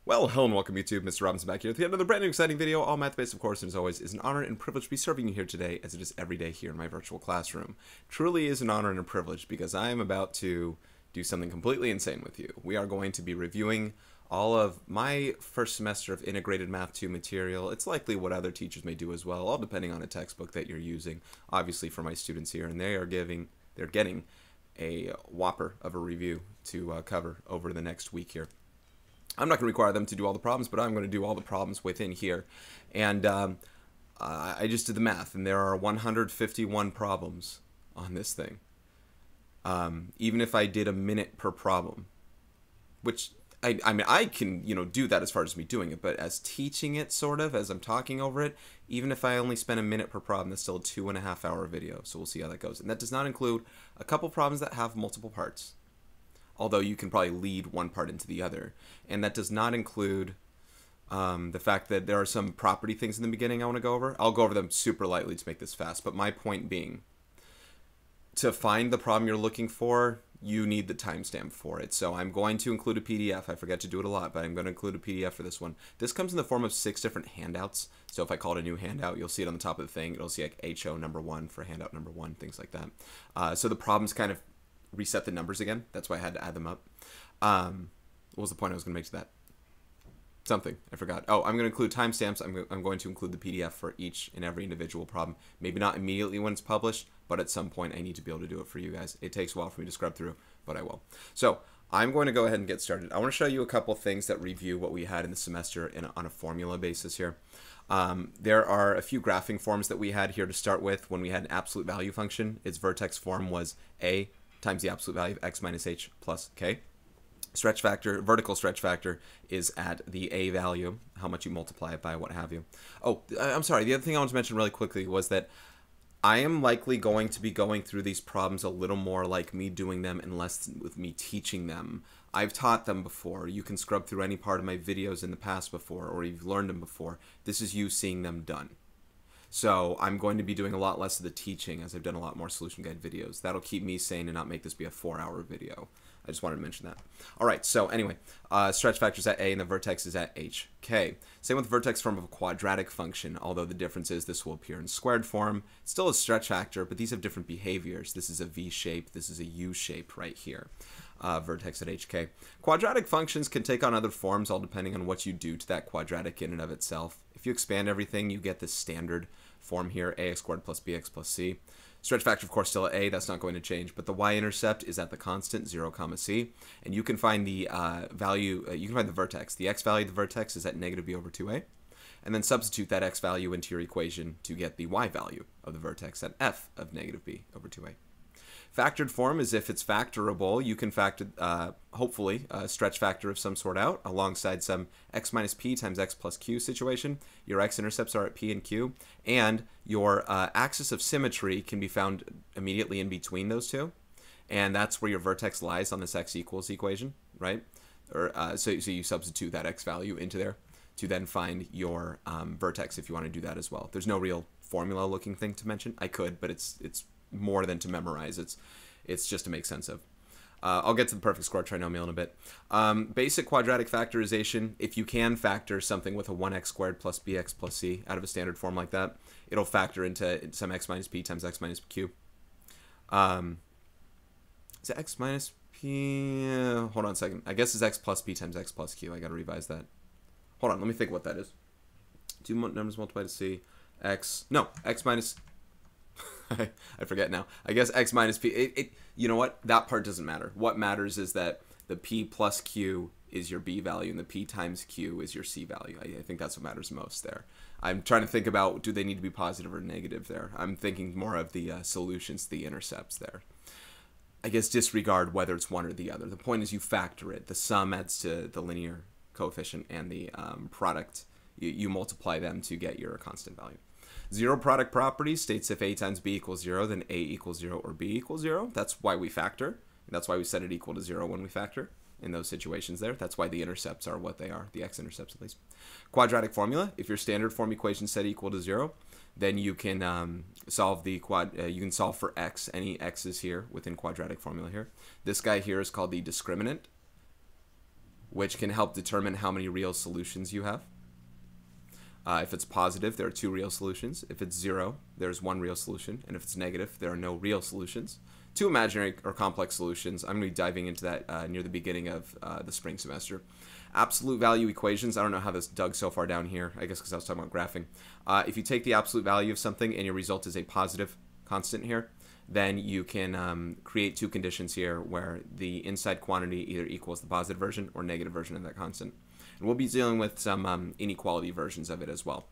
Well, hello and welcome YouTube. Mr. Robinson back here with another brand new exciting video, all math-based of course, and as always, is an honor and privilege to be serving you here today as it is every day here in my virtual classroom. Truly is an honor and a privilege because I am about to do something completely insane with you. We are going to be reviewing all of my first semester of integrated math 2 material. It's likely what other teachers may do as well, all depending on a textbook that you're using, obviously for my students here, and they're getting a whopper of a review to cover over the next week here. I'm not going to require them to do all the problems, but I'm going to do all the problems within here. And I just did the math, and there are 151 problems on this thing. Even if I did a minute per problem, which I mean, I can, do that as far as me doing it, but as teaching it, sort of, as I'm talking over it, even if I only spend a minute per problem, that's still a 2.5 hour video. So we'll see how that goes. And that does not include a couple problems that have multiple parts, although you can probably lead one part into the other. And that does not include the fact that there are some property things in the beginning I want to go over. I'll go over them super lightly to make this fast, but my point being, to find the problem you're looking for, you need the timestamp for it. So I'm going to include a PDF. I forget to do it a lot, but I'm going to include a PDF for this one. This comes in the form of 6 different handouts. So if I call it a new handout, you'll see it on the top of the thing. It'll see like HO number 1 for handout number 1, things like that. So the problems kind of reset the numbers again. That's why I had to add them up. What was the point I was going to make to that? Something. I forgot. Oh, I'm going to include timestamps. I'm going to include the PDF for each and every individual problem. Maybe not immediately when it's published, but at some point I need to be able to do it for you guys. It takes a while for me to scrub through, but I will. So I'm going to go ahead and get started. I want to show you a couple things that review what we had in the semester on a formula basis here. There are a few graphing forms that we had here to start with. When we had an absolute value function, its vertex form was a times the absolute value of x minus h plus k. Stretch factor, vertical stretch factor, is at the a value, how much you multiply it by, what have you. Oh, I'm sorry, the other thing I want to mention really quickly was that I am likely going to be going through these problems a little more like me doing them and less with me teaching them. I've taught them before. You can scrub through any part of my videos in the past before, or you've learned them before. This is you seeing them done. So I'm going to be doing a lot less of the teaching as I've done a lot more solution guide videos. That'll keep me sane and not make this be a 4-hour video. I just wanted to mention that. All right, so anyway, stretch factor is at a and the vertex is at hk. Same with the vertex form of a quadratic function, although the difference is this will appear in squared form. It's still a stretch factor, but these have different behaviors. This is a V shape, this is a U shape right here. Vertex at hk. Quadratic functions can take on other forms, all depending on what you do to that quadratic in and of itself. If you expand everything, you get this standard form here, ax squared plus bx plus c. Stretch factor, of course, still at a. That's not going to change. But the y-intercept is at the constant 0, c. And you can find the value, you can find the vertex. The x value of the vertex is at negative b over 2a. And then substitute that x value into your equation to get the y value of the vertex at f of negative b over 2a. Factored form is if it's factorable, you can factor, hopefully, a stretch factor of some sort out alongside some x minus p times x plus q situation. Your x-intercepts are at p and q, and your axis of symmetry can be found immediately in between those two, and that's where your vertex lies on this x equals equation, right? Or so you substitute that x value into there to then find your vertex if you want to do that as well. There's no real formula-looking thing to mention. I could, but it's more than to memorize. It's just to make sense of. I'll get to the perfect square trinomial in a bit. Basic quadratic factorization, if you can factor something with a 1x squared plus bx plus c out of a standard form like that, it'll factor into some x minus p times x minus q. Is it x minus p? Hold on a second. I guess it's x plus p times x plus q. I got to revise that. Hold on. Let me think what that is. Two numbers multiplied to c. X. No. X minus... I forget now. I guess x minus p. You know what? That part doesn't matter. What matters is that the p plus q is your b value and the p times q is your c value. I think that's what matters most there. I'm trying to think about, do they need to be positive or negative there? I'm thinking more of the solutions, the intercepts there. I guess disregard whether it's one or the other. The point is you factor it. The sum adds to the linear coefficient and the product. You multiply them to get your constant value. Zero product property states if a times b equals 0, then a equals 0 or b equals 0. That's why we factor. That's why we set it equal to 0 when we factor in those situations there. That's why the intercepts are what they are, the x-intercepts at least. Quadratic formula, if your standard form equation set equal to 0, then you can solve the you can solve for x, any x's here within quadratic formula here. This guy here is called the discriminant. which can help determine how many real solutions you have. If it's positive, there are 2 real solutions. If it's 0, there's 1 real solution. And if it's negative, there are no real solutions. 2 imaginary or complex solutions. I'm going to be diving into that near the beginning of the spring semester. Absolute value equations. I don't know how this dug so far down here. I guess because I was talking about graphing. If you take the absolute value of something and your result is a positive constant here, then you can create 2 conditions here where the inside quantity either equals the positive version or negative version of that constant. And we'll be dealing with some inequality versions of it as well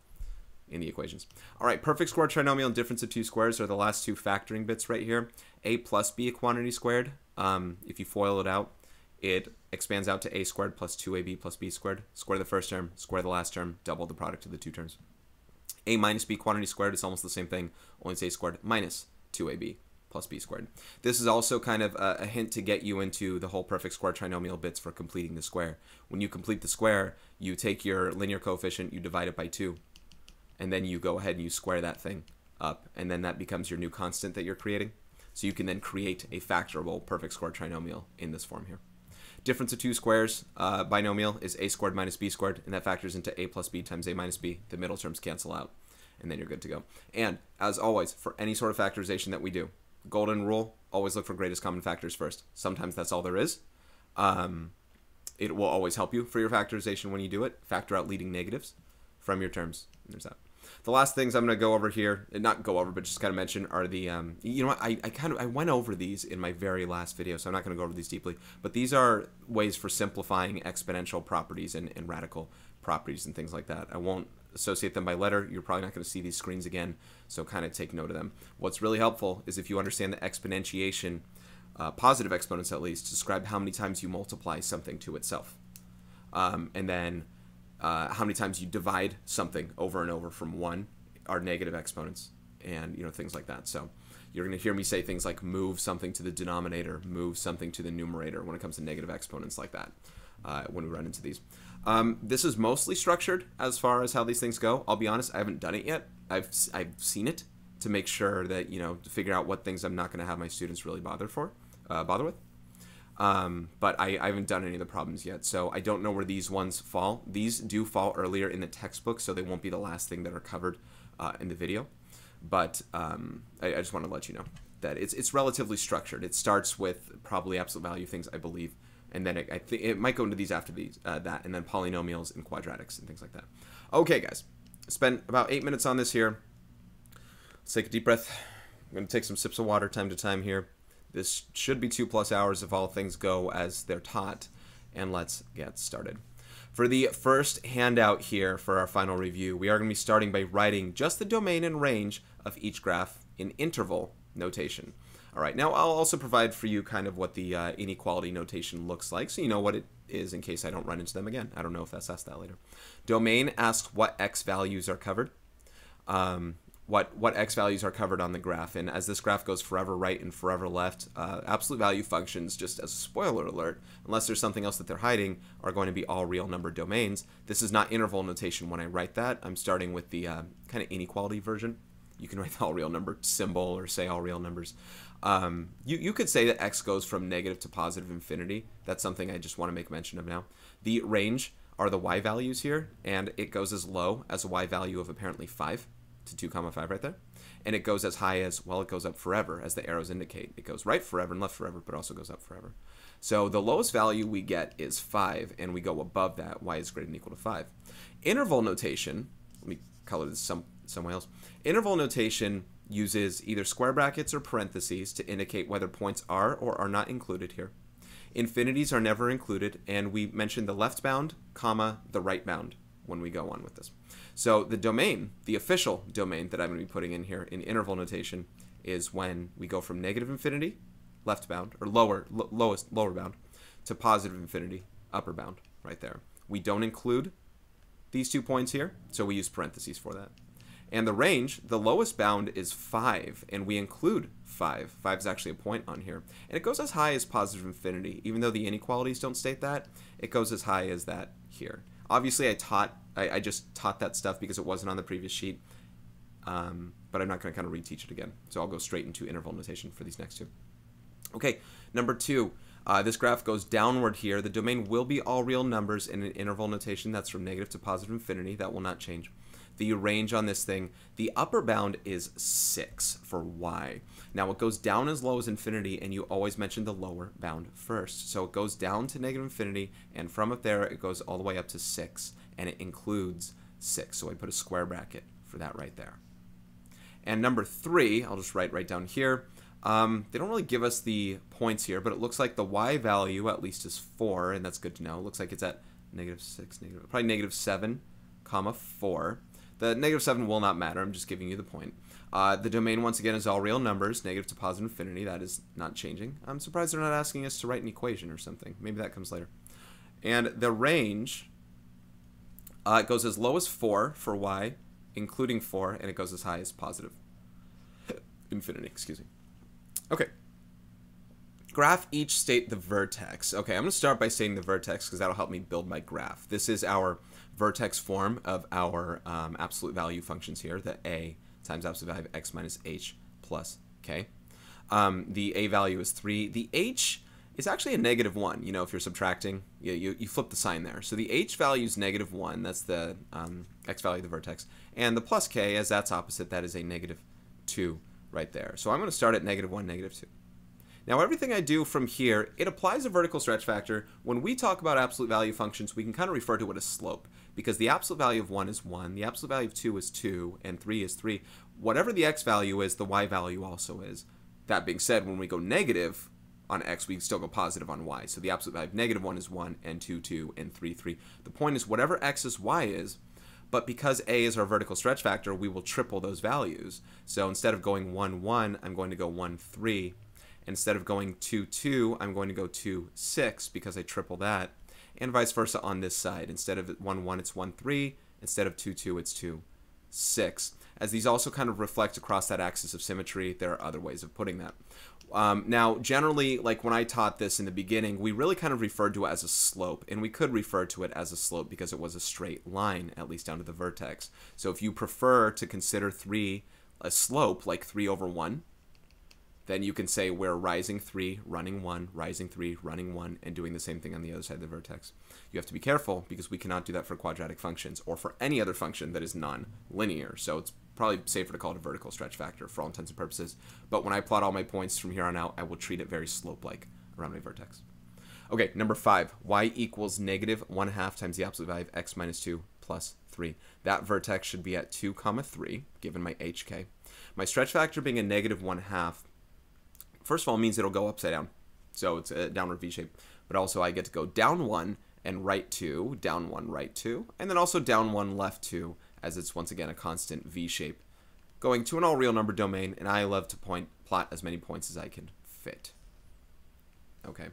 in the equations. All right, perfect square trinomial and difference of 2 squares are the last 2 factoring bits right here. A plus b a quantity squared. If you FOIL it out, it expands out to a squared plus 2ab plus b squared. Square the first term, square the last term, double the product of the 2 terms. A minus b quantity squared is almost the same thing, only it's a squared minus 2ab plus b squared. This is also kind of a hint to get you into the whole perfect square trinomial bits for completing the square. When you complete the square, you take your linear coefficient, you divide it by 2, and then you go ahead and you square that thing up, and then that becomes your new constant that you're creating. So you can then create a factorable perfect square trinomial in this form here. Difference of 2 squares binomial is a squared minus b squared, and that factors into a plus b times a minus b. The middle terms cancel out, and then you're good to go. And as always, for any sort of factorization that we do, golden rule, always look for greatest common factors first. Sometimes that's all there is. It will always help you for your factorization when you do it. Factor out leading negatives from your terms. There's that. The last things I'm going to go over here, not go over, but just kind of mention are the, you know what, I went over these in my very last video, so I'm not going to go over these deeply, but these are ways for simplifying exponential properties and radical properties and things like that. I won't associate them by letter. You're probably not going to see these screens again, so kind of take note of them. What's really helpful is if you understand the exponentiation, positive exponents at least, describe how many times you multiply something to itself. And then how many times you divide something over and over from 1 are negative exponents, and things like that. So you're going to hear me say things like move something to the denominator, move something to the numerator when it comes to negative exponents like that when we run into these. This is mostly structured as far as how these things go. I'll be honest, I haven't done it yet. I've seen it to make sure that, to figure out what things I'm not going to have my students really bother with. But I haven't done any of the problems yet, so I don't know where these ones fall. These do fall earlier in the textbook, so they won't be the last thing that are covered in the video. But I just want to let you know that it's relatively structured. It starts with probably absolute value things, I believe, and then I think it might go into these after these that, and then polynomials and quadratics and things like that. Okay, guys, spent about 8 minutes on this here. Let's take a deep breath. I'm going to take some sips of water time to time here. This should be 2+ hours if all things go as they're taught, and let's get started. For the first handout here for our final review, we are going to be starting by writing just the domain and range of each graph in interval notation. All right, now I'll also provide for you kind of what the inequality notation looks like, so you know what it is in case I don't run into them again. I don't know if that's asked that later. Domain asks what x values are covered. What x values are covered on the graph, and as this graph goes forever right and forever left, absolute value functions, just as a spoiler alert, unless there's something else that they're hiding, are going to be all real number domains. This is not interval notation when I write that. I'm starting with the kind of inequality version. You can write the all real number symbol or say all real numbers. You could say that x goes from negative to positive infinity. That's something I just want to make mention of now. The range are the y values here, and it goes as low as a y value of apparently 5 to 2, 5 right there. And it goes as high as, well, it goes up forever, as the arrows indicate. It goes right forever and left forever, but also goes up forever. So the lowest value we get is 5, and we go above that, y is greater than or equal to 5. Interval notation, let me color this some way else. Interval notation uses either square brackets or parentheses to indicate whether points are or are not included here. Infinities are never included, and we mentioned the left bound, comma, the right bound when we go on with this. So the domain, the official domain that I'm going to be putting in here in interval notation, is when we go from negative infinity, left bound, or lower bound, to positive infinity, upper bound, right there. We don't include these 2 points here, so we use parentheses for that. And the range, the lowest bound is 5, and we include 5. 5 is actually a point on here. And it goes as high as positive infinity. Even though the inequalities don't state that, it goes as high as that here. Obviously, I just taught that stuff because it wasn't on the previous sheet, but I'm not going to kind of reteach it again. So I'll go straight into interval notation for these next 2. Okay, number 2. This graph goes downward here. The domain will be all real numbers in an interval notation. That's from negative to positive infinity. That will not change. The range on this thing, the upper bound is 6 for y. Now it goes down as low as infinity, and you always mention the lower bound first. So it goes down to negative infinity, and from up there it goes all the way up to 6, and it includes 6. So I put a square bracket for that right there. And number 3, I'll just write right down here. They don't really give us the points here, but it looks like the y value at least is 4, and that's good to know. It looks like it's at -6, probably -7, comma 4. The -7 will not matter. I'm just giving you the point. The domain, once again, is all real numbers, negative to positive infinity. That is not changing. I'm surprised they're not asking us to write an equation or something. Maybe that comes later. And the range, it goes as low as 4 for y, including 4, and it goes as high as positive infinity. Excuse me. Okay. Graph each state the vertex. Okay, I'm going to start by stating the vertex because that'll help me build my graph. This is our vertex form of our absolute value functions here, the a times absolute value of x minus h plus k. The a value is 3. The h is actually a -1. You know, if you're subtracting, you flip the sign there. So the h value is -1. That's the x value of the vertex. And the plus k, as that's opposite, that is a -2 right there. So I'm going to start at -1, -2. Now everything I do from here, it applies a vertical stretch factor. When we talk about absolute value functions, we can kind of refer to it as slope, because the absolute value of 1 is 1, the absolute value of 2 is 2, and 3 is 3. Whatever the x value is, the y value also is. That being said, when we go negative on x, we still go positive on y. So the absolute value of -1 is 1, and 2, 2, and 3, 3. The point is whatever x is, y is, but because a is our vertical stretch factor, we will triple those values. So instead of going 1, 1, I'm going to go 1, 3. Instead of going 2, 2, I'm going to go 2, 6 because I triple that. And vice versa on this side. Instead of 1, 1, it's 1, 3. Instead of 2, 2, it's 2, 6. As these also kind of reflect across that axis of symmetry, there are other ways of putting that. Now, generally, like when I taught this in the beginning, we really kind of referred to it as a slope. And we could refer to it as a slope because it was a straight line, at least down to the vertex. So if you prefer to consider 3 a slope, like 3 over 1, then you can say we're rising 3, running 1, rising 3, running 1, and doing the same thing on the other side of the vertex. You have to be careful because we cannot do that for quadratic functions or for any other function that is non-linear. So it's probably safer to call it a vertical stretch factor for all intents and purposes. But when I plot all my points from here on out, I will treat it very slope-like around my vertex. Okay, number 5, y equals -1/2 times the absolute value of x minus 2 plus 3. That vertex should be at 2, 3, given my hk. My stretch factor being a -1/2, first of all, means it'll go upside down. So it's a downward V shape. But also I get to go down 1 and right 2, down 1, right 2, and then also down 1, left 2, as it's once again a constant V shape. Going to an all real number domain, and I love to plot as many points as I can fit. Okay.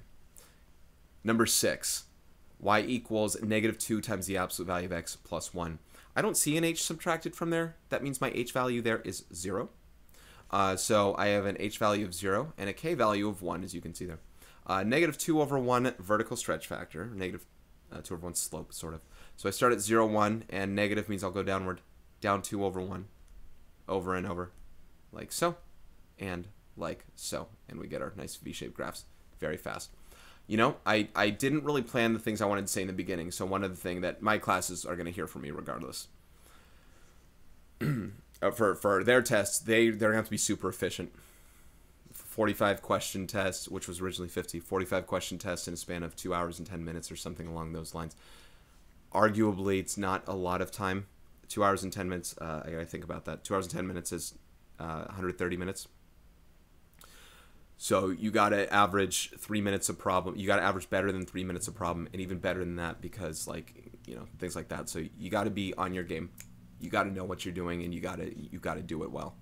Number 6, y equals -2 times the absolute value of x plus 1. I don't see an h subtracted from there. That means my h value there is 0. So I have an h value of 0 and a k value of 1, as you can see there. -2 over 1 vertical stretch factor, -2 over 1 slope, sort of. So I start at 0, 1, and negative means I'll go downward, down 2 over 1, over and over, like so, and like so. And we get our nice V-shaped graphs very fast. You know, I didn't really plan the things I wanted to say in the beginning, so one of the things that my classes are going to hear from me regardless. For their tests, they're going to have to be super efficient. 45 question test, which was originally 50, 45 question test in a span of 2 hours and 10 minutes or something along those lines. Arguably, it's not a lot of time. 2 hours and 10 minutes, I gotta think about that. 2 hours and 10 minutes is 130 minutes. So you gotta average 3 minutes a problem. You gotta average better than 3 minutes a problem, and even better than that because, like, you know, things like that. So you gotta be on your game. You got to know what you're doing, and you got to do it well.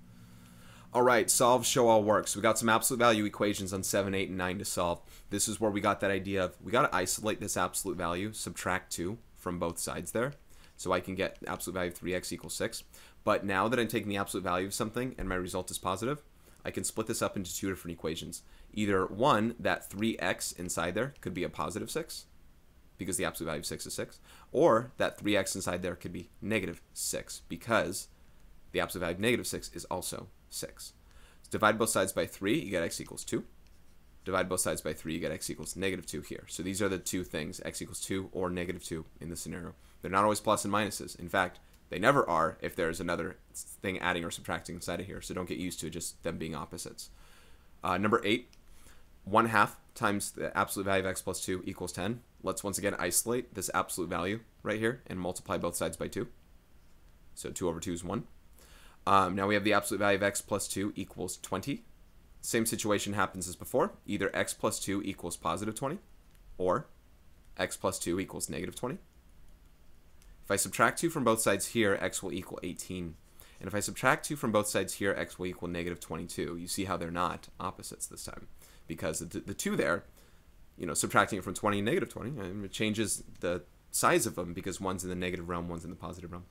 All right, solve, show, all works. We got some absolute value equations on 7, 8, and 9 to solve. This is where we got that idea of we got to isolate this absolute value, subtract 2 from both sides there, so I can get the absolute value of 3x equals 6. But now that I'm taking the absolute value of something and my result is positive, I can split this up into 2 different equations. Either one, that 3x inside there could be a positive 6, because the absolute value of 6 is 6, or that 3x inside there could be -6, because the absolute value of -6 is also 6. So divide both sides by 3, you get x equals 2. divide both sides by 3, you get x equals -2 here. So these are the two things, x equals 2 or -2 in this scenario. They're not always plus and minuses. In fact, they never are if there's another thing adding or subtracting inside of here. So don't get used to just them being opposites. Number 8, 1/2 times the absolute value of x plus 2 equals 10. Let's once again isolate this absolute value right here and multiply both sides by 2. So 2 over 2 is 1. Now we have the absolute value of x plus 2 equals 20. Same situation happens as before. Either x plus 2 equals positive 20 or x plus 2 equals -20. If I subtract 2 from both sides here, x will equal 18. And if I subtract 2 from both sides here, x will equal -22. You see how they're not opposites this time. Because the 2 there, subtracting it from 20 and -20, it changes the size of them because one's in the negative realm, one's in the positive realm.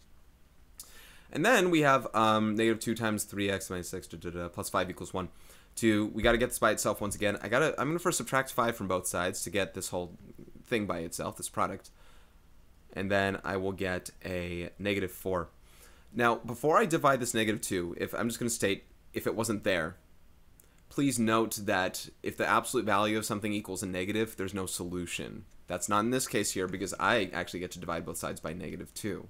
And then we have -2 times 3x minus 6 plus 5 equals 1. We got to get this by itself once again. I'm going to first subtract 5 from both sides to get this whole thing by itself, this product. And then I will get a -4. Now, before I divide this -2, I'm just going to state, if it wasn't there, please note that if the absolute value of something equals a negative, there's no solution. That's not in this case here because I actually get to divide both sides by -2.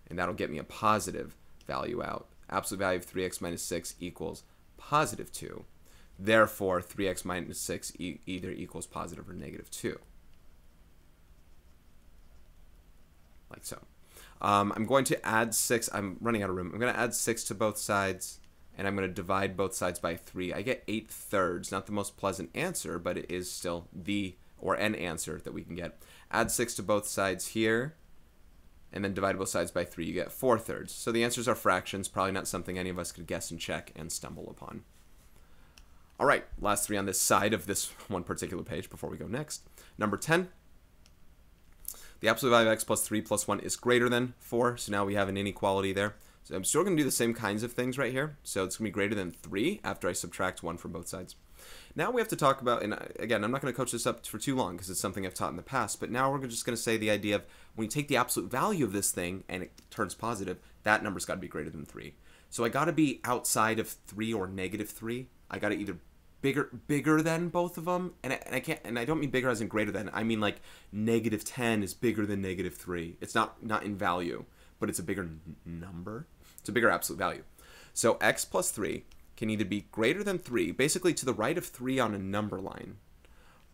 And that'll get me a positive value out. Absolute value of 3x minus 6 equals positive 2. Therefore, 3x minus 6 either equals positive or -2. Like so. I'm going to add 6. I'm running out of room. I'm going to add 6 to both sides, and I'm going to divide both sides by 3. I get 8/3. Not the most pleasant answer, but it is still an answer that we can get. Add 6 to both sides here, and then divide both sides by 3. You get 4/3. So the answers are fractions. Probably not something any of us could guess and check and stumble upon. All right, last 3 on this side of this one particular page before we go next. Number 10. The absolute value of x plus 3 plus 1 is greater than 4, so now we have an inequality there. So I'm still going to do the same kinds of things right here. So it's going to be greater than 3 after I subtract 1 from both sides. Now we have to talk about, and again, I'm not going to coach this up for too long because it's something I've taught in the past, but now we're just going to say the idea of when you take the absolute value of this thing and it turns positive, that number's got to be greater than 3. So I got to be outside of 3 or -3. I got to either bigger than both of them, and I don't mean bigger as in greater than. I mean like -10 is bigger than -3. It's not in value, but it's a bigger number. It's a bigger absolute value. So x plus 3 can either be greater than 3, basically to the right of 3 on a number line,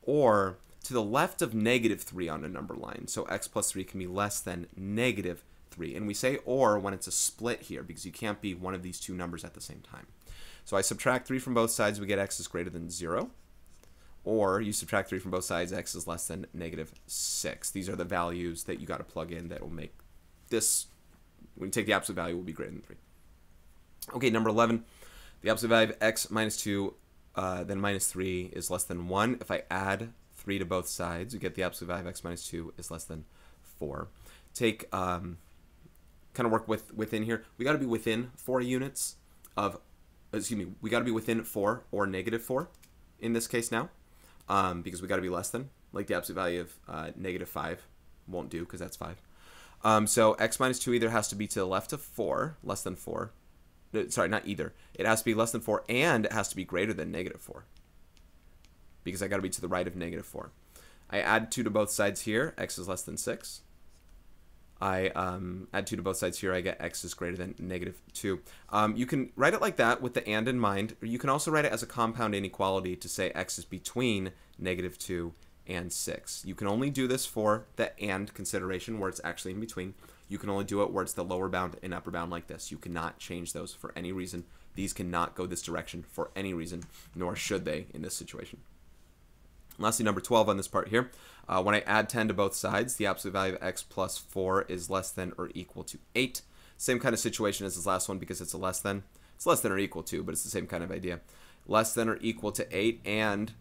or to the left of -3 on a number line. So x plus 3 can be less than -3. And we say or when it's a split here because you can't be one of these two numbers at the same time. So I subtract 3 from both sides, we get x is greater than 0. Or you subtract 3 from both sides, x is less than -6. These are the values that you got to plug in that will make this, when you take the absolute value, will be greater than 3. Okay, number 11. The absolute value of x minus 2 then minus 3 is less than 1. If I add 3 to both sides, we get the absolute value of x minus 2 is less than 4. Take, kind of work within here. We got to be within 4 units of, we got to be within 4 or -4 in this case now, because we got to be less than, like the absolute value of -5 won't do because that's 5. So x minus 2 either has to be to the left of 4, less than 4. Sorry, not either. It has to be less than 4, and it has to be greater than -4, because I got to be to the right of -4. I add 2 to both sides here. X is less than 6. I add 2 to both sides here. I get x is greater than -2. You can write it like that with the and in mind, or you can also write it as a compound inequality to say x is between -2 and 6. You can only do this for the and consideration where it's actually in between. You can only do it where it's the lower bound and upper bound like this. You cannot change those for any reason. These cannot go this direction for any reason, nor should they in this situation. Lastly, number 12 on this part here. When I add 10 to both sides, the absolute value of x plus 4 is less than or equal to 8. Same kind of situation as this last one because it's a less than. It's less than or equal to, but it's the same kind of idea. Less than or equal to 8 and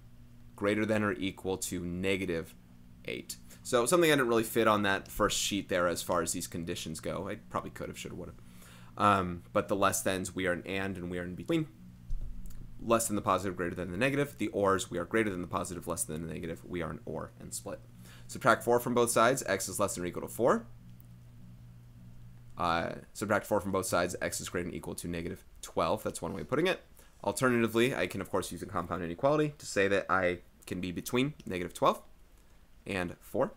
greater than or equal to -8. So something I didn't really fit on that first sheet there as far as these conditions go. I probably could have, should have, would have. But the less thans, we are an and we are in between. Less than the positive, greater than the negative. The ors, we are greater than the positive, less than the negative. We are an or and split. Subtract 4 from both sides. X is less than or equal to 4. Subtract 4 from both sides. X is greater than or equal to -12. That's one way of putting it. Alternatively, I can, of course, use a compound inequality to say that I can be between -12 and 4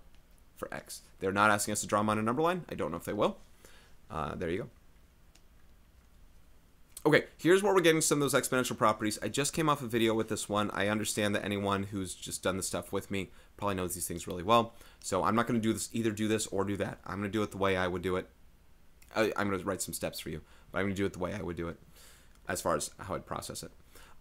for x. They're not asking us to draw them on a number line. I don't know if they will. There you go. Okay, here's where we're getting some of those exponential properties. I just came off a video with this one. I understand that anyone who's just done this stuff with me probably knows these things really well. So I'm not going to do this, either do this or do that. I'm going to do it the way I would do it. I'm going to write some steps for you, but I'm going to do it the way I would do it as far as how I'd process it.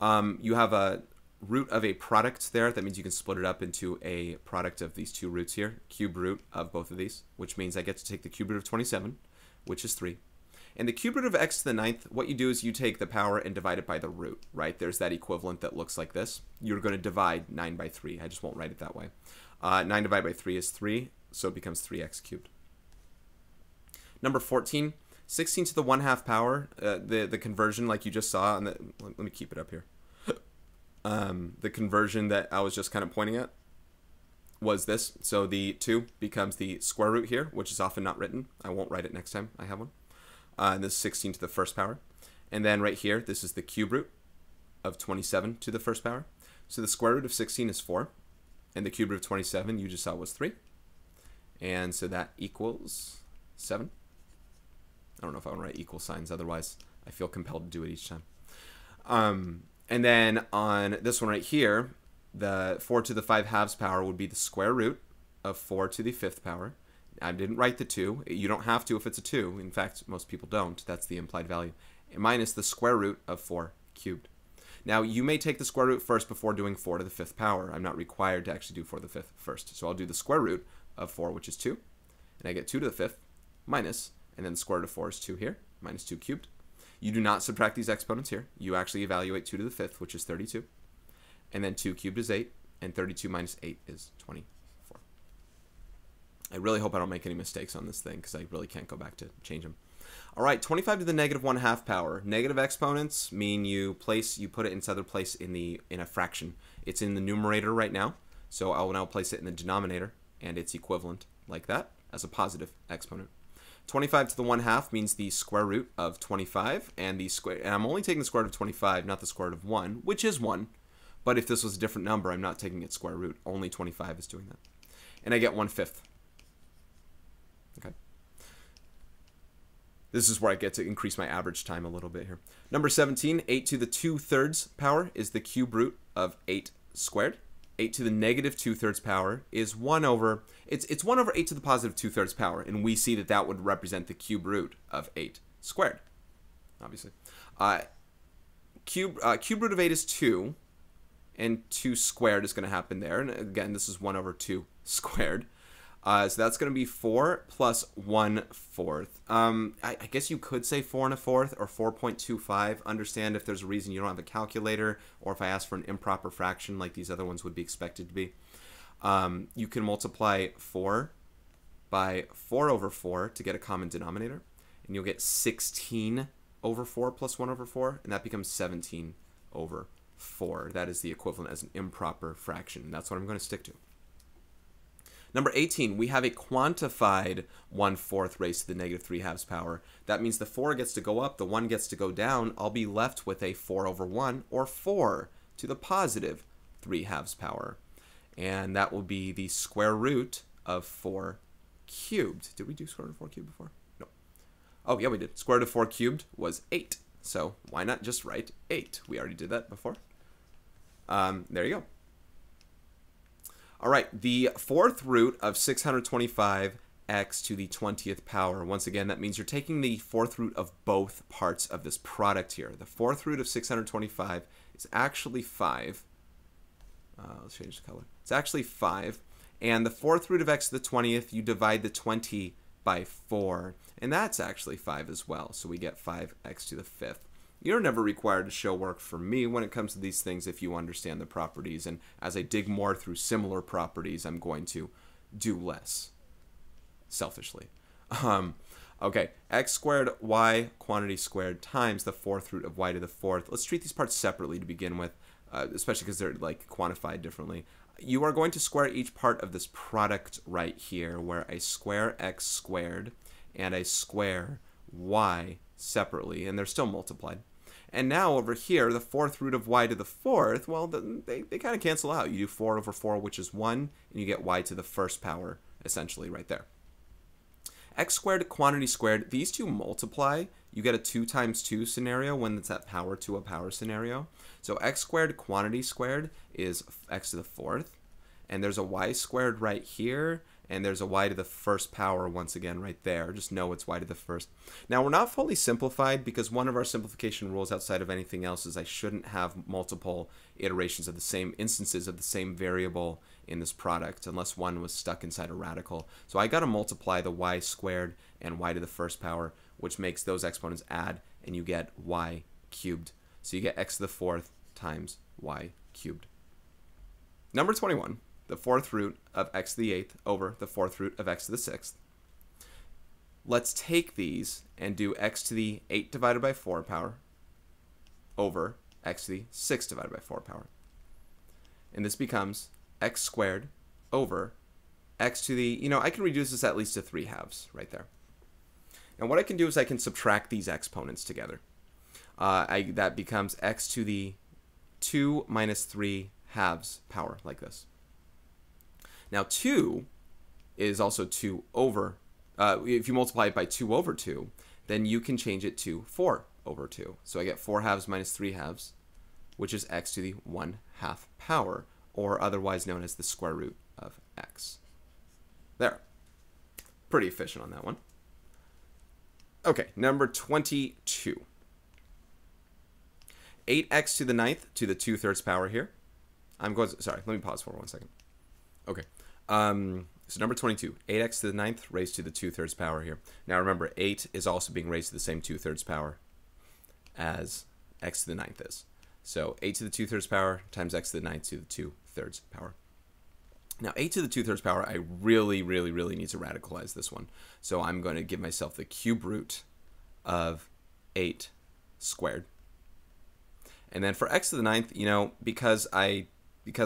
You have a root of a product there. That means you can split it up into a product of these two roots here, cube root of both of these, which means I get to take the cube root of 27, which is 3. And the cube root of x to the 9th, what you do is you take the power and divide it by the root, right? There's that equivalent that looks like this. You're going to divide 9 by 3. I just won't write it that way. 9 divided by 3 is 3, so it becomes 3x cubed. Number 14, 16 to the 1/2 power, the conversion like you just saw, on the, let me keep it up here. The conversion that I was just kind of pointing at was this. So the 2 becomes the square root here, which is often not written. I won't write it next time I have one. And this is 16 to the 1st power. And then right here, this is the cube root of 27 to the 1st power. So the square root of 16 is 4. And the cube root of 27, you just saw, was 3. And so that equals 7. I don't know if I want to write equal signs. Otherwise, I feel compelled to do it each time. And then on this one right here, the 4 to the 5/2 power would be the square root of 4 to the 5th power. I didn't write the 2. You don't have to if it's a 2. In fact, most people don't. That's the implied value. Minus the square root of 4 cubed. Now, you may take the square root first before doing 4 to the 5th power. I'm not required to actually do 4 to the 5th first. So I'll do the square root of 4, which is 2. And I get 2 to the 5th minus, and then the square root of 4 is 2 here, minus 2 cubed. You do not subtract these exponents here. You actually evaluate 2 to the 5th, which is 32. And then 2 cubed is 8, and 32 minus 8 is 24. I really hope I don't make any mistakes on this thing, because I really can't go back to change them. All right, 25 to the -1/2 power. Negative exponents mean you put it in some other place in a fraction. It's in the numerator right now, so I will now place it in the denominator, and it's equivalent like that as a positive exponent. 25 to the 1/2 means the square root of 25, and I'm only taking the square root of 25, not the square root of 1, which is 1. But if this was a different number, I'm not taking its square root. Only 25 is doing that. And I get 1/5. Okay. This is where I get to increase my average time a little bit here. Number 17, 8 to the 2/3 power is the cube root of 8 squared. 8 to the -2/3 power is 1 over, it's 1 over 8 to the positive 2/3 power, and we see that that would represent the cube root of 8 squared, obviously. Cube root of 8 is 2, and 2 squared is going to happen there, and again, this is 1 over 2 squared. So that's going to be 4 plus 1/4. I guess you could say 4 1/4 or 4.25. Understand if there's a reason you don't have a calculator, or if I ask for an improper fraction like these other ones would be expected to be. You can multiply 4 by 4 over 4 to get a common denominator, and you'll get 16 over 4 plus 1 over 4, and that becomes 17 over 4. That is the equivalent as an improper fraction. That's what I'm going to stick to. Number 18, we have a quantified 1/4 raised to the -3/2 power. That means the 4 gets to go up, the 1 gets to go down. I'll be left with a 4 over 1, or 4 to the positive 3/2 power. And that will be the square root of 4 cubed. Did we do square root of 4 cubed before? No. Oh, yeah, we did. Square root of 4 cubed was 8. So why not just write 8? We already did that before. There you go. All right, the 4th root of 625x to the 20th power. Once again, that means you're taking the 4th root of both parts of this product here. The 4th root of 625 is actually 5. Let's change the color. It's actually 5. And the 4th root of x to the 20th, you divide the 20 by 4. And that's actually 5 as well. So we get 5x to the 5th. You're never required to show work for me when it comes to these things if you understand the properties. And as I dig more through similar properties, I'm going to do less, selfishly. Okay, x squared y quantity squared times the 4th root of y to the 4th. Let's treat these parts separately to begin with, especially because they're like quantified differently. You are going to square each part of this product right here, where I square x squared and I square y separately, and they're still multiplied. And now over here, the fourth root of y to the fourth, well, they kind of cancel out. You do 4 over 4, which is 1, and you get y to the first power, essentially, right there. X squared, quantity squared, these two multiply. You get a 2 times 2 scenario when it's at power to a power scenario. So x squared, quantity squared is x to the fourth. And there's a y squared right here. And there's a y to the first power once again right there. Just know it's y to the first. Now, we're not fully simplified because one of our simplification rules outside of anything else is I shouldn't have multiple iterations of the same instances of the same variable in this product unless one was stuck inside a radical. So I got to multiply the y squared and y to the first power, which makes those exponents add, and you get y cubed. So you get x to the fourth times y cubed. Number 21. The fourth root of x to the eighth over the fourth root of x to the sixth. Let's take these and do x to the 8 divided by 4 power over x to the 6 divided by 4 power. And this becomes x squared over x to the, I can reduce this at least to 3 halves right there. And what I can do is I can subtract these exponents together. That becomes x to the 2 minus 3 halves power, like this. Now 2 is also 2 over, if you multiply it by 2 over 2, then you can change it to 4 over 2. So I get 4 halves minus 3 halves, which is x to the 1 half power, or otherwise known as the square root of x. There. Pretty efficient on that one. Okay, number 22. 8x to the ninth to the 2/3 power here. Sorry, let me pause for 1 second. Okay, so number 22, 8x to the ninth raised to the 2/3 power here. Now remember, 8 is also being raised to the same 2/3 power as x to the ninth is. So 8 to the 2/3 power times x to the ninth to the 2/3 power. Now 8 to the 2/3 power, I really need to radicalize this one. So I'm going to give myself the cube root of 8 squared. And then for x to the ninth, because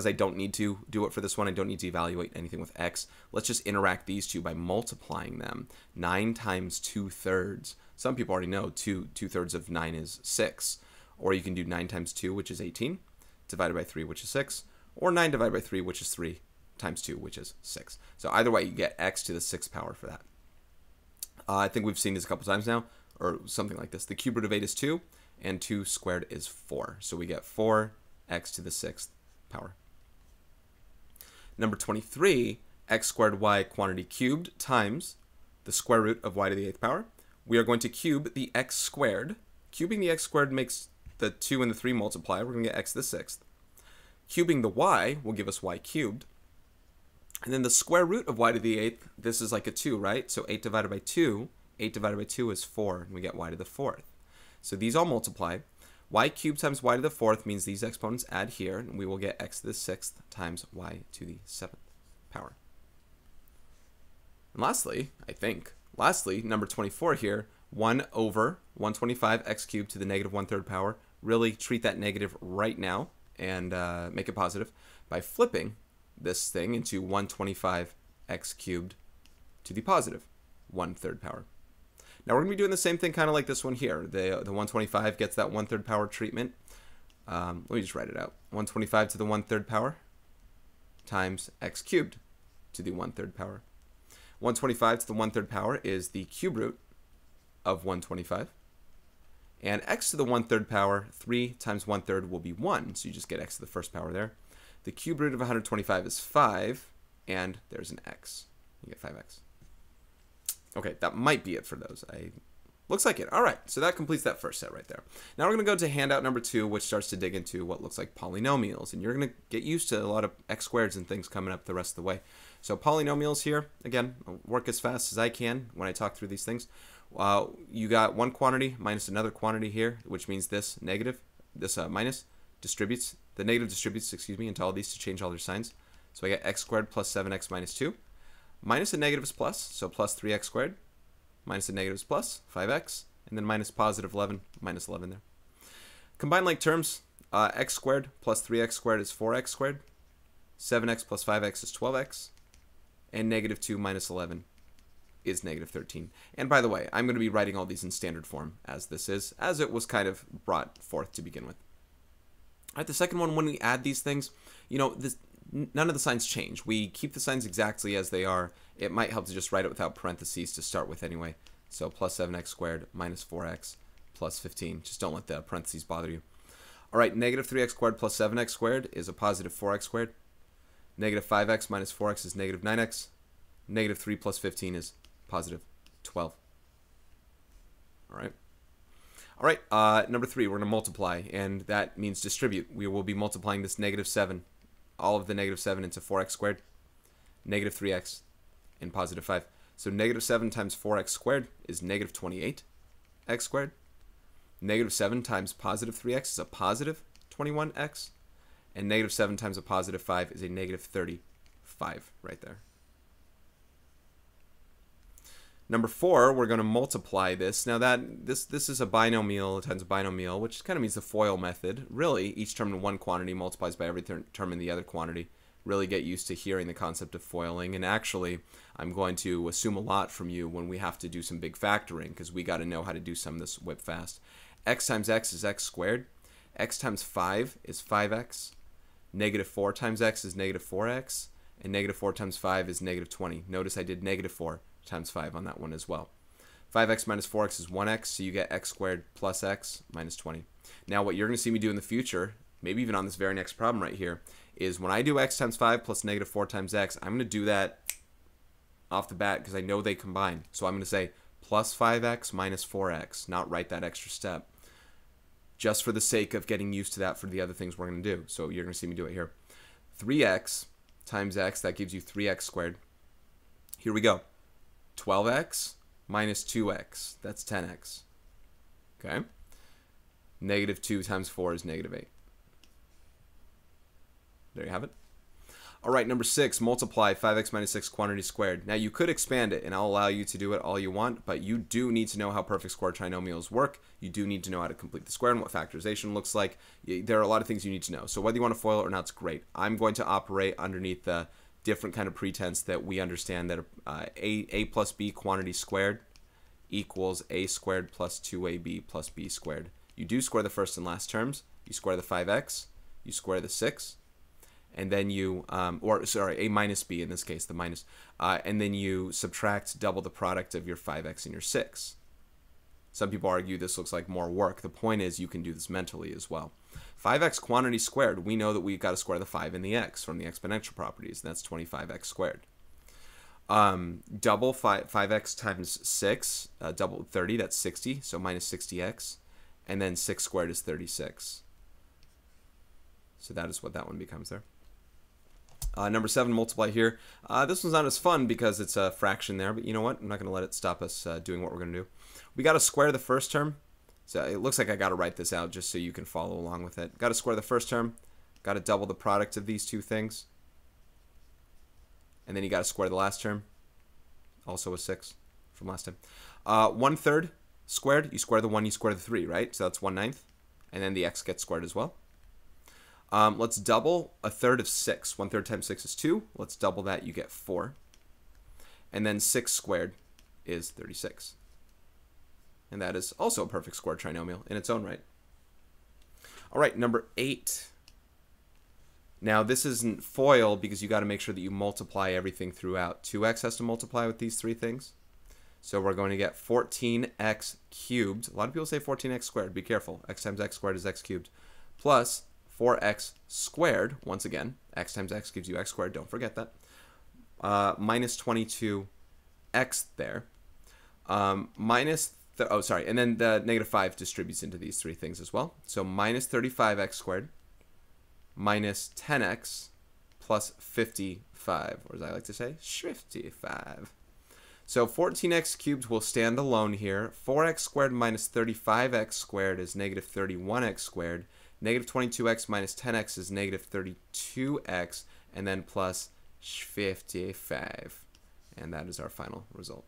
I don't need to do it for this one, I don't need to evaluate anything with x. Let's just interact these two by multiplying them. 9 times 2/3. Some people already know 2/3 of 9 is 6. Or you can do 9 times 2, which is 18, divided by 3, which is 6. Or 9 divided by 3, which is 3, times 2, which is 6. So either way, you get x to the 6th power for that. I think we've seen this a couple times now, or something like this. The cube root of 8 is 2, and 2 squared is 4. So we get 4x to the 6th power. Number 23, x squared y quantity cubed times the square root of y to the 8th power. We are going to cube the x squared. Cubing the x squared makes the 2 and the 3 multiply. We're going to get x to the 6th. Cubing the y will give us y cubed. And then the square root of y to the 8th, this is like a 2, right? So 8 divided by 2, 8 divided by 2 is 4, and we get y to the 4th. So these all multiply. Y cubed times y to the 4th means these exponents add here, and we will get x to the 6th times y to the 7th power. And lastly, number 24 here, 1 over 125 x cubed to the negative 1/3 power. Really treat that negative right now and make it positive by flipping this thing into 125 x cubed to the positive 1/3 power. Now we're going to be doing the same thing kind of like this one here. The 125 gets that 1/3 power treatment. Let me just write it out. 125 to the 1/3 power times x cubed to the 1/3 power. 125 to the 1/3 power is the cube root of 125. And x to the 1/3 power, 3 times 1/3 will be 1. So you just get x to the first power there. The cube root of 125 is 5, and there's an x. You get 5x. Okay, that might be it for those. Looks like it. All right, so that completes that first set right there. Now we're going to go to handout number 2, which starts to dig into what looks like polynomials. And you're going to get used to a lot of x squareds and things coming up the rest of the way. So polynomials here, again, I'll work as fast as I can when I talk through these things. You got one quantity minus another quantity here, which means this negative, this minus distributes, the negative distributes, into all these to change all their signs. So I get x squared plus 7x minus 2. Minus a negative is plus, so plus 3x squared. Minus a negative is plus, 5x. And then minus positive 11, minus 11 there. Combine like terms, x squared plus 3x squared is 4x squared. 7x plus 5x is 12x. And negative 2 minus 11 is negative 13. And by the way, I'm going to be writing all these in standard form as this is, as it was kind of brought forth to begin with. All right, the second one, when we add these things, you know, none of the signs change. We keep the signs exactly as they are. It might help to just write it without parentheses to start with anyway. So plus 7x squared minus 4x plus 15. Just don't let the parentheses bother you. All right, negative 3x squared plus 7x squared is a positive 4x squared. Negative 5x minus 4x is negative 9x. Negative 3 plus 15 is positive 12. All right. All right, number 3, we're going to multiply, and that means distribute. We will be multiplying this negative 7, all of the negative 7 into 4x squared, negative 3x, and positive 5. So negative 7 times 4x squared is negative 28x squared. Negative 7 times positive 3x is a positive 21x. And negative 7 times a positive 5 is a negative 35 right there. Number 4, we're going to multiply this. Now this is a binomial times a binomial, which kind of means the FOIL method. Really, each term in one quantity multiplies by every term in the other quantity. Really get used to hearing the concept of foiling. And actually, I'm going to assume a lot from you when we have to do some big factoring, because we got to know how to do some of this whip fast. X times x is x squared. X times 5 is 5x. Negative 4 times x is negative 4x. And negative 4 times 5 is negative 20. Notice I did negative 4 times 5 on that one as well. 5x minus 4x is 1x, so you get x squared plus x minus 20. Now what you're going to see me do in the future, maybe even on this very next problem right here, is when I do x times 5 plus negative 4 times x, I'm going to do that off the bat because I know they combine. So I'm going to say plus 5x minus 4x, not write that extra step, just for the sake of getting used to that for the other things we're going to do. So you're going to see me do it here. 3x times x, that gives you 3x squared. Here we go. 12x minus 2x, that's 10x. Okay? Negative 2 times 4 is negative 8. There you have it. All right, number 6, multiply 5x minus 6 quantity squared. Now you could expand it, and I'll allow you to do it all you want, but you do need to know how perfect square trinomials work. You do need to know how to complete the square and what factorization looks like. There are a lot of things you need to know. So whether you want to FOIL it or not, it's great. I'm going to operate underneath the different kind of pretense that we understand that a plus b quantity squared equals a squared plus 2ab plus b squared. You do square the first and last terms. You square the 5x. You square the 6. And then you, a minus b in this case, the minus. And then you subtract double the product of your 5x and your 6. Some people argue this looks like more work. The point is you can do this mentally as well. 5x quantity squared, we know that we've got to square the 5 and the x from the exponential properties, and that's 25x squared. Double 5x times 6, double 30, that's 60, so minus 60x. And then 6 squared is 36. So that is what that one becomes there. Number 7, multiply here. This one's not as fun because it's a fraction there, but you know what? I'm not going to let it stop us doing what we're going to do. We got to square the first term. So it looks like I got to write this out just so you can follow along with it. Got to square the first term. Got to double the product of these two things. And then you got to square the last term. Also a 6 from last time. 1/3 squared. You square the 1, you square the 3, right? So that's 1/9. And then the x gets squared as well. Let's double 1/3 of 6. 1/3 times 6 is 2. Let's double that. You get 4. And then 6 squared is 36. And that is also a perfect square trinomial in its own right. All right, number 8. Now, this isn't FOIL because you got to make sure that you multiply everything throughout. 2x has to multiply with these three things. So we're going to get 14x cubed. A lot of people say 14x squared. Be careful. X times x squared is x cubed. Plus 4x squared. Once again, x times x gives you x squared. Don't forget that. Minus 22x there. And then the negative 5 distributes into these three things as well. So minus 35x squared minus 10x plus 55, or as I like to say, 55. So 14x cubed will stand alone here. 4x squared minus 35x squared is negative 31x squared. Negative 22x minus 10x is negative 32x, and then plus 55. And that is our final result.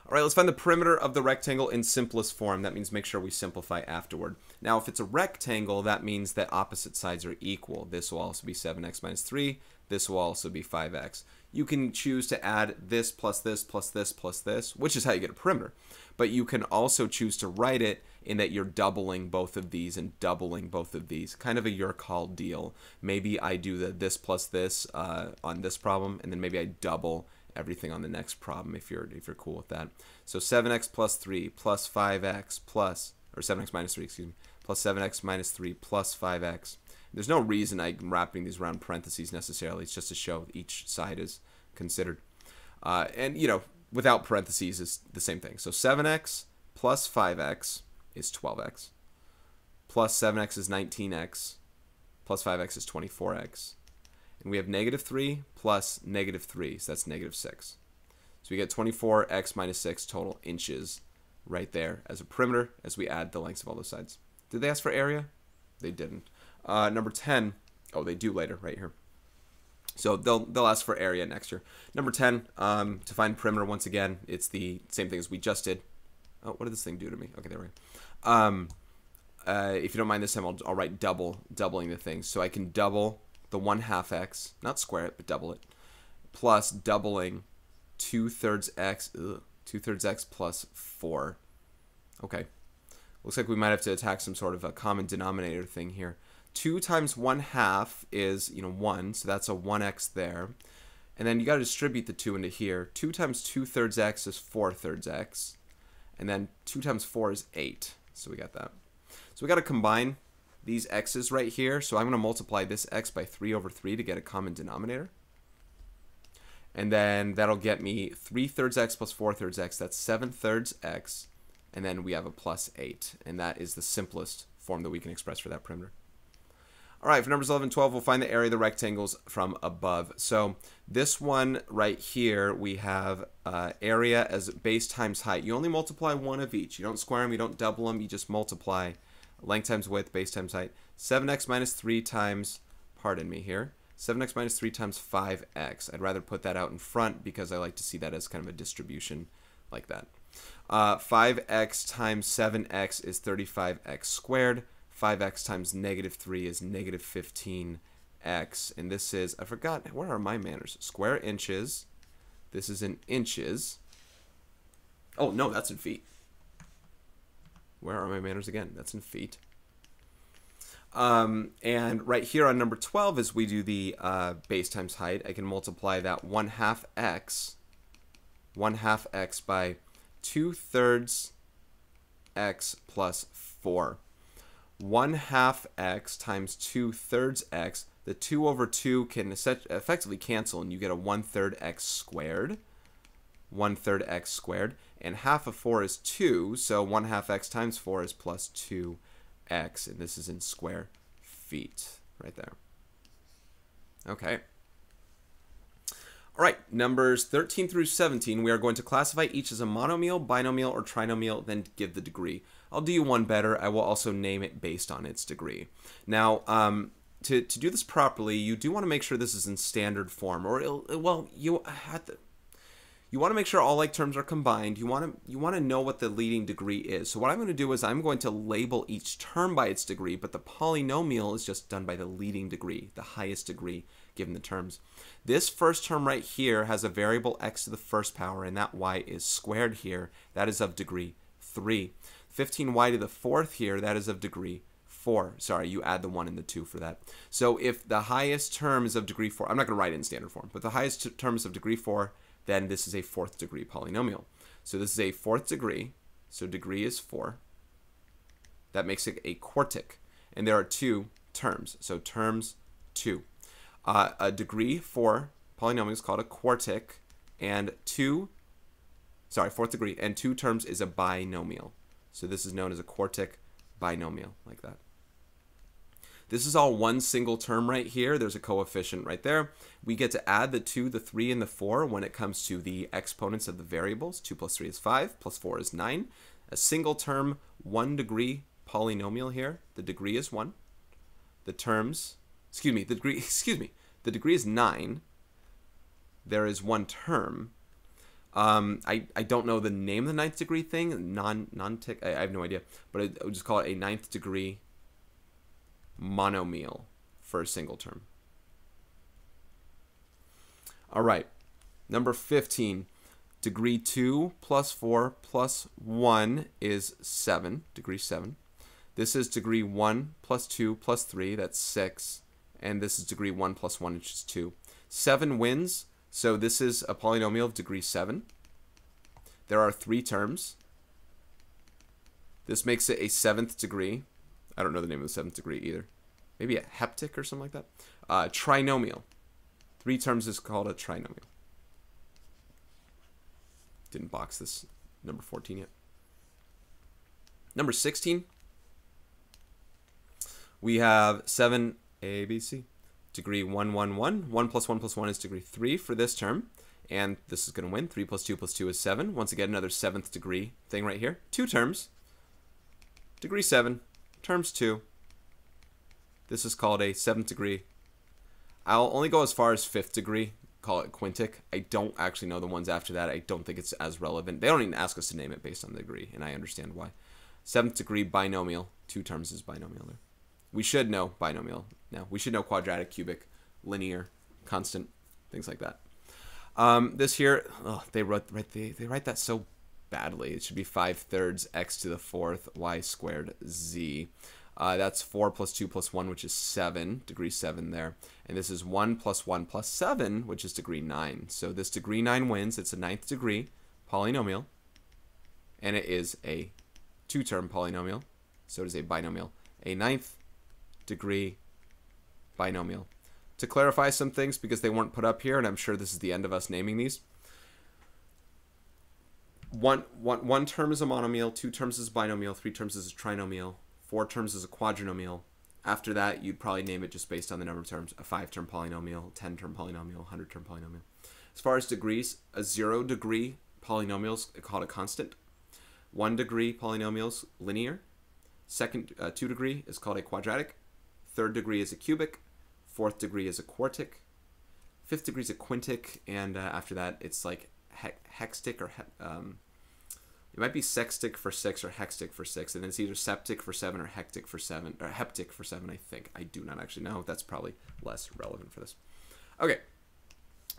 All right, let's find the perimeter of the rectangle in simplest form. That means make sure we simplify afterward. Now, if it's a rectangle, that means that opposite sides are equal. This will also be 7x minus 3. This will also be 5x. You can choose to add this plus this plus this plus this, which is how you get a perimeter. But you can also choose to write it in that you're doubling both of these and doubling both of these. Kind of a your call deal. Maybe I do the this plus this on this problem, and then maybe I double everything on the next problem if you're cool with that. So 7x plus 3 plus 5x plus, or 7x minus 3, excuse me, plus 7x minus 3 plus 5x. There's no reason I'm wrapping these around parentheses necessarily. It's just to show each side is considered. And, you know, without parentheses is the same thing. So 7x plus 5x is 12x. Plus 7x is 19x. Plus 5x is 24x. And we have negative 3 plus negative 3, so that's negative 6. So we get 24x minus 6 total inches right there as a perimeter as we add the lengths of all those sides. Did they ask for area? They didn't. Number 10, oh, they do later, right here. So they'll ask for area next year. Number 10, to find perimeter, once again, it's the same thing as we just did. Oh, what did this thing do to me? Okay, there we go. If you don't mind this time, I'll write doubling the thing. So I can double the 1/2 x, not square it, but double it, plus doubling 2/3 x, 2/3 x plus 4. Okay. Looks like we might have to attack some sort of a common denominator thing here. 2 times 1/2 is, 1, so that's a 1x there. And then you got to distribute the 2 into here. 2 times 2/3 x is 4/3 x. And then 2 times 4 is 8. So we got that. So we got to combine these x's right here. So I'm going to multiply this x by 3/3 to get a common denominator. And then that'll get me 3/3 x plus 4/3 x. That's 7/3 x. And then we have a plus 8. And that is the simplest form that we can express for that perimeter. All right, for numbers 11 and 12, we'll find the area of the rectangles from above. So this one right here, we have area as base times height. You only multiply one of each. You don't square them, you don't double them, you just multiply length times width, base times height. 7x minus 3 times, pardon me here, 7x minus 3 times 5x. I'd rather put that out in front because I like to see that as kind of a distribution like that. 5x times 7x is 35x squared. 5x times negative 3 is negative 15x. And this is, I forgot, where are my manners? Square inches. This is in inches. Oh, no, that's in feet. Where are my manners again? That's in feet. And right here on number 12, as we do the base times height, I can multiply that 1/2 x by 2/3 x plus 4. 1/2 x times 2/3 x. The 2/2 can effectively cancel, and you get a 1/3 x squared. 1/3 x squared. And half of 4 is 2, so 1/2 x times 4 is plus 2x. And this is in square feet right there. Okay. All right, numbers 13 through 17, we are going to classify each as a monomial, binomial, or trinomial, then give the degree. I'll do you one better. I will also name it based on its degree. Now, to do this properly, you do want to make sure this is in standard form, or, well, you want to make sure all like terms are combined. You want to know what the leading degree is. So what I'm going to do is I'm going to label each term by its degree, but the polynomial is just done by the leading degree, the highest degree given the terms. This first term right here has a variable x to the first power, and that y is squared here. That is of degree 3. 15y to the fourth here, that is of degree 4. Sorry, you add the 1 and the 2 for that. So if the highest term is of degree 4, I'm not going to write it in standard form, but the highest term is of degree 4, then this is a 4th degree polynomial. So this is a 4th degree, so degree is 4. That makes it a quartic. And there are 2 terms, so terms 2. A degree 4 polynomial is called a quartic, and 4th degree, and 2 terms is a binomial. So this is known as a quartic binomial, like that. This is all one single term right here. There's a coefficient right there. We get to add the 2, the 3, and the 4 when it comes to the exponents of the variables. 2 plus 3 is 5, plus 4 is 9. A single term, 1 degree polynomial here. The degree is 1. The degree is 9. There is 1 term. I don't know the name of the ninth degree thing. Non-tick. I have no idea. But I would just call it a ninth degree monomial for a single term. All right. Number 15. Degree 2 plus 4 plus 1 is 7. Degree 7. This is degree 1 plus 2 plus 3. That's 6. And this is degree 1 plus 1, which is 2. 7 wins. So this is a polynomial of degree 7. There are 3 terms. This makes it a 7th degree. I don't know the name of the 7th degree either. Maybe a heptic or something like that. Trinomial. 3 terms is called a trinomial. Didn't box this number 14 yet. Number 16. We have 7 A, B, C. Degree 1, 1, 1. 1 plus 1 plus 1 is degree 3 for this term. And this is going to win. 3 plus 2 plus 2 is 7. Once again, another 7th degree thing right here. 2 terms. Degree 7. Terms 2. This is called a 7th degree. I'll only go as far as 5th degree. Call it quintic. I don't actually know the ones after that. I don't think it's as relevant. They don't even ask us to name it based on the degree, and I understand why. 7th degree binomial. 2 terms is binomial there. We should know binomial now. We should know quadratic, cubic, linear, constant, things like that. This here, they write that so badly. It should be 5/3 x to the 4th y squared z. That's 4 plus 2 plus 1, which is 7, degree 7 there. And this is 1 plus 1 plus 7, which is degree 9. So this degree 9 wins. It's a 9th degree polynomial. And it is a 2-term polynomial. So it is a binomial. A 9th degree binomial. To clarify some things, because they weren't put up here, and I'm sure this is the end of us naming these. One term is a monomial, 2 terms is a binomial, 3 terms is a trinomial, 4 terms is a quadrinomial. After that, you'd probably name it just based on the number of terms. A 5-term polynomial, 10-term polynomial, 100-term polynomial. As far as degrees, a 0-degree polynomial is called a constant. 1-degree polynomials, linear. 2 degree is called a quadratic. 3rd degree is a cubic. 4th degree is a quartic. 5th degree is a quintic. And after that, it's like hextic or it might be sextic for 6 or hextic for 6, and then it's either septic for 7 or hectic for 7, or heptic for 7, I think. I do not actually know. That's probably less relevant for this. Okay,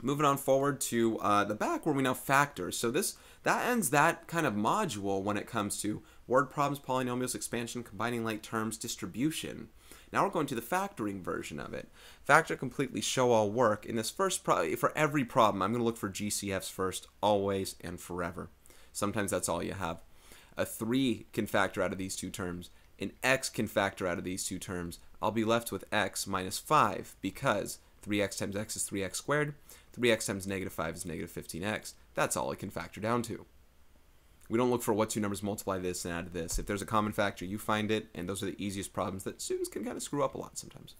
moving on forward to the back where we now factor. So that ends that kind of module when it comes to word problems, polynomials, expansion, combining like terms, distribution. Now we're going to the factoring version of it. Factor completely show all work. In this first for every problem, I'm going to look for GCFs first, always and forever. Sometimes that's all you have. A 3 can factor out of these 2 terms. An x can factor out of these 2 terms. I'll be left with x minus 5 because 3x times x is 3x squared. 3x times negative 5 is negative 15x. That's all it can factor down to. We don't look for what 2 numbers multiply this and add this. If there's a common factor, you find it, and those are the easiest problems that students can kind of screw up a lot sometimes.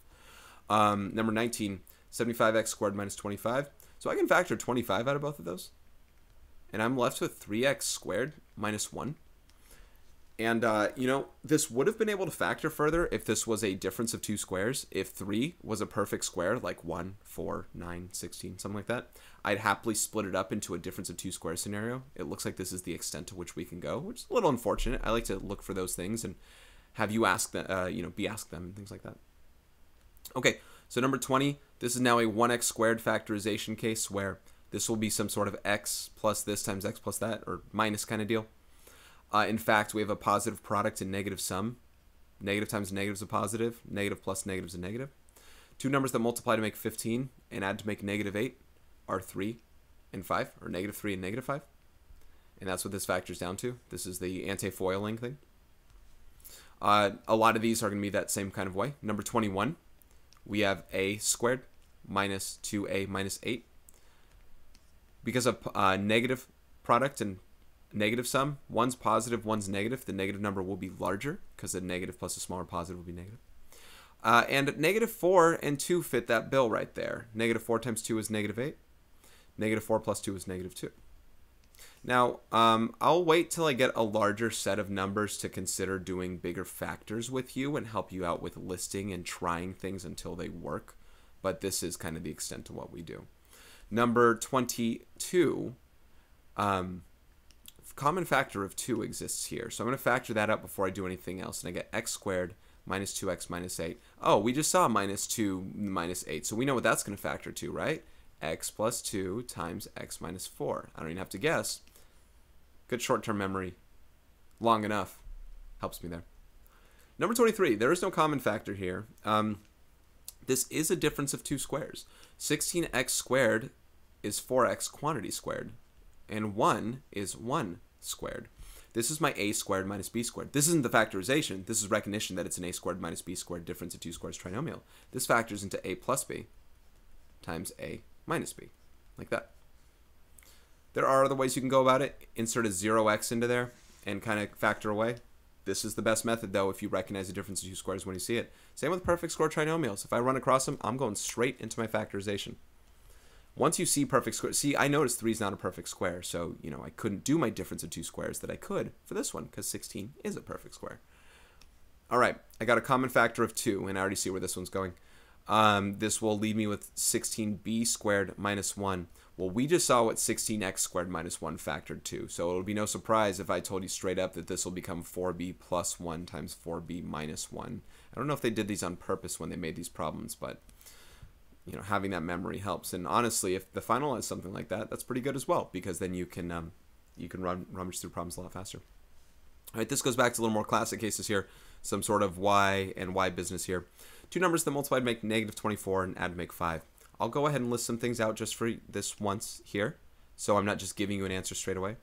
Number 19, 75x squared minus 25. So I can factor 25 out of both of those. And I'm left with 3x squared minus 1. And, you know, this would have been able to factor further if this was a difference of 2 squares. If 3 was a perfect square, like 1, 4, 9, 16, something like that, I'd happily split it up into a difference of 2 squares scenario. It looks like this is the extent to which we can go, which is a little unfortunate. I like to look for those things and have you ask them, be asked them and things like that. Okay, so number 20, this is now a 1x squared factorization case where this will be some sort of x plus this times x plus that, or minus kind of deal. In fact, we have a positive product and negative sum. Negative times negative is a positive. Negative plus negative is a negative. 2 numbers that multiply to make 15 and add to make negative 8 are 3 and 5, or negative 3 and negative 5. And that's what this factors down to. This is the anti-foiling thing. A lot of these are going to be that same kind of way. Number 21, we have a squared minus 2a minus 8. Because of negative product and negative sum, one's positive, one's negative, the negative number will be larger because the negative plus a smaller positive will be negative. And negative 4 and 2 fit that bill right there. Negative 4 times 2 is negative 8. Negative 4 plus 2 is negative 2. Now, I'll wait till I get a larger set of numbers to consider doing bigger factors with you and help you out with listing and trying things until they work. But this is kind of the extent of what we do. Number 22, Common factor of 2 exists here. So I'm going to factor that out before I do anything else. And I get x squared minus 2x minus 8. Oh, we just saw minus 2 minus 8. So we know what that's going to factor to, right? X plus 2 times x minus 4. I don't even have to guess. Good short-term memory. Long enough. Helps me there. Number 23. There is no common factor here. This is a difference of 2 squares. 16x squared is 4x quantity squared. And 1 is 1 squared. This is my a squared minus b squared. This isn't the factorization. This is recognition that it's an a squared minus b squared difference of 2 squares trinomial. This factors into a plus b times a minus b, like that. There are other ways you can go about it. Insert a 0x into there and kind of factor away. This is the best method, though, if you recognize the difference of 2 squares when you see it. Same with perfect square trinomials. If I run across them, I'm going straight into my factorization. Once you see perfect square, see, I noticed 3 is not a perfect square, so, you know, I couldn't do my difference of 2 squares that I could for this one, because 16 is a perfect square. All right, I got a common factor of 2, and I already see where this one's going. This will leave me with 16b squared minus 1. Well, we just saw what 16x squared minus 1 factored to, so it'll be no surprise if I told you straight up that this will become 4b plus 1 times 4b minus 1. I don't know if they did these on purpose when they made these problems, but you know, having that memory helps. And honestly, if the final has something like that, that's pretty good as well, because then you can rummage through problems a lot faster. All right, this goes back to a little more classic cases here, some sort of y and y business here. 2 numbers that multiplied make negative 24 and add to make 5. I'll go ahead and list some things out just for this once here, so I'm not just giving you an answer straight away.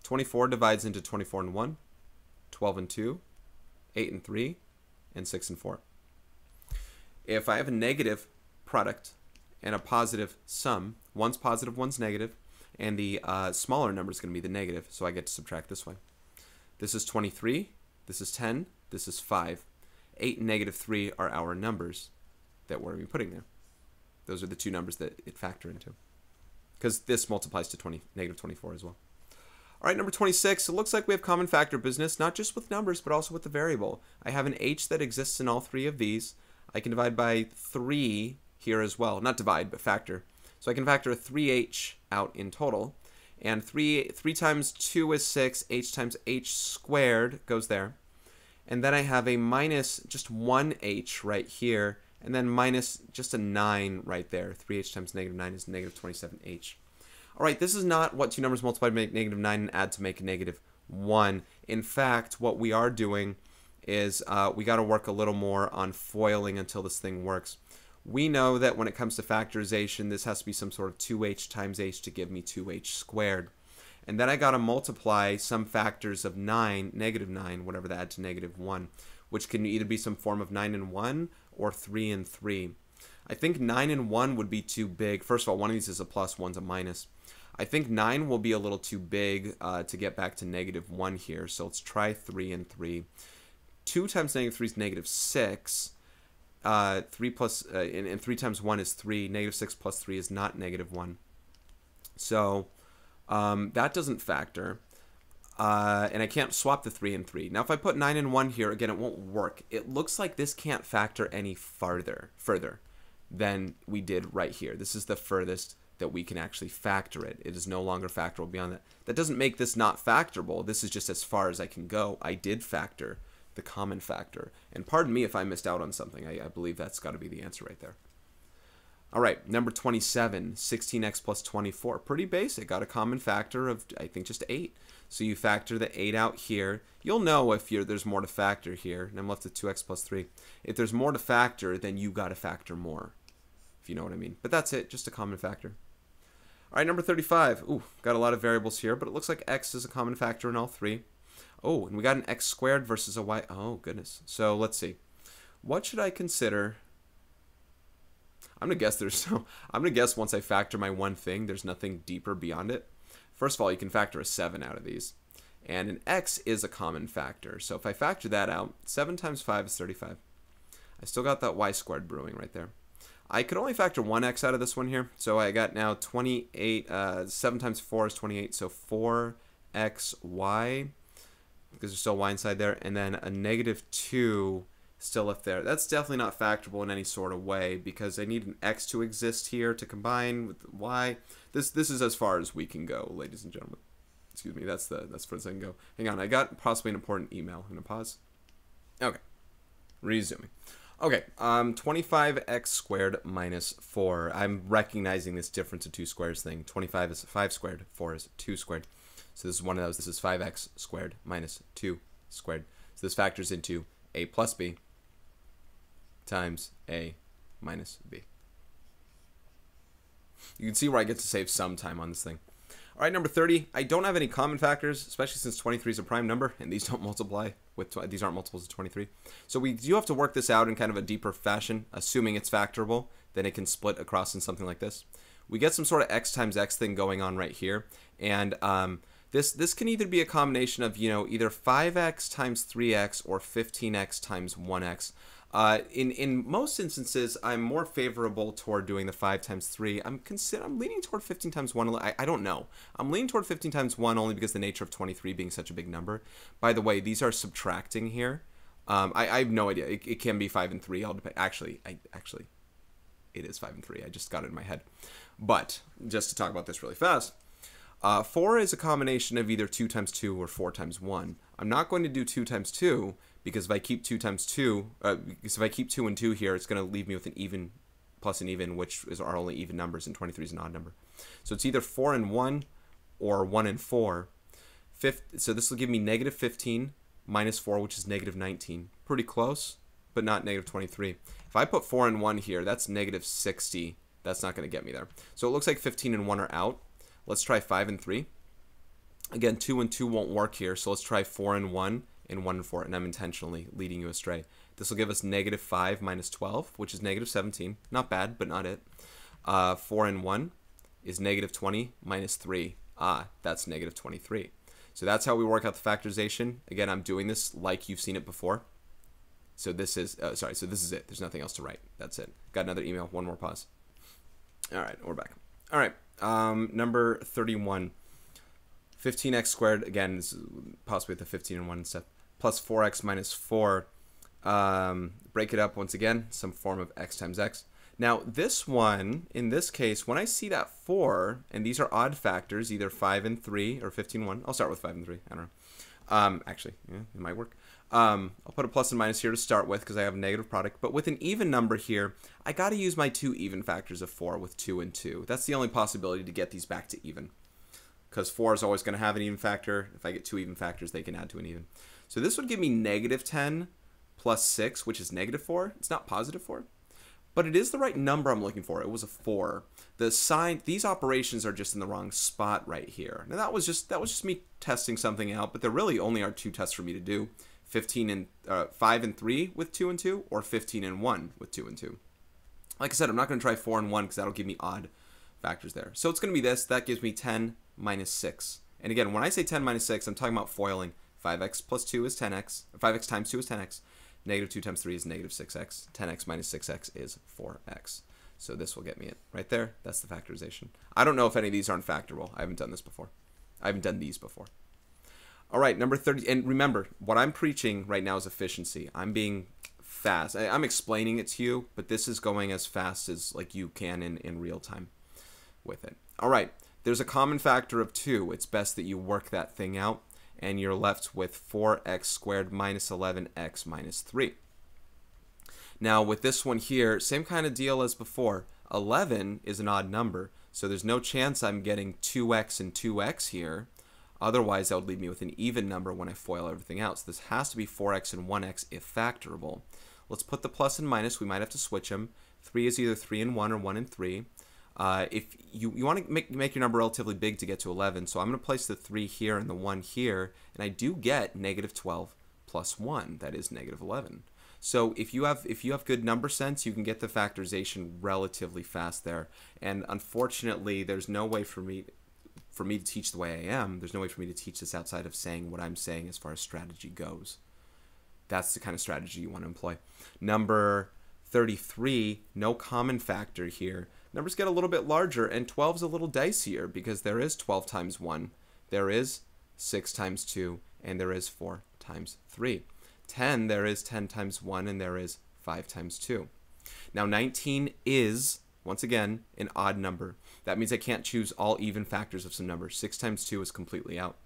24 divides into 24 and 1, 12 and 2, 8 and 3, and 6 and 4. If I have a negative product and a positive sum, one's positive, one's negative, and the smaller number is going to be the negative, so I get to subtract this way. This is 23, this is 10, this is 5. 8 and negative 3 are our numbers that we're going to be putting there. Those are the 2 numbers that it factor into, because this multiplies to negative 24 as well. All right, number 26, it looks like we have common factor business, not just with numbers, but also with the variable. I have an h that exists in all 3 of these. I can divide by 3 here as well. Not divide, but factor. So I can factor a 3h out in total. And 3 times 2 is 6. H times h squared goes there. And then I have a minus just 1h right here. And then minus just a 9 right there. 3h times negative 9 is negative 27h. All right, this is not what 2 numbers multiplied to make negative 9 and add to make negative 1. In fact, what we are doing is we got to work a little more on foiling until this thing works. We know that when it comes to factorization, this has to be some sort of 2h times h to give me 2h squared. And then I got to multiply some factors of 9, negative 9, whatever that adds to negative 1, which can either be some form of 9 and 1 or 3 and 3. I think 9 and 1 would be too big. First of all, one of these is a plus, one's a minus. I think 9 will be a little too big to get back to negative 1 here, so let's try 3 and 3. 2 times negative 3 is negative 6. 3 plus, and 3 times 1 is 3. Negative 6 plus 3 is not negative 1. So that doesn't factor. And I can't swap the 3 and 3. Now if I put 9 and 1 here, again, it won't work. It looks like this can't factor any further than we did right here. This is the furthest that we can actually factor it. It is no longer factorable beyond that. That doesn't make this not factorable. This is just as far as I can go. I did factor the common factor. And pardon me if I missed out on something. I believe that's got to be the answer right there. All right, number 27, 16x plus 24. Pretty basic. Got a common factor of, I think, just 8. So you factor the 8 out here. You'll know if there's more to factor here. And I'm left with 2x plus 3. If there's more to factor, then you got to factor more, if you know what I mean. But that's it, just a common factor. All right, number 35. Ooh, got a lot of variables here, but it looks like x is a common factor in all 3. Oh, and we got an x squared versus a y. Oh, goodness. So let's see. What should I consider? I'm gonna guess once I factor my one thing, there's nothing deeper beyond it. First of all, you can factor a 7 out of these. And an x is a common factor. So if I factor that out, 7 times 5 is 35. I still got that y squared brewing right there. I could only factor 1x out of this one here. So I got now 28, 7 times 4 is 28, so 4xy, because there's still y inside there, and then a negative 2 still left there. That's definitely not factorable in any sort of way, because I need an x to exist here to combine with y. This is as far as we can go, ladies and gentlemen. Excuse me, that's for a second go. Hang on, I got possibly an important email. I'm going to pause. Okay, resuming. Okay, 25x squared minus 4. I'm recognizing this difference of two squares thing. 25 is 5 squared, 4 is 2 squared. So this is one of those. This is 5x squared minus 2 squared. So this factors into a plus b times a minus b. You can see where I get to save some time on this thing. All right, number 30. I don't have any common factors, especially since 23 is a prime number, and these don't multiply with these aren't multiples of 23. So we do have to work this out in kind of a deeper fashion, assuming it's factorable. Then it can split across in something like this. We get some sort of x times x thing going on right here, and this can either be a combination of either 5x times 3x or 15x times 1x. In most instances, I'm more favorable toward doing the 5 times 3. I'm leaning toward 15 times 1. I don't know. I'm leaning toward 15 times 1 only because the nature of 23 being such a big number. By the way, these are subtracting here. I have no idea. It can be 5 and 3. Actually, it is 5 and 3. I just got it in my head. But just to talk about this really fast, 4 is a combination of either 2 times 2 or 4 times 1. I'm not going to do 2 times 2 because if I keep 2 times 2, because if I keep 2 and 2 here, it's going to leave me with an even plus an even, which are only even numbers, and 23 is an odd number. So it's either 4 and 1 or 1 and 4. So this will give me negative 15 minus 4, which is negative 19. Pretty close, but not negative 23. If I put 4 and 1 here, that's negative 60. That's not going to get me there. So it looks like 15 and 1 are out. Let's try 5 and 3. Again, 2 and 2 won't work here, so let's try 4 and 1 and 1 and 4, and I'm intentionally leading you astray. This will give us negative 5 minus 12, which is negative 17. Not bad, but not it. 4 and 1 is negative 20 minus 3. That's negative 23. So that's how we work out the factorization. Again, I'm doing this like you've seen it before. So this is, so this is it. There's nothing else to write. That's it. Got another email. One more pause. All right, we're back. All right, number 31. 15x squared, again, this is possibly with the 15 and 1 step, plus 4x minus 4. Break it up once again, some form of x times x. Now, this one, in this case, when I see that 4, and these are odd factors, either 5 and 3 or 15 and 1. I'll start with 5 and 3. I don't know. Actually, yeah, it might work. I'll put a plus and minus here to start with because I have a negative product. But with an even number here, I got to use my two even factors of 4 with 2 and 2. That's the only possibility to get these back to even, because 4 is always going to have an even factor. If I get two even factors, they can add to an even. So this would give me negative 10 plus 6, which is negative 4. It's not positive 4, but it is the right number I'm looking for. It was a 4. The sign, these operations are just in the wrong spot right here. Now that was just me testing something out, but there really only are two tests for me to do: 5 and 3 with 2 and 2, or 15 and 1 with 2 and 2. Like I said, I'm not going to try 4 and 1 because that'll give me odd factors there. So it's going to be this. That gives me 10 minus 6. And again, when I say 10 minus 6, I'm talking about foiling. 5x plus 2 is 10x. 5x times 2 is 10x. Negative 2 times 3 is negative 6x. 10x minus 6x is 4x. So this will get me it right there. That's the factorization. I don't know if any of these aren't factorable. I haven't done this before. I haven't done these before. All right, number 30. And remember, what I'm preaching right now is efficiency. I'm being fast. I'm explaining it to you, but this is going as fast as like you can in real time with it. All right, there's a common factor of 2. It's best that you work that thing out, and you're left with 4x squared minus 11x minus 3. Now with this one here, same kind of deal as before. 11 is an odd number, so there's no chance I'm getting 2x and 2x here. Otherwise, that would leave me with an even number when I FOIL everything out. So this has to be 4x and 1x if factorable. Let's put the plus and minus. We might have to switch them. 3 is either 3 and 1 or 1 and 3. If you want to make your number relatively big to get to 11, so I'm going to place the 3 here and the 1 here, and I do get negative 12 plus 1. That is negative 11. So if you have good number sense, you can get the factorization relatively fast there. And unfortunately, there's no way for me to teach the way I am. There's no way for me to teach this outside of saying what I'm saying as far as strategy goes. That's the kind of strategy you want to employ. Number 33, no common factor here. Numbers get a little bit larger, and 12 is a little dicier because there is 12 times 1, there is 6 times 2, and there is 4 times 3. 10, there is 10 times 1, and there is 5 times 2. Now 19 is, once again, an odd number. That means I can't choose all even factors of some number. 6 times 2 is completely out.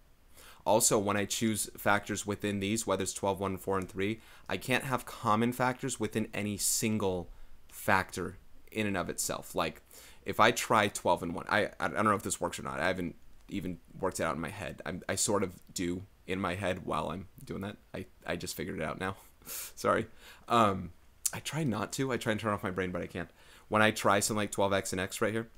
Also, when I choose factors within these, whether it's 12, 1, 4, and 3, I can't have common factors within any single factor in and of itself. Like, if I try 12 and 1, I don't know if this works or not. I haven't even worked it out in my head. I sort of do in my head while I'm doing that. I just figured it out now. Sorry. I try not to. I try and turn off my brain, but I can't. When I try something like 12x and x right here,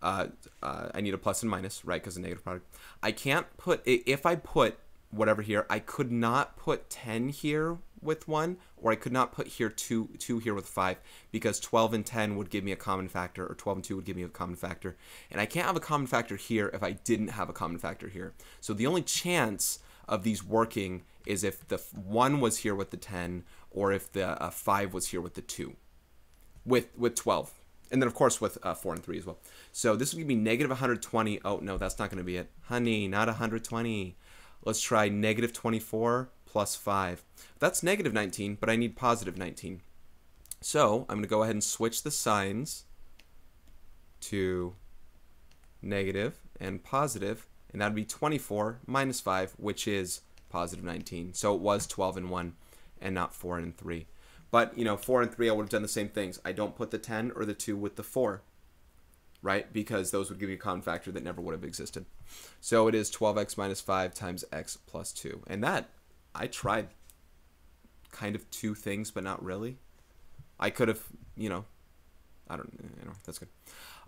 I need a plus and minus, right, because of negative product. I can't put, if I put whatever here, I could not put 10 here with 1, or I could not put here 2 here with 5, because 12 and 10 would give me a common factor, or 12 and 2 would give me a common factor. And I can't have a common factor here if I didn't have a common factor here. So the only chance of these working is if the 1 was here with the 10, or if the 5 was here with the 2, with 12. And then, of course, with 4 and 3 as well. So this would give me negative 120. Oh, no, that's not going to be it. Honey, not 120. Let's try negative 24 plus 5. That's negative 19, but I need positive 19. So I'm going to go ahead and switch the signs to negative and positive, and that would be 24 minus 5, which is positive 19. So it was 12 and 1 and not 4 and 3. But, 4 and 3, I would have done the same things. I don't put the 10 or the 2 with the 4, right? Because those would give you a common factor that never would have existed. So it is 12x minus 5 times x plus 2. And that, I tried kind of 2 things, but not really. I could have, I don't know. That's good.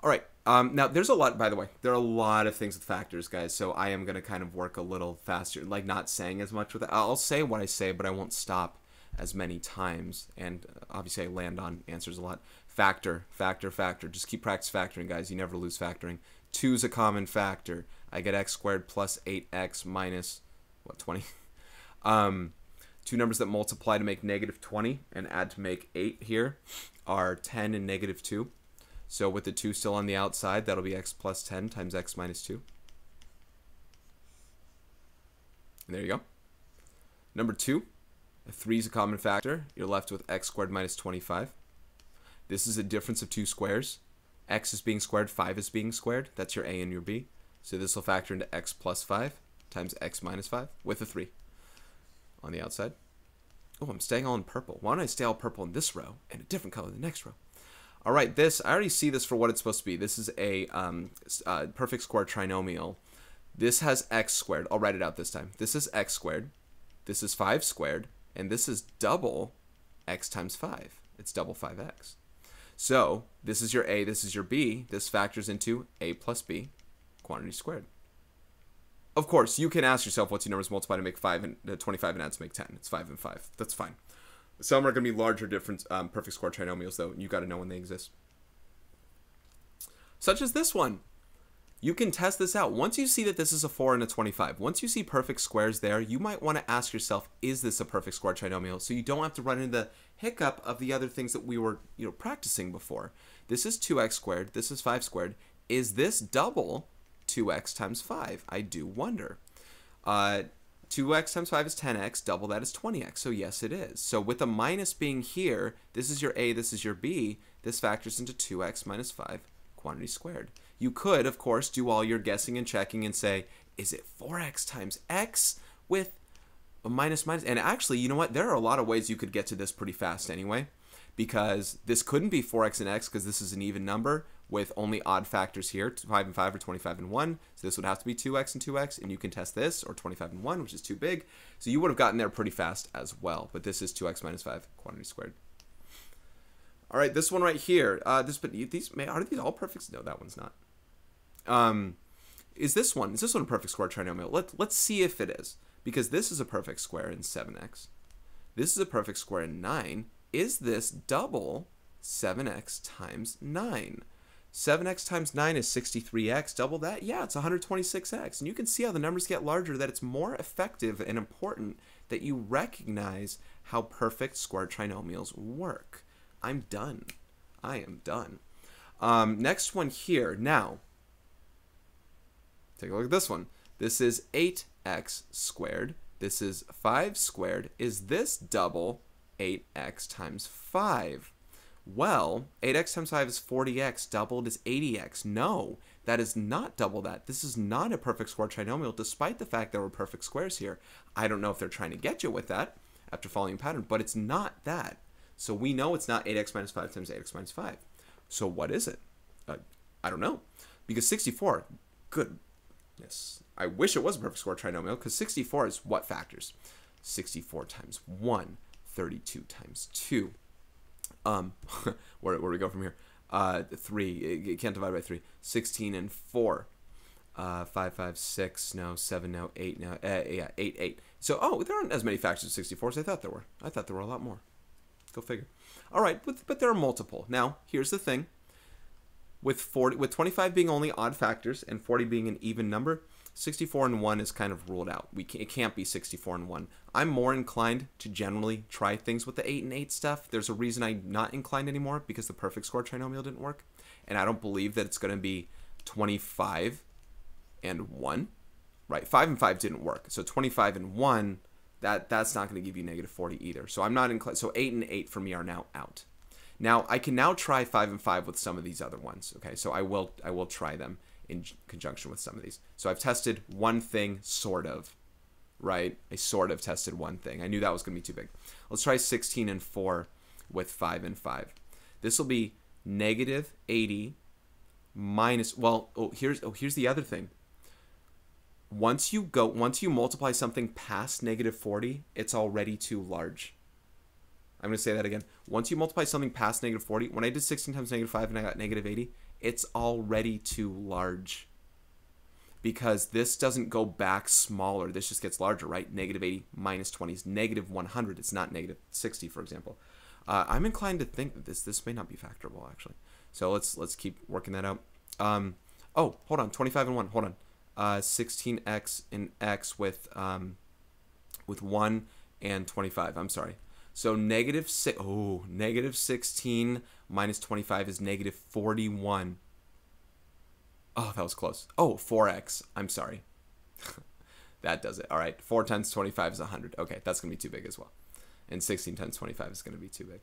All right. Now, there's a lot, by the way, there are a lot of things with factors, guys. So I am going to kind of work a little faster, like not saying as much with it. I'll say what I say, but I won't stop as many times, and obviously I land on answers a lot. Factor. Just keep practice factoring, guys. You never lose factoring. 2 is a common factor. I get x squared plus 8x minus, what, 20? 2 numbers that multiply to make negative 20 and add to make 8 here are 10 and negative 2. So with the 2 still on the outside, that'll be x plus 10 times x minus 2. And there you go. Number 2. 3 is a common factor. You're left with x squared minus 25. This is a difference of 2 squares. X is being squared, 5 is being squared. That's your a and your b. So this will factor into x plus 5 times x minus 5 with a 3 on the outside. Oh, I'm staying all in purple. Why don't I stay all purple in this row and a different color in the next row? All right, this, I already see this for what it's supposed to be. This is a perfect square trinomial. This has x squared. I'll write it out this time. This is x squared. This is 5 squared. And this is double x times 5. It's double 5x. So this is your a, this is your b. This factors into a plus b, quantity squared. Of course, you can ask yourself what's your numbers multiply to make 5 and 25 and add to make 10. It's 5 and 5. That's fine. Some are going to be larger difference perfect square trinomials, though. You got to know when they exist. Such as this one. You can test this out. Once you see that this is a 4 and a 25, once you see perfect squares there, you might want to ask yourself, is this a perfect square trinomial? So you don't have to run into the hiccup of the other things that we were practicing before. This is 2x squared. This is 5 squared. Is this double 2x times 5? I do wonder. 2x times 5 is 10x. Double that is 20x. So yes, it is. So with a minus being here, this is your a, this is your b. This factors into 2x minus 5 quantity squared. You could, of course, do all your guessing and checking and say, is it 4x times x with a minus minus? And actually, you know what? There are a lot of ways you could get to this pretty fast anyway, because this couldn't be 4x and x because this is an even number with only odd factors here, 5 and 5 or 25 and 1. So this would have to be 2x and 2x, and you can test this, or 25 and 1, which is too big. So you would have gotten there pretty fast as well, but this is 2x minus 5 quantity squared. All right, this one right here. Are these all perfect? No, that one's not. Is this one a perfect square trinomial? Let's see if it is, because this is a perfect square in 7x. This is a perfect square in 9. Is this double 7x times 9? 7x times 9 is 63x. Double that? Yeah, it's 126x. And you can see how the numbers get larger, that it's more effective and important that you recognize how perfect square trinomials work. I'm done. I am done. Next one here. Now, take a look at this one. This is 8x squared. This is 5 squared. Is this double 8x times 5? Well, 8x times 5 is 40x. Doubled is 80x. No, That is not double that. This is not a perfect square trinomial, despite the fact there were perfect squares here. I don't know if they're trying to get you with that after following a pattern, but it's not that. So we know it's not 8x minus 5 times 8x minus 5. So what is it? I don't know. Because 64, goodness, I wish it was a perfect square trinomial, because 64 is what factors? 64 times 1, 32 times 2. Where do we go from here? 3, you can't divide by 3. 16 and 4. 5, 5, 6, no, 7, no, 8, no, yeah, 8, 8. So, there aren't as many factors of 64 as I thought there were. I thought there were a lot more. Go figure. All right, but there are multiple. Now, here's the thing. With 25 being only odd factors and 40 being an even number, 64 and 1 is kind of ruled out. It can't be 64 and 1. I'm more inclined to generally try things with the 8 and 8 stuff. There's a reason I'm not inclined anymore, because the perfect square trinomial didn't work. And I don't believe that it's going to be 25 and 1. Right, 5 and 5 didn't work. So 25 and 1, that's not going to give you negative 40 either. So I'm not inclined. So 8 and 8 for me are now out. Now, I can now try 5 and 5 with some of these other ones. Okay, so I will try them in conjunction with some of these. So I've tested one thing, sort of, right? I sort of tested one thing. I knew that was going to be too big. Let's try 16 and 4 with 5 and 5. This will be negative 80 minus, here's the other thing. Once you multiply something past negative 40, it's already too large. I'm going to say that again. Once you multiply something past negative 40, when I did 16 times negative 5 and I got negative 80, it's already too large. Because this doesn't go back smaller. This just gets larger, right? Negative 80 minus 20 is negative 100. It's not negative 60, for example. I'm inclined to think that this may not be factorable, actually. So let's keep working that out. Hold on. 25 and 1. Hold on. 16x and x with 1 and 25. I'm sorry. So negative 16 minus 25 is negative 41. Oh, that was close. 4x. I'm sorry. That does it. All right. 4 times 25 is 100. Okay, that's going to be too big as well. And 16 times 25 is going to be too big.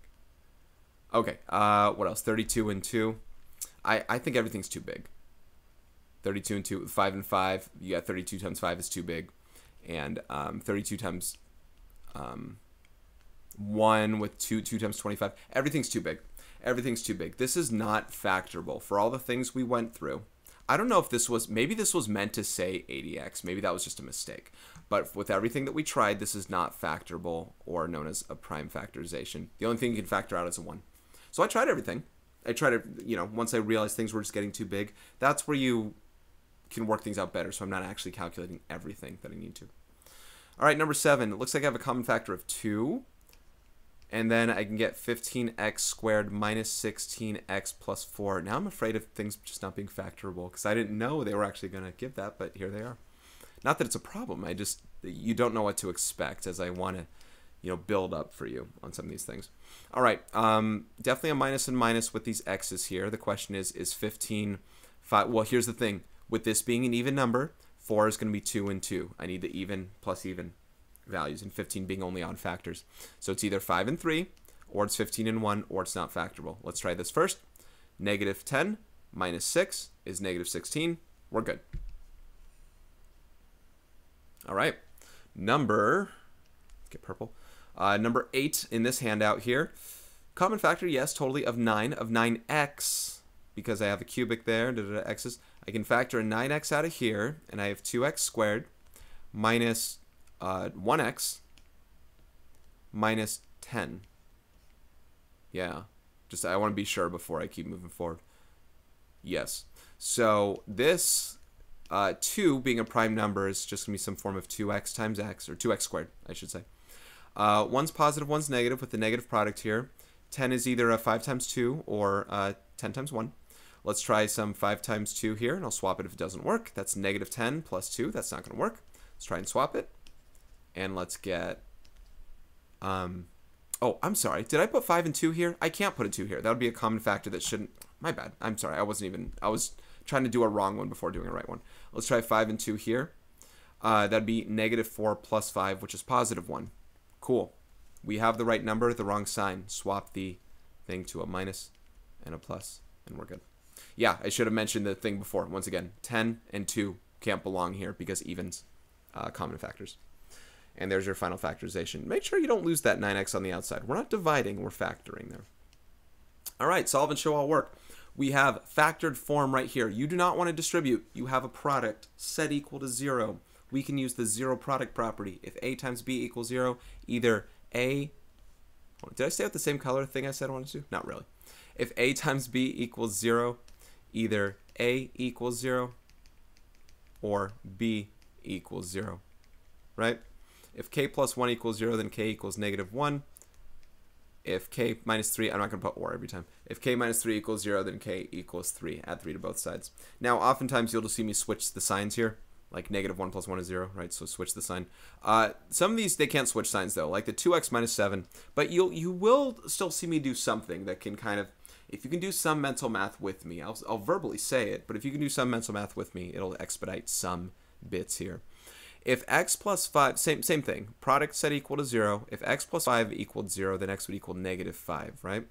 Okay, what else? 32 and 2. I think everything's too big. 32 and 2, 5 and 5. You got 32 times 5 is too big. And 32 times 1 with 2 times 25. Everything's too big. Everything's too big. This is not factorable for all the things we went through. I don't know if maybe this was meant to say 80x. Maybe that was just a mistake. But with everything that we tried, this is not factorable, or known as a prime factorization. The only thing you can factor out is a 1. So I tried everything. I tried it, once I realized things were just getting too big, that's where you can work things out better. So I'm not actually calculating everything that I need to. All right, number 7. It looks like I have a common factor of 2. And then I can get 15x squared minus 16x plus 4. Now I'm afraid of things just not being factorable, because I didn't know they were actually going to give that, but here they are. Not that it's a problem. You don't know what to expect, as I want to, build up for you on some of these things. All right, definitely a minus and minus with these x's here. The question is 15, 5? Well, here's the thing. With this being an even number, 4 is going to be 2 and 2. I need the even plus even values, and 15 being only odd factors. So it's either 5 and 3, or it's 15 and 1, or it's not factorable. Let's try this first. Negative 10 minus 6 is negative 16. We're good. All right. Number 8 in this handout here. Common factor, yes, totally, of 9x, because I have a cubic there, x's. I can factor a 9x out of here, and I have 2x squared minus 1x minus 10. Yeah, just I want to be sure before I keep moving forward. Yes. So this 2 being a prime number is just going to be some form of 2x times x, or 2x squared, I should say. One's positive, one's negative with the negative product here. 10 is either a 5 times 2 or 10 times 1. Let's try some 5 times 2 here, and I'll swap it if it doesn't work. That's negative 10 plus 2. That's not going to work. Let's try and swap it. And let's get, I'm sorry. Did I put 5 and 2 here? I can't put a 2 here. That would be a common factor that shouldn't, my bad. I'm sorry. I was trying to do a wrong one before doing a right one. Let's try 5 and 2 here. That'd be negative 4 plus 5, which is positive 1. Cool. We have the right number, the wrong sign. Swap the thing to a minus and a plus, and we're good. Yeah, I should have mentioned the thing before. Once again, 10 and 2 can't belong here because evens, common factors. And there's your final factorization. Make sure you don't lose that 9x on the outside. We're not dividing, we're factoring there. All right, solve and show all work. We have factored form right here. You do not want to distribute. You have a product set equal to 0. We can use the zero product property. If a times b equals 0, either a... Did I stay with the same color thing I said I wanted to? Not really. If a times b equals 0, either a equals 0 or b equals 0, right? If k plus 1 equals 0, then k equals -1. If k minus 3, I'm not going to put or every time. If k minus 3 equals 0, then k equals 3. Add 3 to both sides. Now, oftentimes you'll just see me switch the signs here. Like -1 plus 1 is 0, right? So switch the sign. Some of these, they can't switch signs though, like the 2x minus 7. But you will still see me do something that can kind of, if you can do some mental math with me, I'll verbally say it, but if you can do some mental math with me, it'll expedite some bits here. If x plus 5, same thing, product set equal to 0. If x plus 5 equaled 0, then x would equal -5, right?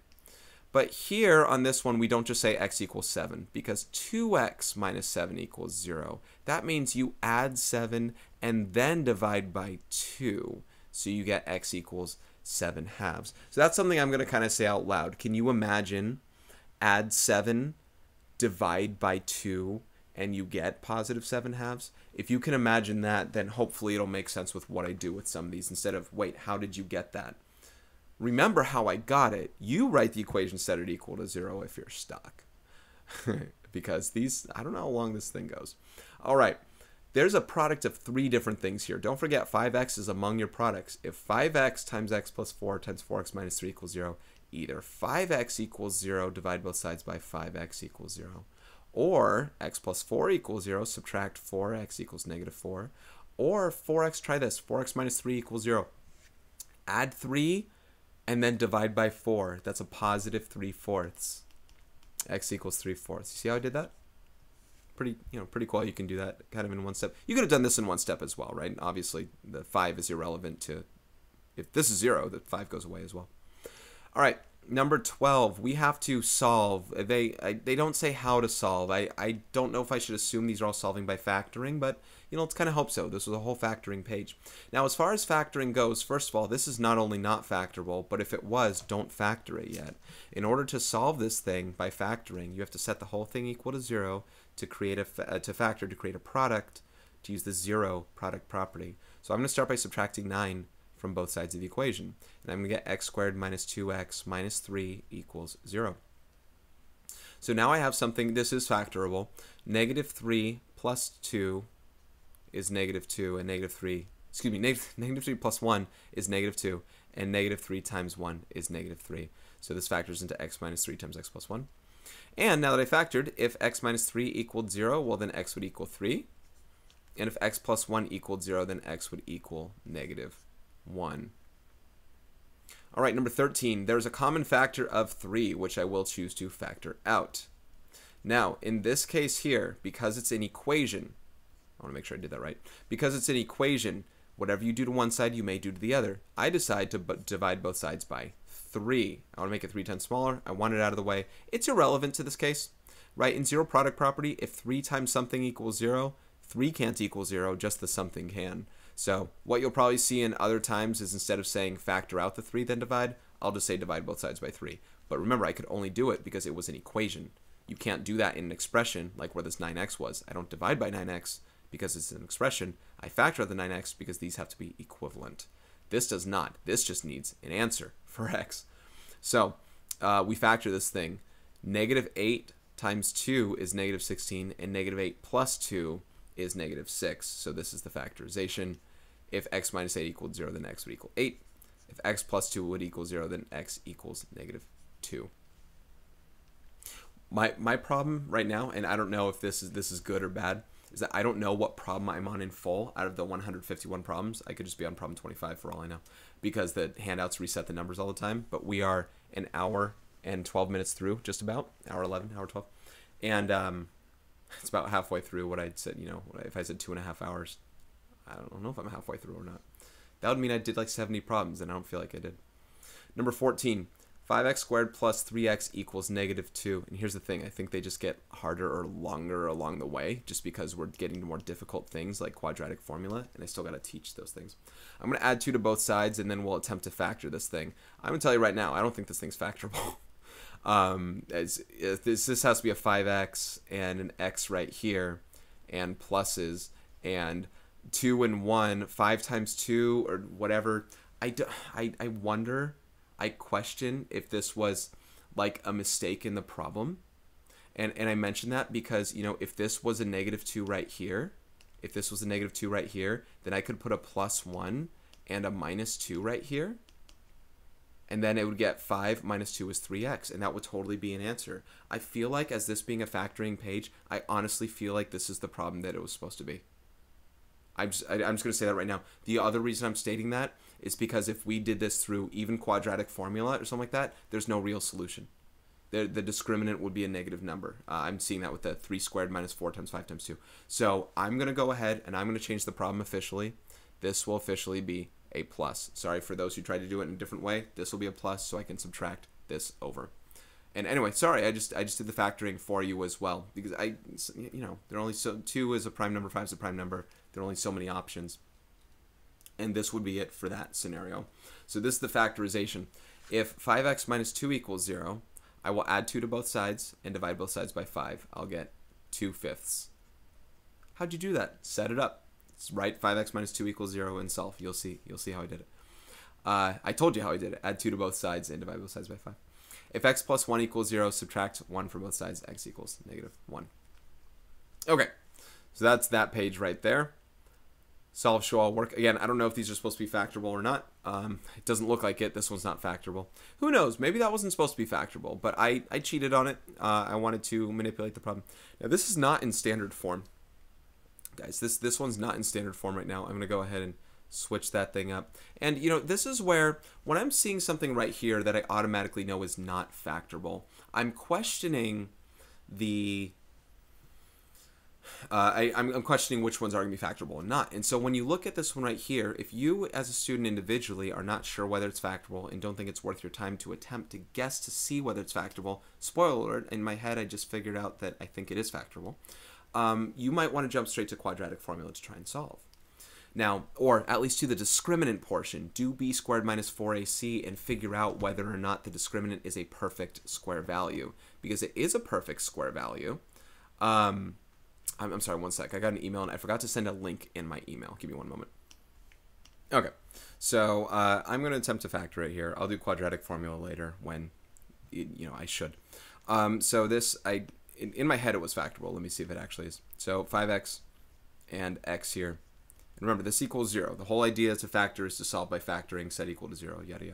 But here on this one, we don't just say x equals 7, because 2x minus 7 equals 0. That means you add 7 and then divide by 2. So you get x equals 7/2. So that's something I'm going to kind of say out loud. Can you imagine add 7, divide by 2, and you get positive 7/2? If you can imagine that, then hopefully it'll make sense with what I do with some of these instead of, wait, how did you get that? Remember how I got it. You write the equation, set it equal to 0 if you're stuck. Because these, I don't know how long this thing goes. All right, there's a product of 3 different things here. Don't forget 5x is among your products. If 5x times x plus 4 times 4x minus 3 equals 0, either 5x equals 0, divide both sides by 5x equals 0. Or x plus 4 equals 0, subtract 4x equals -4. Or 4x, try this, 4x minus 3 equals 0. Add 3 and then divide by 4. That's a positive 3/4. X equals 3/4. You see how I did that? Pretty cool. You can do that kind of in one step. You could have done this in one step as well, right? And obviously, the 5 is irrelevant to, if this is 0, the 5 goes away as well. All right. Number 12, we have to solve. They don't say how to solve. I don't know if I should assume these are all solving by factoring, but let's kind of hope so. This was a whole factoring page. Now, as far as factoring goes, first of all, this is not only not factorable, but if it was, don't factor it yet. In order to solve this thing by factoring, you have to set the whole thing equal to 0 to create to create a product, to use the 0 product property. So I'm going to start by subtracting 9 from both sides of the equation. And I'm going to get x squared minus 2x minus 3 equals 0. So now I have something, this is factorable. -3 plus 2 is -2, and negative 3 plus 1 is -2, and -3 times 1 is -3. So this factors into x minus 3 times x plus 1. And now that I factored, if x minus 3 equaled 0, well then x would equal 3. And if x plus 1 equaled 0, then x would equal -1. All right, number 13, there's a common factor of 3, which I will choose to factor out. Now, in this case here, because it's an equation, I want to make sure I did that right. Because it's an equation, whatever you do to one side, you may do to the other. I decide to divide both sides by 3. I want to make it 3 times smaller. I want it out of the way. It's irrelevant to this case, right? In zero product property, if 3 times something equals 0, 3 can't equal 0, just the something can. So what you'll probably see in other times is instead of saying factor out the 3 then divide, I'll just say divide both sides by 3. But remember, I could only do it because it was an equation. You can't do that in an expression like where this 9x was. I don't divide by 9x because it's an expression. I factor out the 9x because these have to be equivalent. This does not. This just needs an answer for x. So we factor this thing. -8 times 2 is -16, and -8 plus 2 is -6. So this is the factorization. If x minus 8 equaled 0, then x would equal 8. If x plus 2 would equal 0, then x equals -2. My problem right now, and I don't know if this is good or bad, is that I don't know what problem I'm on in full out of the 151 problems. I could just be on problem 25 for all I know, because the handouts reset the numbers all the time. But we are an hour and 12 minutes through, just about. Hour 11, hour 12. And it's about halfway through what I'd said, if I said 2.5 hours. I don't know if I'm halfway through or not. That would mean I did like 70 problems, and I don't feel like I did. Number 14. 5x squared plus 3x equals negative 2. And here's the thing. I think they just get harder or longer along the way just because we're getting to more difficult things like quadratic formula, and I still got to teach those things. I'm going to add 2 to both sides, and then we'll attempt to factor this thing. I'm going to tell you right now, I don't think this thing's factorable. This has to be a 5x and an x right here, and pluses, and 2 and 1, 5 times 2, or whatever. I wonder... I question if this was like a mistake in the problem. And I mention that because, you know, if this was a negative 2 right here, then I could put a plus 1 and a minus 2 right here. And then it would get 5 minus 2 is 3x, and that would totally be an answer. I feel like, as this being a factoring page, I honestly feel like this is the problem that it was supposed to be. I'm just going to say that right now. The other reason I'm stating that is because if we did this through even quadratic formula or something like that, there's no real solution. The discriminant would be a negative number. I'm seeing that with the 3 squared minus 4 times 5 times 2. So I'm going to go ahead and I'm going to change the problem officially. This will officially be a plus. Sorry for those who tried to do it in a different way. This will be a plus, so I can subtract this over. And anyway, sorry, I just did the factoring for you as well, because there are only 2 is a prime number, 5 is a prime number. There are only so many options. And this would be it for that scenario. So this is the factorization. If 5x minus 2 equals 0, I will add 2 to both sides and divide both sides by 5. I'll get 2/5. How'd you do that? Set it up. Write 5x minus 2 equals 0 and solve. You'll see how I did it. I told you how I did it. Add 2 to both sides and divide both sides by 5. If x plus 1 equals 0, subtract 1 from both sides. X equals negative 1. Okay, so that's that page right there. Solve, show all work. Again, I don't know if these are supposed to be factorable or not. It doesn't look like it. This one's not factorable. Who knows? Maybe that wasn't supposed to be factorable, but I cheated on it. I wanted to manipulate the problem. Now, this is not in standard form. Guys, this one's not in standard form right now. I'm going to go ahead and switch that thing up. And, you know, this is where, when I'm seeing something right here that I automatically know is not factorable, I'm questioning the... I'm questioning which ones are going to be factorable and not. And so when you look at this one right here, if you as a student individually are not sure whether it's factorable and don't think it's worth your time to attempt to guess to see whether it's factorable, spoiler alert, in my head I just figured out that I think it is factorable, you might want to jump straight to quadratic formula to try and solve. Now, or at least to the discriminant portion, do b squared minus 4ac and figure out whether or not the discriminant is a perfect square value. Because it is a perfect square value. I'm sorry, one sec. I got an email and I forgot to send a link in my email. Give me one moment. Okay, so I'm going to attempt to factor it here. I'll do quadratic formula later when, I should. So this, in my head it was factorable. Let me see if it actually is. So 5x and x here. And remember, this equals 0. The whole idea to factor is to solve by factoring set equal to 0, yada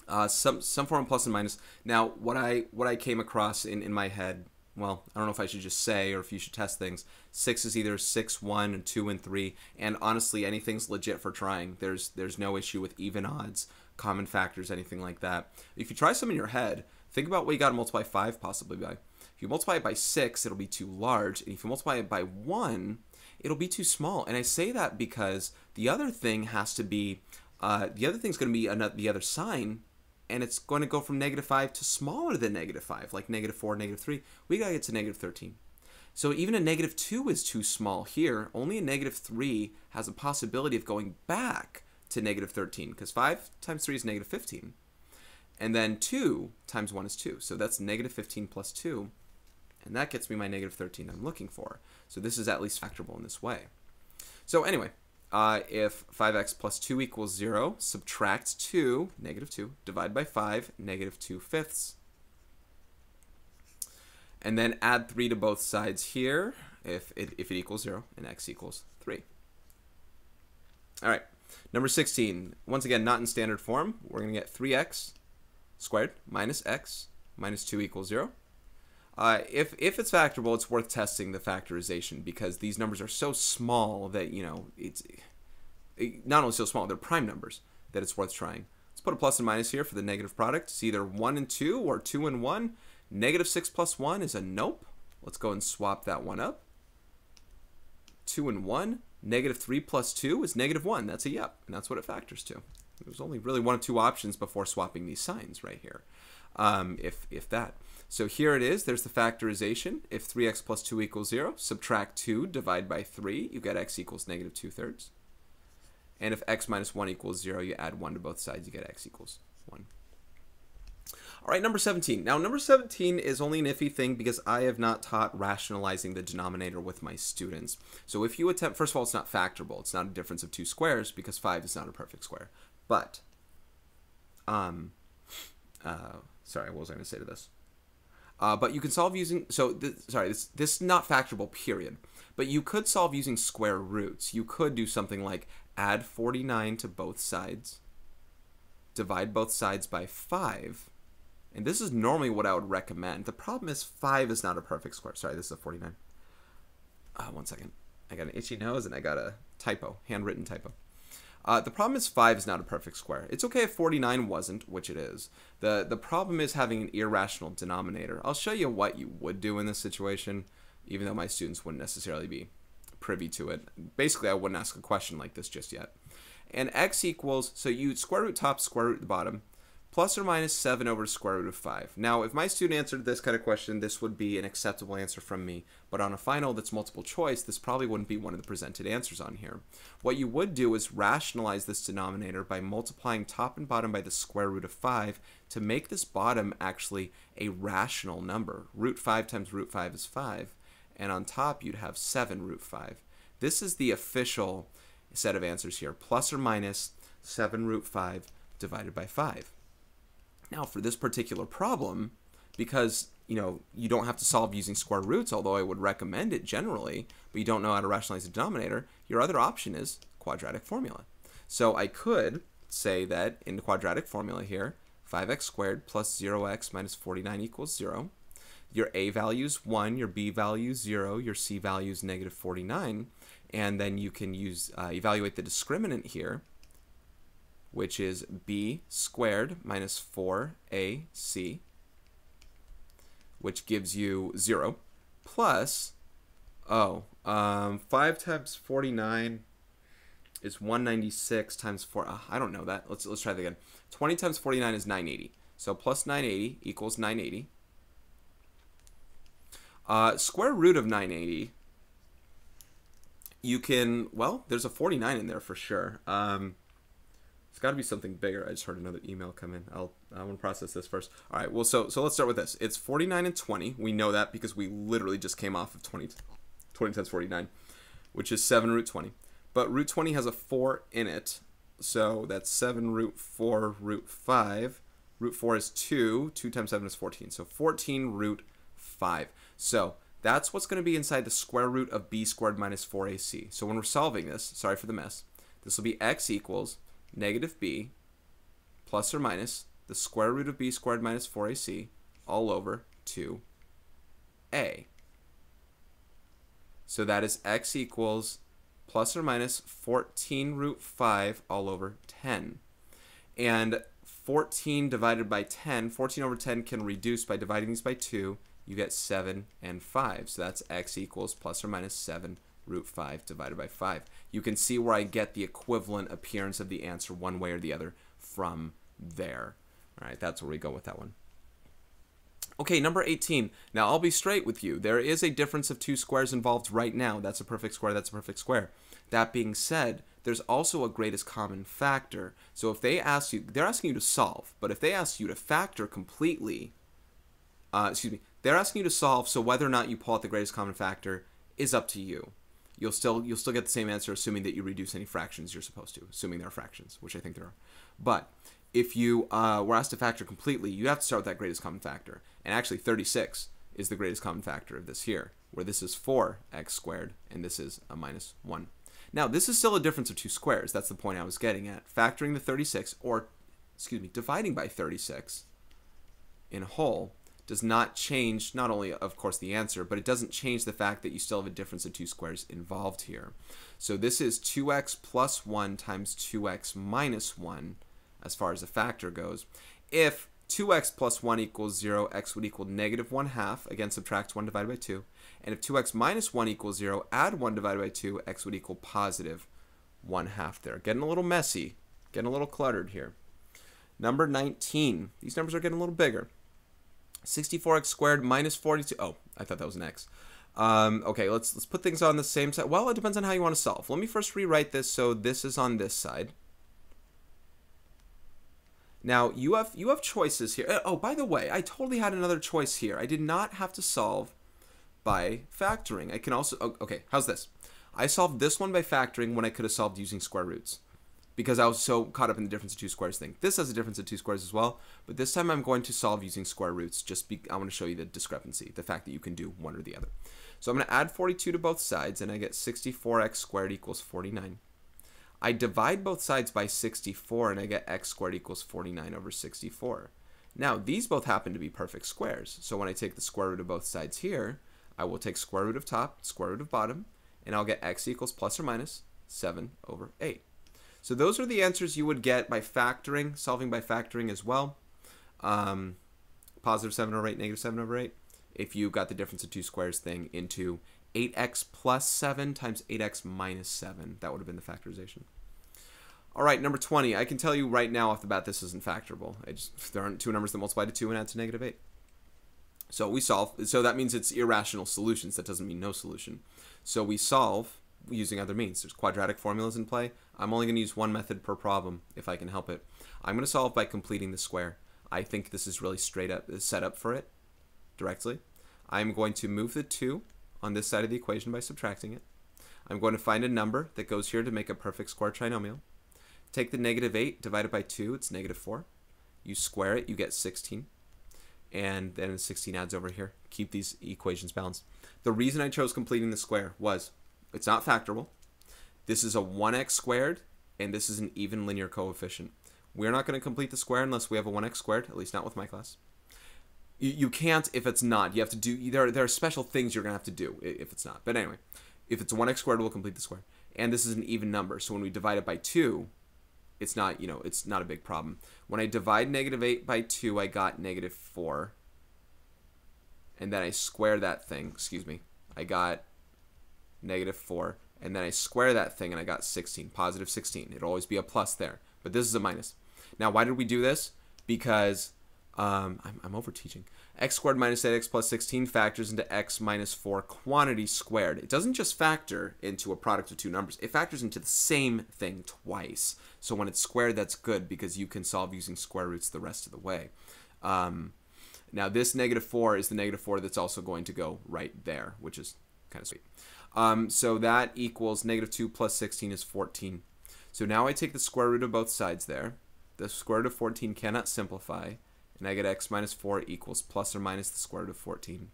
yada. Some form of plus and minus. Now, what I came across in my head, well, I don't know if I should just say or if you should test things. 6 is either 6, 1, and 2, and 3. And honestly, anything's legit for trying. There's no issue with even odds, common factors, anything like that. If you try some in your head, think about what you got to multiply 5 possibly by. If you multiply it by 6, it'll be too large. And if you multiply it by 1, it'll be too small. And I say that because the other thing has to be, the other thing's going to be the other sign, and it's going to go from -5 to smaller than -5, like -4, -3. We got to get to -13. So even a -2 is too small here. Only a -3 has a possibility of going back to -13, because 5 times 3 is -15. And then 2 times 1 is 2. So that's -15 plus 2. And that gets me my -13 I'm looking for. So this is at least factorable in this way. So anyway, if 5x plus 2 equals 0, subtract 2, -2, divide by 5, -2/5. And then add 3 to both sides here if it equals 0 and x equals 3. All right, number 16. Once again, not in standard form. We're going to get 3x squared minus x minus 2 equals 0. If it's factorable, it's worth testing the factorization because these numbers are so small that, it's not only so small, they're prime numbers, that it's worth trying. Let's put a plus and minus here for the negative product. It's either 1 and 2 or 2 and 1. -6 plus 1 is a nope. Let's go and swap that one up. 2 and 1, Negative 3 plus 2 is negative 1. That's a yep, and that's what it factors to. There's only really one of two options before swapping these signs right here, if that. So here it is. There's the factorization. If 3x plus 2 equals 0, subtract 2, divide by 3. You get x equals negative 2/3. And if x minus 1 equals 0, you add 1 to both sides. You get x equals 1. All right, number 17. Now, number 17 is only an iffy thing because I have not taught rationalizing the denominator with my students. So if you attempt, first of all, it's not factorable. It's not a difference of two squares because 5 is not a perfect square. But, sorry, what was I going to say to this? But you can solve using, this is not factorable, period. But you could solve using square roots. You could do something like add 49 to both sides, divide both sides by 5, and this is normally what I would recommend. The problem is 5 is not a perfect square. Sorry, this is a 49. One second. I got an itchy nose and I got a typo, handwritten typo. The problem is 5 is not a perfect square. It's okay if 49 wasn't, which it is. The problem is having an irrational denominator. I'll show you what you would do in this situation, even though my students wouldn't necessarily be privy to it. Basically, I wouldn't ask a question like this just yet. And x equals, so you square root top, square root the bottom, plus or minus 7 over square root of 5. Now, if my student answered this kind of question, this would be an acceptable answer from me. But on a final that's multiple choice, this probably wouldn't be one of the presented answers on here. What you would do is rationalize this denominator by multiplying top and bottom by the square root of 5 to make this bottom actually a rational number. Root 5 times root 5 is 5. And on top, you'd have 7 root 5. This is the official set of answers here, plus or minus 7 root 5 divided by 5. Now, for this particular problem, because you don't have to solve using square roots, although I would recommend it generally, but you don't know how to rationalize the denominator, your other option is quadratic formula. So I could say that in the quadratic formula here, 5x squared plus 0x minus 49 equals 0. Your a value is 1, your b value is 0, your c value is negative 49, and then you can use evaluate the discriminant here, which is b squared minus 4ac, which gives you 0, plus, 5 times 49 is 196 times 4, I don't know that, let's try that again. 20 times 49 is 980, so plus 980 equals 980. Square root of 980, you can, well, there's a 49 in there for sure. It's got to be something bigger. I just heard another email come in. I want to process this first. All right, well, so let's start with this. It's 49 and 20. We know that because we literally just came off of 20 times 49, which is 7 root 20. But root 20 has a 4 in it, so that's 7 root 4 root 5. Root 4 is 2. 2 times 7 is 14, so 14 root 5. So that's what's going to be inside the square root of b squared minus 4ac. So when we're solving this, sorry for the mess, this will be x equals negative b plus or minus the square root of b squared minus 4ac all over 2a. So that is x equals plus or minus 14 root 5 all over 10. And 14 divided by 10, 14 over 10 can reduce by dividing these by 2. You get 7 and 5. So that's x equals plus or minus 7 root 5 divided by 5. You can see where I get the equivalent appearance of the answer one way or the other from there. All right, that's where we go with that one. Okay, number 18. Now, I'll be straight with you. There is a difference of two squares involved right now. That's a perfect square. That's a perfect square. That being said, there's also a greatest common factor. So if they ask you, they're asking you to solve, but if they ask you to factor completely, they're asking you to solve, so whether or not you pull out the greatest common factor is up to you. You'll still get the same answer, assuming that you reduce any fractions you're supposed to, assuming there are fractions, which I think there are. But if you were asked to factor completely, you have to start with that greatest common factor. And actually, 36 is the greatest common factor of this here, where this is 4x squared, and this is a minus 1. Now, this is still a difference of two squares. That's the point I was getting at. Factoring the 36, or, dividing by 36 in whole, does not change, not only, of course, the answer, but it doesn't change the fact that you still have a difference of two squares involved here. So this is 2x plus 1 times 2x minus 1, as far as the factor goes. If 2x plus 1 equals 0, x would equal negative 1/2. Again, subtract 1 divided by 2. And if 2x minus 1 equals 0, add 1 divided by 2, x would equal positive 1/2 there. Getting a little messy, getting a little cluttered here. Number 19. These numbers are getting a little bigger. 64x squared minus 42. Oh, I thought that was an x. Okay, let's put things on the same side. Well, it depends on how you want to solve. Let me first rewrite this so this is on this side. Now, you have choices here. Oh, by the way, I totally had another choice here. I did not have to solve by factoring. I can also, okay, how's this? I solved this one by factoring when I could have solved using square roots because I was so caught up in the difference of two squares thing. This has a difference of two squares as well, but this time I'm going to solve using square roots. I want to show you the discrepancy, the fact that you can do one or the other. So I'm going to add 42 to both sides, and I get 64x squared equals 49. I divide both sides by 64, and I get x squared equals 49 over 64. Now, these both happen to be perfect squares. So when I take the square root of both sides here, I will take square root of top, square root of bottom, and I'll get x equals plus or minus 7 over 8. So those are the answers you would get by factoring, solving by factoring as well. Positive 7 over 8, negative 7 over 8. If you got the difference of two squares thing into 8x plus 7 times 8x minus 7. That would have been the factorization. All right, number 20. I can tell you right now off the bat this isn't factorable. There aren't two numbers that multiply to 2 and add to negative 8. So we solve. So that means it's irrational solutions. That doesn't mean no solution. So we solve using other means. There's quadratic formulas in play. I'm only going to use one method per problem if I can help it. I'm going to solve by completing the square. I think this is really straight up set up for it directly. I'm going to move the 2 on this side of the equation by subtracting it. I'm going to find a number that goes here to make a perfect square trinomial. Take the negative 8, divide it by 2, it's negative 4. You square it, you get 16. And then 16 adds over here. Keep these equations balanced. The reason I chose completing the square was it's not factorable. This is a 1x squared, and this is an even linear coefficient. We're not going to complete the square unless we have a 1x squared, at least not with my class. You can't if it's not. You have to do, there are special things you're going to have to do if it's not. But anyway, if it's a 1x squared, we'll complete the square. And this is an even number, so when we divide it by 2, it's not, it's not a big problem. When I divide negative 8 by 2, I got negative 4. And then I square that thing, I got negative 4. And then I square that thing and I got 16, positive 16. It'll always be a plus there. But this is a minus. Now, why did we do this? Because I'm over teaching. X squared minus 8x plus 16 factors into x minus 4 quantity squared. It doesn't just factor into a product of two numbers. It factors into the same thing twice. So when it's squared, that's good because you can solve using square roots the rest of the way. Now this negative 4 is the negative 4 that's also going to go right there, which is kind of sweet. So that equals negative 2 plus 16 is 14. So now I take the square root of both sides there. The square root of 14 cannot simplify. And I get x minus 4 equals plus or minus the square root of 14.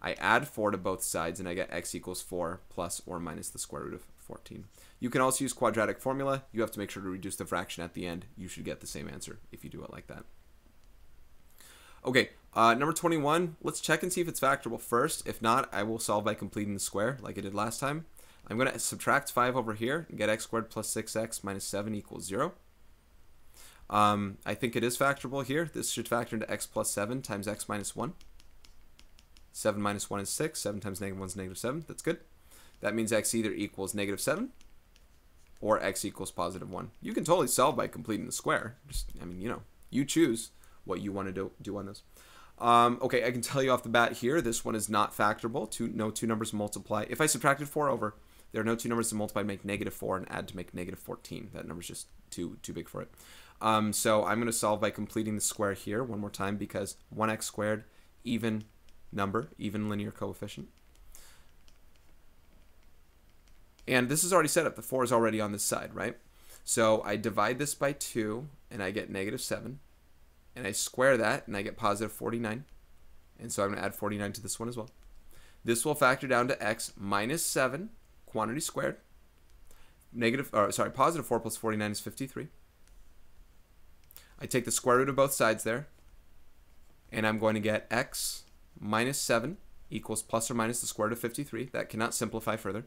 I add 4 to both sides, and I get x equals 4 plus or minus the square root of 14. You can also use quadratic formula. You have to make sure to reduce the fraction at the end. You should get the same answer if you do it like that. Okay, number 21. Let's check and see if it's factorable first. If not, I will solve by completing the square like I did last time. I'm going to subtract 5 over here and get x squared plus 6x minus 7 equals 0. I think it is factorable here. This should factor into x plus 7 times x minus 1. 7 minus 1 is 6. 7 times negative 1 is negative 7. That's good. That means x either equals negative 7 or x equals positive 1. You can totally solve by completing the square. Just, you choose what you want to do on this. Okay, I can tell you off the bat here, this one is not factorable. No two numbers multiply. If I subtracted 4 over, there are no two numbers to multiply to make negative 4 and add to make negative 14. That number's just too big for it. So I'm going to solve by completing the square here one more time because 1x squared, even number, even linear coefficient. And this is already set up. The 4 is already on this side, right? So I divide this by 2, and I get negative 7. And I square that, and I get positive 49. And so I'm going to add 49 to this one as well. This will factor down to x minus 7, quantity squared. Positive 4 plus 49 is 53. I take the square root of both sides there, and I'm going to get x minus 7 equals plus or minus the square root of 53. That cannot simplify further.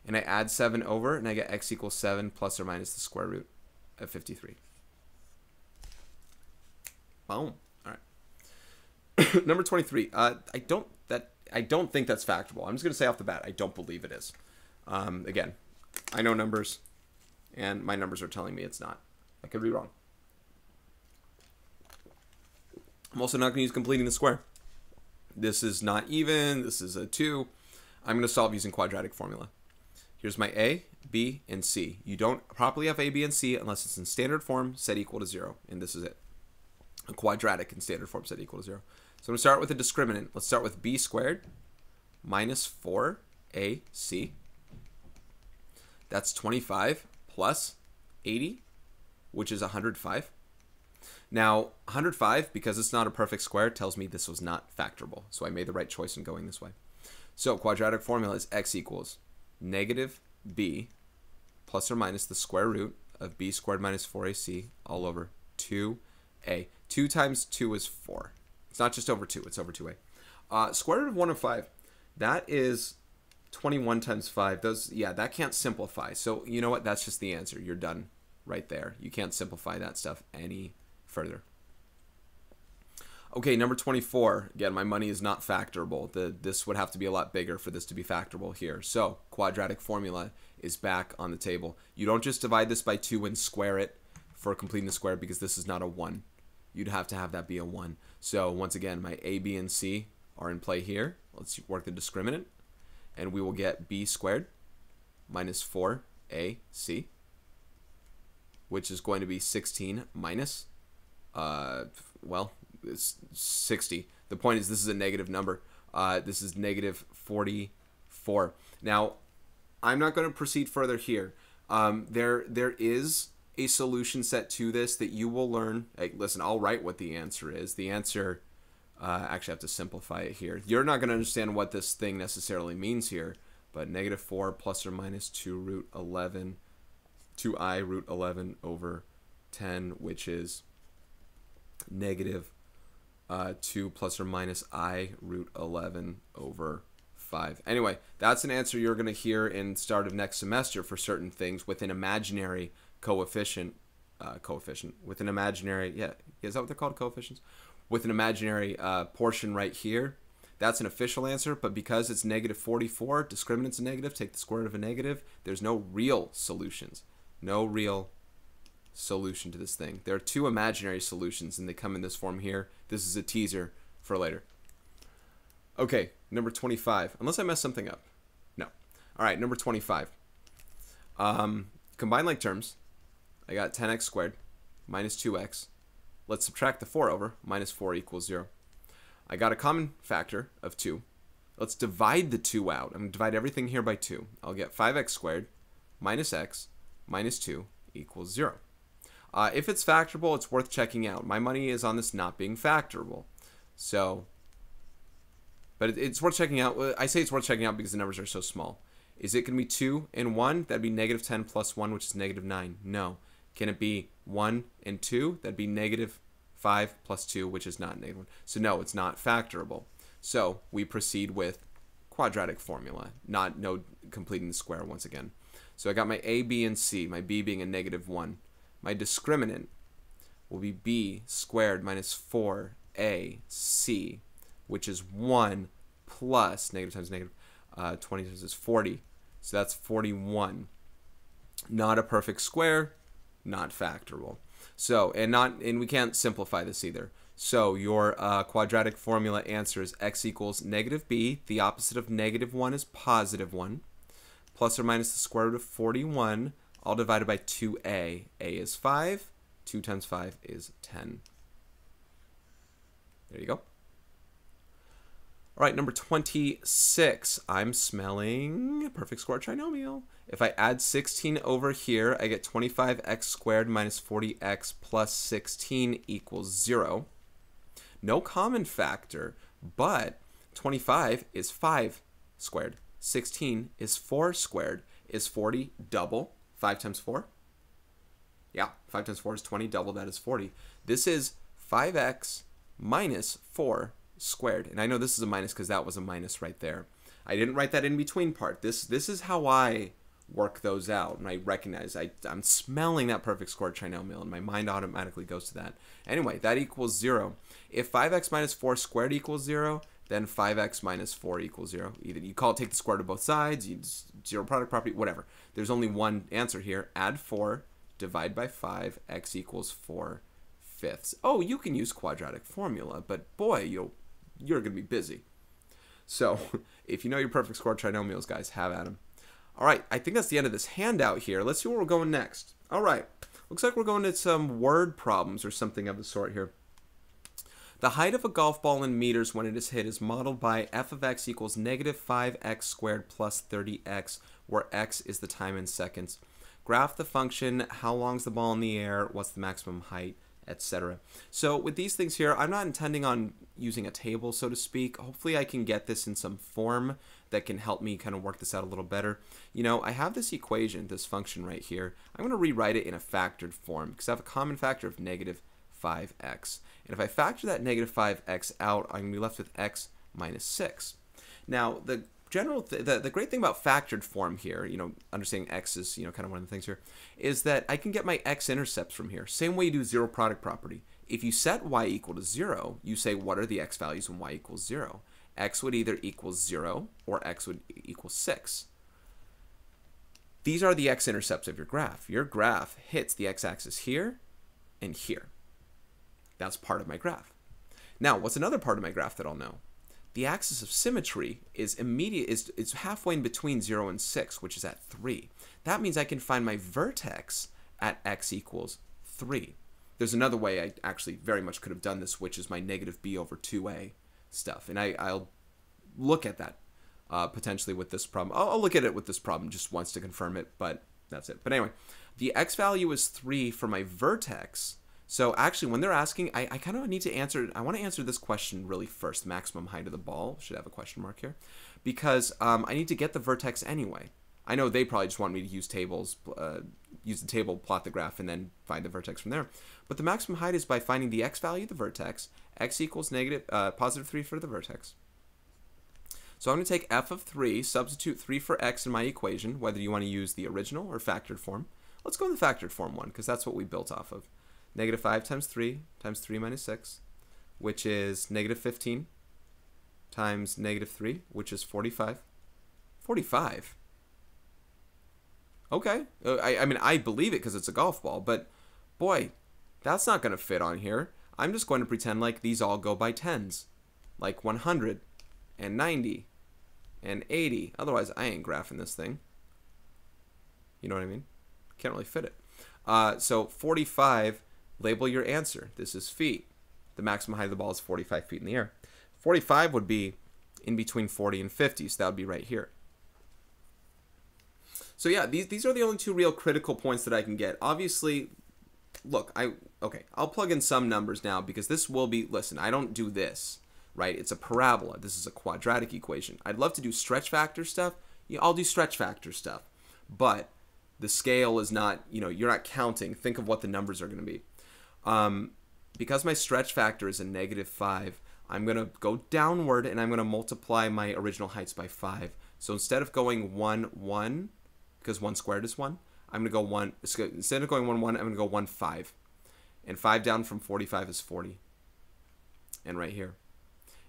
And I add 7 over, and I get x equals 7 plus or minus the square root of 53. Boom. All right. Number 23. I don't think that's factorable. I'm just going to say off the bat, I don't believe it is. Again, I know numbers, and my numbers are telling me it's not. I could be wrong. I'm also not going to use completing the square. This is not even. This is a 2. I'm going to solve using quadratic formula. Here's my A, B, and C. You don't properly have A, B, and C unless it's in standard form set equal to 0. And this is it. A quadratic in standard form set equal to 0. So I'm going to start with a discriminant. Let's start with B squared minus 4AC. That's 25 plus 80, which is 105. Now, 105, because it's not a perfect square, tells me this was not factorable. So I made the right choice in going this way. So quadratic formula is x equals negative b plus or minus the square root of b squared minus 4ac all over 2a. 2 times 2 is 4. It's not just over 2, it's over 2a. Square root of 105, that is 21 times 5. That can't simplify. So you know what? That's just the answer. You're done right there. You can't simplify that stuff any further. Okay, number 24. Again, my money is not factorable. This would have to be a lot bigger for this to be factorable here. So quadratic formula is back on the table. You don't just divide this by 2 and square it for completing the square, because this is not a 1. You'd have to have that be a 1. So once again, my A, B, and C are in play here. Let's work the discriminant, and we will get b squared minus 4ac, which is going to be 16 minus, it's 60. The point is this is a negative number. This is negative 44. Now, I'm not going to proceed further here. There is a solution set to this that you will learn. Hey, listen, I'll write what the answer is. The answer, actually I have to simplify it here. You're not going to understand what this thing necessarily means here, but negative 4 plus or minus 2 root 11, 2i root 11 over 10, which is negative 2 plus or minus I root 11 over 5. Anyway, that's an answer you're going to hear in start of next semester for certain things with an imaginary coefficient, with an imaginary, is that what they're called, coefficients? With an imaginary portion right here. That's an official answer, but because it's negative 44, discriminant's a negative, take the square root of a negative, there's no real solutions. No real solution to this thing. There are 2 imaginary solutions, and they come in this form here. This is a teaser for later. Okay, number 25. Unless I messed something up. No. All right, number 25. Combine like terms. I got 10x squared minus 2x. Let's subtract the 4 over. Minus 4 equals 0. I got a common factor of 2. Let's divide the 2 out. I'm going to divide everything here by 2. I'll get 5x squared minus x minus 2 equals 0. If it's factorable, it's worth checking out. My money is on this not being factorable. So, but it's worth checking out. I say it's worth checking out because the numbers are so small. Is it going to be 2 and 1? That'd be negative 10 plus 1, which is negative 9. No. Can it be 1 and 2? That'd be negative 5 plus 2, which is not negative 1. So no, it's not factorable. So we proceed with quadratic formula, no completing the square once again. So I got my A, B, and C, my B being a negative 1. My discriminant will be b squared minus 4ac, which is 1 plus negative times negative 20 times is 40. So that's 41. Not a perfect square, not factorable. So, and we can't simplify this either. So your quadratic formula answer is x equals negative b. The opposite of negative 1 is positive 1. Plus or minus the square root of 41, all divided by 2a. A is 5. 2 times 5 is 10. There you go. All right, number 26. I'm smelling perfect square trinomial. If I add 16 over here, I get 25x squared minus 40x plus 16 equals 0. No common factor, but 25 is 5 squared. 16 is 4 squared. Is 40 double 5 times 4? Yeah, 5 times 4 is 20. Double that is 40. This is 5x minus 4 squared. And I know this is a minus because that was a minus right there. I didn't write that in between part. This is how I work those out, and I recognize I'm smelling that perfect square trinomial, and my mind automatically goes to that. Anyway, that equals 0. If 5x minus 4 squared equals 0, then 5x minus 4 equals 0. Either you take the square root of both sides, you zero product property, whatever. There's only one answer here. Add 4, divide by 5, x equals 4/5. Oh, you can use quadratic formula, but boy, you're going to be busy. So if you know your perfect square trinomials, guys, have at them. All right, I think that's the end of this handout here. Let's see where we're going next. All right, looks like we're going to some word problems or something of the sort here. The height of a golf ball in meters when it is hit is modeled by f of x equals negative 5x squared plus 30x, where x is the time in seconds. Graph the function, how long is the ball in the air, what's the maximum height, etc. So with these things here, I'm not intending on using a table, so to speak. Hopefully I can get this in some form that can help me kind of work this out a little better. You know, I have this equation, this function right here. I'm going to rewrite it in a factored form because I have a common factor of negative 5x. And if I factor that negative 5x out, I'm going to be left with x minus 6. Now, the great thing about factored form here, you know, understanding x is, you know, kind of one of the things here, is that I can get my x-intercepts from here. Same way you do zero product property. If you set y equal to 0, you say what are the x values when y equals 0. X would either equal 0 or x would equal 6. These are the x-intercepts of your graph. Your graph hits the x-axis here and here. That's part of my graph. Now, what's another part of my graph that I'll know? The axis of symmetry is halfway in between 0 and 6, which is at 3. That means I can find my vertex at x equals 3. There's another way I actually very much could have done this, which is my negative b over 2a stuff. And I'll look at that potentially with this problem. I'll look at it with this problem just once to confirm it, but that's it. But anyway, the x value is 3 for my vertex. So actually, when they're asking, I kind of need to answer, I want to answer this question really first. The maximum height of the ball should have a question mark here, because I need to get the vertex anyway. I know they probably just want me to use tables, use the table, plot the graph, and then find the vertex from there. But the maximum height is by finding the x value of the vertex. X equals positive 3 for the vertex. So I'm going to take f of 3, substitute 3 for x in my equation, whether you want to use the original or factored form. Let's go in the factored form one, because that's what we built off of. Negative 5 times 3 minus 6, which is negative 15 times negative 3, which is 45. 45? Okay. I mean, I believe it because it's a golf ball, but boy, that's not going to fit on here. I'm just going to pretend like these all go by tens, like 100 and 90 and 80. Otherwise, I ain't graphing this thing. You know what I mean? Can't really fit it. So 45... label your answer. This is feet. The maximum height of the ball is 45 feet in the air. 45 would be in between 40 and 50, so that would be right here. So yeah, these are the only two real critical points that I can get. Obviously, look, I'll plug in some numbers now because this will be, listen, I don't do this, right? It's a parabola. This is a quadratic equation. I'd love to do stretch factor stuff. Yeah, I'll do stretch factor stuff. But the scale is not, you know, you're not counting. Think of what the numbers are going to be. Because my stretch factor is a negative 5, I'm going to go downward and I'm going to multiply my original heights by 5. So instead of going 1, 1, because 1 squared is 1, I'm going to go 1, instead of going 1, 1, I'm going to go 1, 5. And 5 down from 45 is 40. And right here.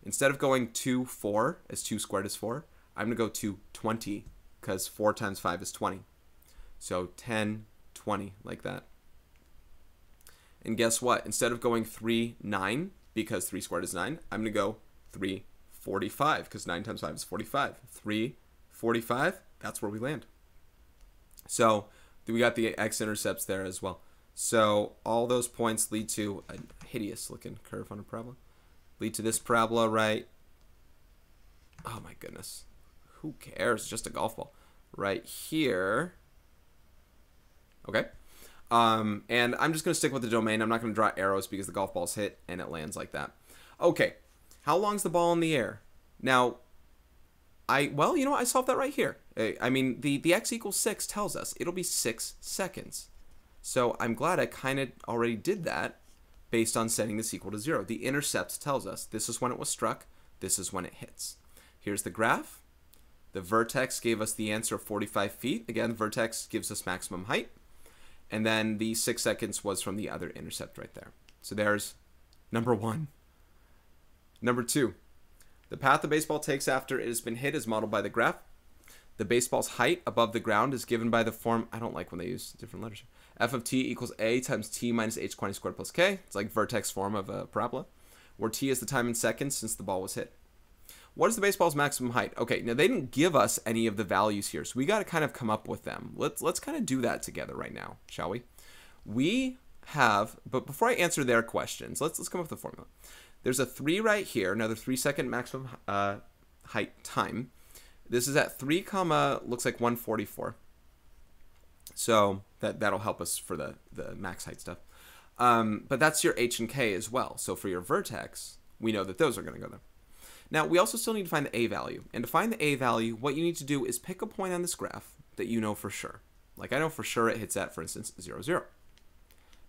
Instead of going 2, 4, as 2 squared is 4, I'm going to go to 20, because 4 times 5 is 20. So 10, 20, like that. And guess what? Instead of going 3, 9, because 3 squared is 9, I'm going to go 3, 45, because 9 times 5 is 45. 3, 45, that's where we land. So we got the x-intercepts there as well. So all those points lead to a hideous-looking curve on a parabola. Lead to this parabola, right? Oh, my goodness. Who cares? It's just a golf ball. Right here. Okay. And I'm just going to stick with the domain. I'm not going to draw arrows because the golf ball's hit and it lands like that. Okay, how long's the ball in the air? Now, well, you know what? I solved that right here. I mean, the x equals 6 tells us it'll be 6 seconds. So I'm glad I kind of already did that based on setting this equal to 0. The intercept tells us this is when it was struck, this is when it hits. Here's the graph. The vertex gave us the answer of 45 feet. Again, vertex gives us maximum height. And then the 6 seconds was from the other intercept right there. So there's number 1. Number 2, the path the baseball takes after it has been hit is modeled by the graph. The baseball's height above the ground is given by the form, I don't like when they use different letters. F of t equals a times t minus h quantity squared plus k. It's like vertex form of a parabola, where t is the time in seconds since the ball was hit. What is the baseball's maximum height? Okay, now they didn't give us any of the values here, so we got to kind of come up with them. Let's kind of do that together right now, shall we? We have, but before I answer their questions, let's come up with the formula. There's a 3 right here, another 3-second maximum height time. This is at 3 comma, looks like 144. So that'll help us for the max height stuff. But that's your h and k as well. So for your vertex, we know that those are going to go there. Now, we also still need to find the a value. And to find the a value, what you need to do is pick a point on this graph that you know for sure. Like I know for sure it hits at, for instance, 0, 0.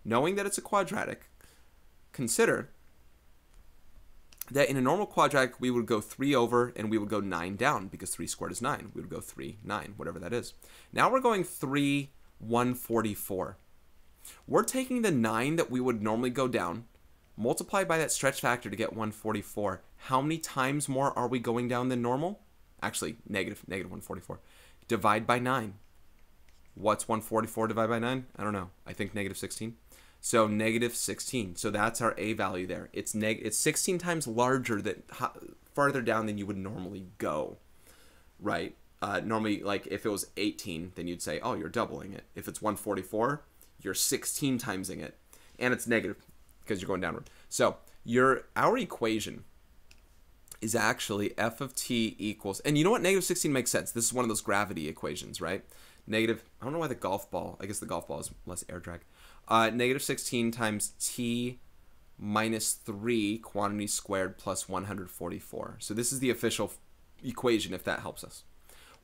Knowing that it's a quadratic, consider that in a normal quadratic, we would go 3 over and we would go 9 down because 3 squared is 9. We would go 3, 9, whatever that is. Now we're going 3, 144. We're taking the 9 that we would normally go down, multiply by that stretch factor to get 144. How many times more are we going down than normal? Actually, negative 144. Divide by 9. What's 144 divided by 9? I don't know. I think negative 16. So negative 16. So that's our a value there. It's 16 times larger, farther down than you would normally go, right? Normally, like if it was 18, then you'd say, oh, you're doubling it. If it's 144, you're 16 timesing it. And it's negative because you're going downward. So our equation is actually f of t equals, and you know what? Negative 16 makes sense. This is one of those gravity equations, right? Negative, I don't know why the golf ball, I guess the golf ball is less air drag. Negative 16 times t minus 3 quantity squared plus 144. So this is the official equation if that helps us.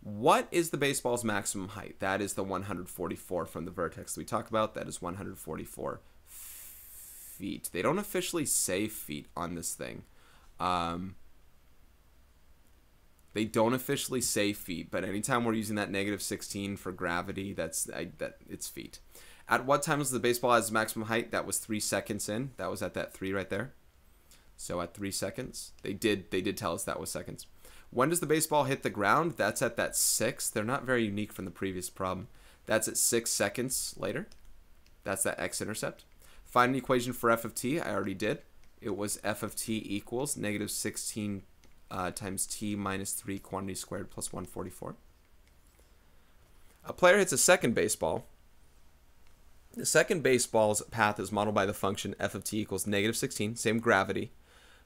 What is the baseball's maximum height? That is the 144 from the vertex that we talked about. That is 144 feet. They don't officially say feet on this thing. They don't officially say feet, but anytime we're using that negative 16 for gravity, it's feet. At what time was the baseball at its maximum height? That was 3 seconds in. That was at that 3 right there. So at 3 seconds, they did tell us that was seconds. When does the baseball hit the ground? That's at that 6. They're not very unique from the previous problem. That's at 6 seconds later. That's that x-intercept. Find an equation for f of t. I already did. It was f of t equals negative 16 times t minus 3 quantity squared plus 144. A player hits a second baseball. The second baseball's path is modeled by the function f of t equals negative 16, same gravity,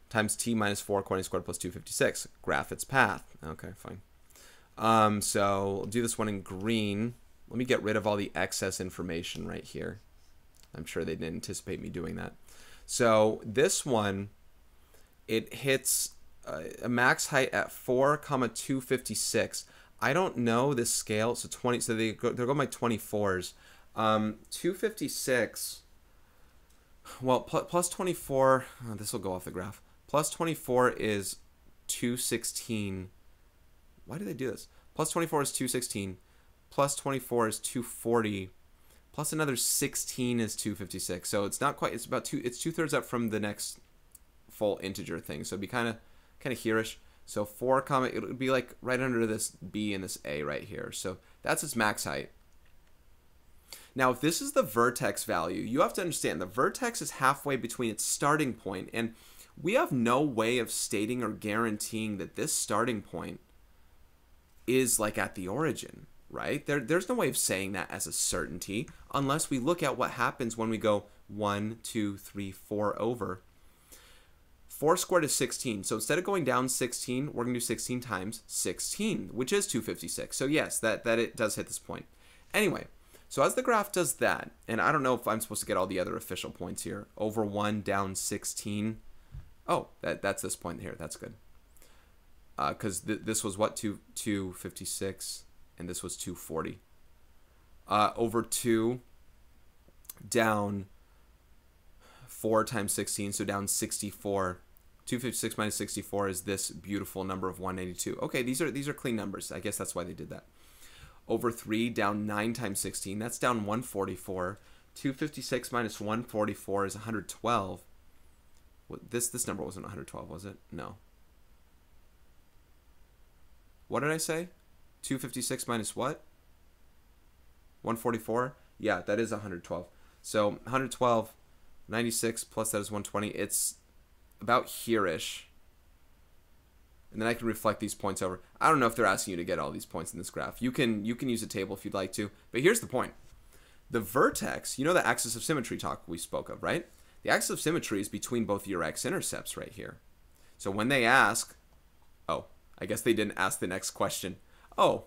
times t minus 4 quantity squared plus 256. Graph its path. Okay, fine. So we'll do this one in green. Let me get rid of all the excess information right here. I'm sure they didn't anticipate me doing that. So this one, it hits a max height at 4,256. I don't know this scale. So 20. So they're going by 24s. 256. Well, plus 24. Oh, this will go off the graph. Plus 24 is 216. Why do they do this? Plus 24 is 216. Plus 24 is 240. Plus another 16 is 256. So it's not quite. It's about two. It's 2/3 up from the next full integer thing. So it'd be kind of hereish. So 4 comma. It would be like right under this B and this A right here. So that's its max height. Now, if this is the vertex value, you have to understand the vertex is halfway between its starting point, and we have no way of stating or guaranteeing that this starting point is like at the origin, right? There's no way of saying that as a certainty unless we look at what happens when we go 1, 2, 3, 4 over. 4 squared is 16. So instead of going down 16, we're going to do 16 times 16, which is 256. So yes, that it does hit this point. Anyway, so as the graph does that, and I don't know if I'm supposed to get all the other official points here. Over 1, down 16. Oh, that's this point here. That's good. Because this was what? 256, and this was 240. Over 2, down 4 times 16, so down 64 256 minus 64 is this beautiful number of 182. Okay, these are clean numbers. I guess that's why they did that. Over 3, down 9 times 16. That's down 144. 256 minus 144 is 112. This number wasn't 112, was it? No. What did I say? 256 minus what? 144? Yeah, that is 112. So 112, 96 plus that is 120. It's about here-ish. And then I can reflect these points over. I don't know if they're asking you to get all these points in this graph. You can use a table if you'd like to. But here's the point. The vertex, you know the axis of symmetry talk we spoke of, right? The axis of symmetry is between both your x-intercepts right here. So when they ask, oh, I guess they didn't ask the next question. Oh,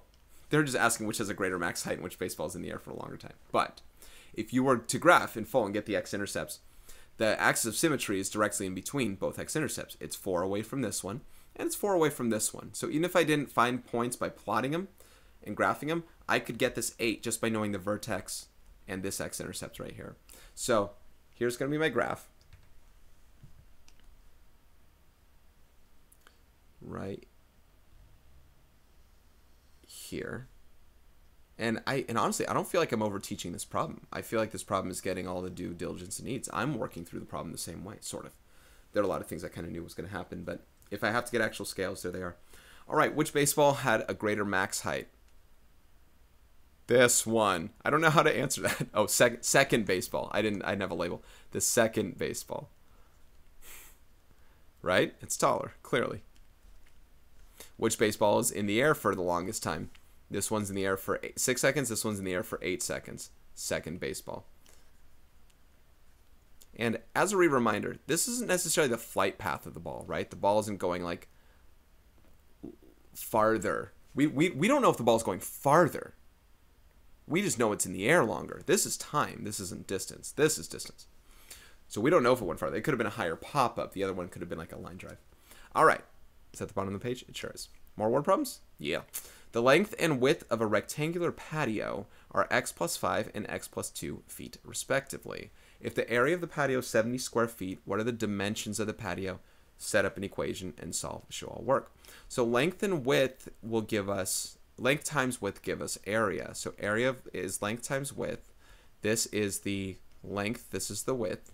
they're just asking which has a greater max height and which baseball is in the air for a longer time. But if you were to graph in full and get the x-intercepts, the axis of symmetry is directly in between both x-intercepts. It's 4 away from this one, and it's 4 away from this one. So even if I didn't find points by plotting them and graphing them, I could get this 8 just by knowing the vertex and this x-intercept right here. So here's going to be my graph. Right here. And honestly, I don't feel like I'm over teaching this problem. I feel like this problem is getting all the due diligence it needs. I'm working through the problem the same way, sort of. There are a lot of things I kind of knew was going to happen, but if I have to get actual scales, there they are. All right, which baseball had a greater max height? This one. I don't know how to answer that. Oh, second baseball. I didn't have a label. The second baseball. Right? It's taller, clearly. Which baseball is in the air for the longest time? This one's in the air for 6 seconds. This one's in the air for 8 seconds. Second baseball. And as a reminder, this isn't necessarily the flight path of the ball, right? The ball isn't going like farther. We don't know if the ball's going farther. We just know it's in the air longer. This is time. This isn't distance. This is distance. So we don't know if it went farther. It could have been a higher pop-up. The other one could have been like a line drive. All right. Is that the bottom of the page? It sure is. More word problems? Yeah. The length and width of a rectangular patio are x plus 5 and x plus 2 feet, respectively. If the area of the patio is 70 square feet, what are the dimensions of the patio? Set up an equation and solve. Show all work. So length and width will give us, length times width give us area. So area is length times width. This is the length. This is the width.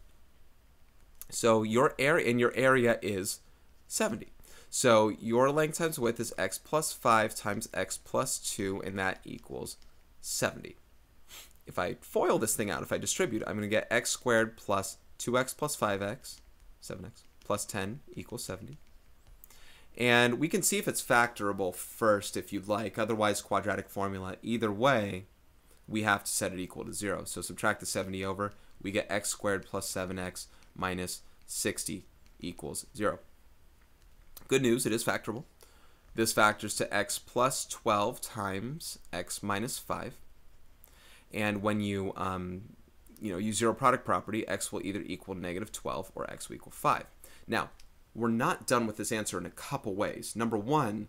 So your area, and your area is 70. So your length times width is x plus 5 times x plus 2, and that equals 70. If I FOIL this thing out, if I distribute, I'm going to get x squared plus 2x plus 5x, 7x, plus 10 equals 70. And we can see if it's factorable first if you'd like. Otherwise, quadratic formula. Either way, we have to set it equal to 0. So subtract the 70 over. We get x squared plus 7x minus 60 equals 0. Good news, it is factorable. This factors to x plus 12 times x minus 5. And when you use zero product property, x will either equal negative 12 or x will equal 5. Now, we're not done with this answer in a couple ways. Number one,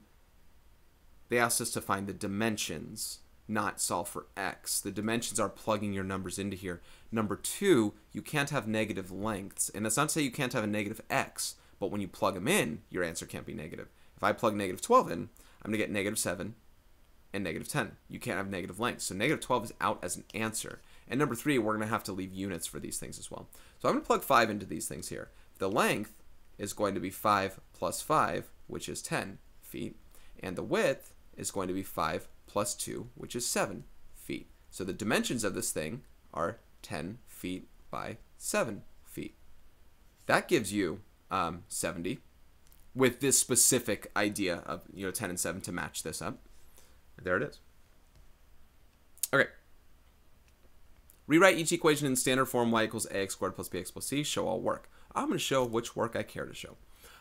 they asked us to find the dimensions, not solve for x. The dimensions are plugging your numbers into here. Number two, you can't have negative lengths. And that's not to say you can't have a negative x, but when you plug them in, your answer can't be negative. If I plug negative 12 in, I'm going to get negative 7 and negative 10. You can't have negative lengths. So negative 12 is out as an answer. And number three, we're going to have to leave units for these things as well. So I'm going to plug 5 into these things here. The length is going to be 5 plus 5, which is 10 feet. And the width is going to be 5 plus 2, which is 7 feet. So the dimensions of this thing are 10 feet by 7 feet. That gives you 70 with this specific idea of 10 and 7 to match this up. There it is. Okay. Rewrite each equation in standard form. Y equals ax squared plus bx plus c. Show all work. I'm going to show which work I care to show.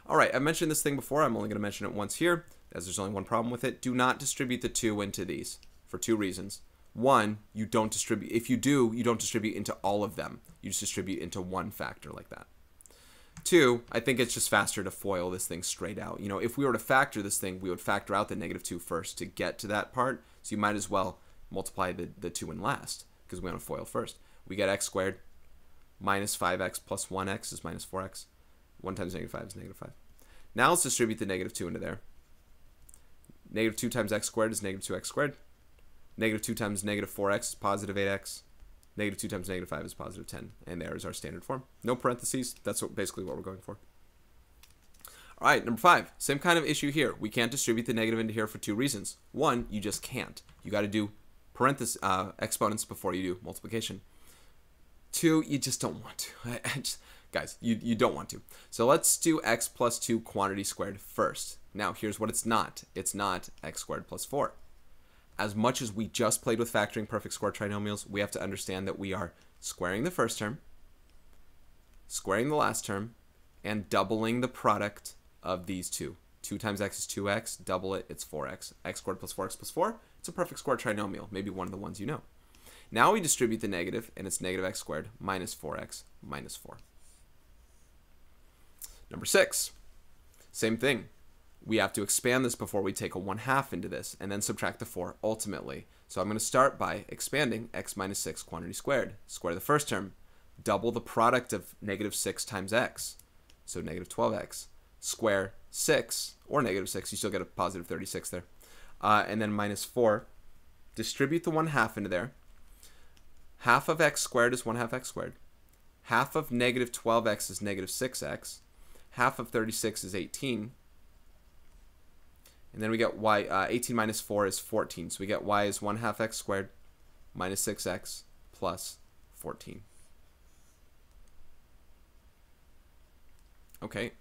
All right, I mentioned this thing before. I'm only going to mention it once here, as there's only one problem with it. Do not distribute the 2 into these for 2 reasons. One, you don't distribute. If you do, you don't distribute into all of them. You just distribute into one factor like that. 2, I think it's just faster to FOIL this thing straight out. If we were to factor this thing, we would factor out the negative 2 first to get to that part. So you might as well multiply the 2 in last because we want to FOIL first. We get x squared minus 5x plus 1x is minus 4x. 1 times negative 5 is negative 5. Now let's distribute the negative 2 into there. Negative 2 times x squared is negative 2x squared. Negative 2 times negative 4x is positive 8x. Negative 2 times negative 5 is positive 10. And there is our standard form. No parentheses. That's basically what we're going for. All right, number 5. Same kind of issue here. We can't distribute the negative into here for 2 reasons. 1, you just can't. You got to do exponents before you do multiplication. 2, you just don't want to. Guys, you don't want to. So let's do x plus 2 quantity squared first. Now, here's what it's not. It's not x squared plus 4. As much as we just played with factoring perfect square trinomials, we have to understand that we are squaring the first term, squaring the last term, and doubling the product of these two. 2 times x is 2x, double it, it's 4x. X squared plus 4x plus 4, it's a perfect square trinomial, maybe one of the ones you know. Now we distribute the negative, and it's negative x squared minus 4x minus 4. Number 6, same thing. We have to expand this before we take a 1/2 into this, and then subtract the 4 ultimately. So I'm going to start by expanding x minus 6 quantity squared. Square the first term, double the product of negative 6 times x, so negative 12x. Square 6, or negative 6, you still get a positive 36 there. And then minus 4. Distribute the 1/2 into there. Half of x squared is 1/2 x squared. Half of negative 12x is negative 6x. Half of 36 is 18. And then we get y, 18 minus 4 is 14. So we get y is 1/2 x squared minus 6x plus 14. Okay.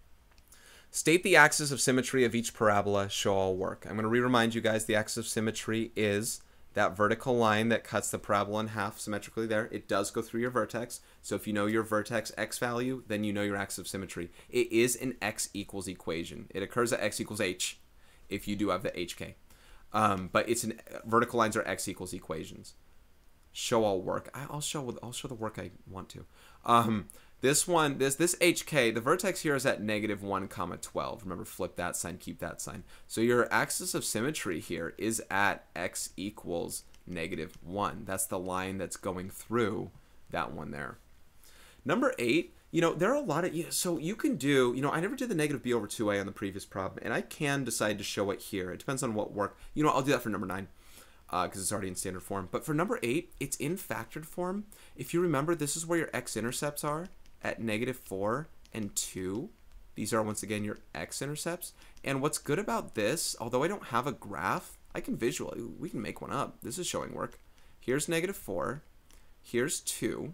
State the axis of symmetry of each parabola, show all work. I'm going to re-remind you guys the axis of symmetry is that vertical line that cuts the parabola in half symmetrically there. It does go through your vertex. So if you know your vertex x value, then you know your axis of symmetry. It is an x equals equation. It occurs at x equals h if you do have the hk. But it's vertical lines are x equals equations. Show all work. I'll show the work I want to. This hk, the vertex here is at negative 1, 12. Remember, flip that sign, keep that sign. So your axis of symmetry here is at x equals negative 1. That's the line that's going through that one there. Number 8, there are a lot of, so you can do, I never did the negative b over 2a on the previous problem, and I can decide to show it here. It depends on what work. I'll do that for number 9. Because it's already in standard form. But for number 8, it's in factored form. If you remember, this is where your x-intercepts are at negative 4 and 2. These are, once again, your x-intercepts. And what's good about this, although I don't have a graph, I can visually, we can make one up. This is showing work. Here's negative 4. Here's 2.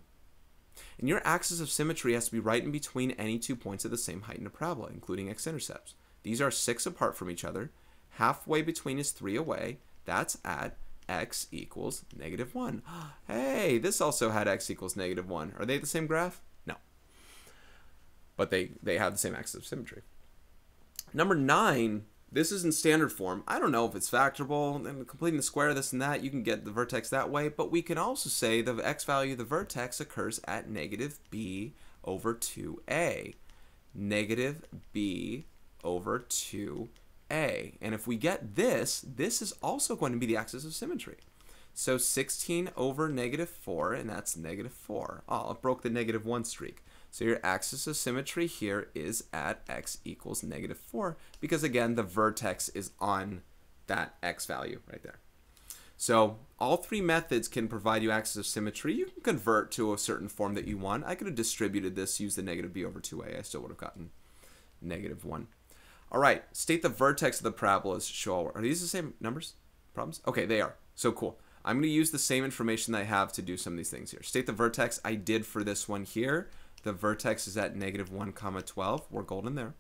And your axis of symmetry has to be right in between any 2 points of the same height in a parabola, including x-intercepts. These are 6 apart from each other. Halfway between is 3 away. That's at x equals negative 1. Hey, this also had x equals negative 1. Are they the same graph? No. But they have the same axis of symmetry. Number 9, this is in standard form. I don't know if it's factorable, and completing the square, this and that, you can get the vertex that way, but we can also say the x value of the vertex occurs at negative b over 2a. Negative b over 2a. And if we get this is also going to be the axis of symmetry. So 16 over negative 4, and that's negative 4. Oh, it broke the negative 1 streak. So your axis of symmetry here is at x equals negative 4, because again, the vertex is on that x value right there. So all 3 methods can provide you axis of symmetry. You can convert to a certain form that you want. I could have distributed this, used the negative b over 2a. I still would have gotten negative 1. All right, state the vertex of the parabolas. Show. Are these the same numbers? Problems? Okay, they are. So cool. I'm going to use the same information that I have to do some of these things here. State the vertex I did for this one here. The vertex is at negative 1, 12. We're golden there.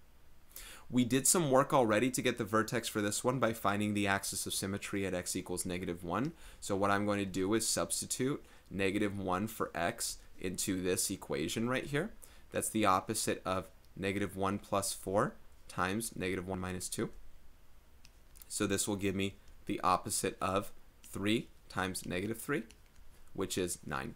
We did some work already to get the vertex for this one by finding the axis of symmetry at x equals negative 1. So what I'm going to do is substitute negative 1 for x into this equation right here. That's the opposite of negative 1 plus 4 times negative 1 minus 2. So this will give me the opposite of 3 times negative 3, which is 9.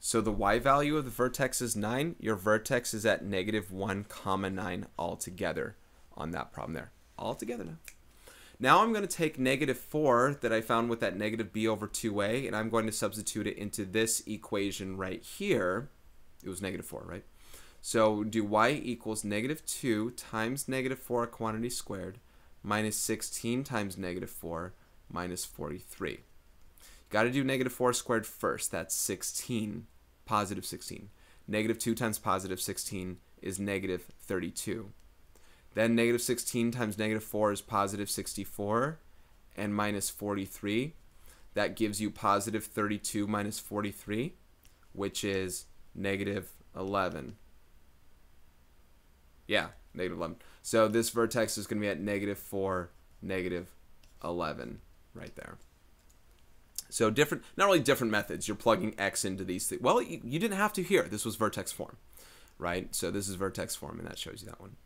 So the y value of the vertex is 9. Your vertex is at negative 1, 9 altogether on that problem there. All together now. Now I'm going to take negative 4 that I found with that negative b over 2a, and I'm going to substitute it into this equation right here. It was negative 4, right? So do y equals negative 2 times negative 4 quantity squared minus 16 times negative 4 minus 43. Got to do negative 4 squared first. That's 16, positive 16. Negative 2 times positive 16 is negative 32. Then negative 16 times negative 4 is positive 64 and minus 43. That gives you positive 32 minus 43, which is negative 11. Yeah, negative 11. So this vertex is going to be at negative 4, negative 11 right there. So different, not really different methods. You're plugging x into these things. Well, you didn't have to here. This was vertex form, right? So this is vertex form, and that shows you that one.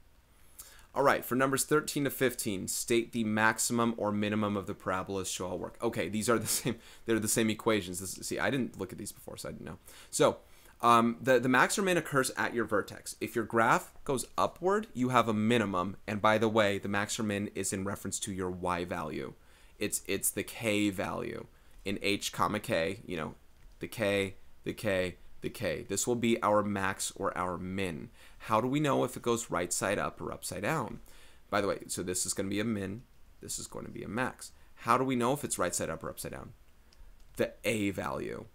All right, for numbers 13 to 15, state the maximum or minimum of the parabolas show all work. Okay, these are the same. They're the same equations. See, I didn't look at these before, so I didn't know. So the max or min occurs at your vertex. If your graph goes upward, you have a minimum. And by the way, the max or min is in reference to your y value. It's the k value. In h comma k, you know, the k, the k, the k. This will be our max or our min. How do we know if it goes right side up or upside down? By the way, so this is going to be a min. This is going to be a max. How do we know if it's right side up or upside down? The a value.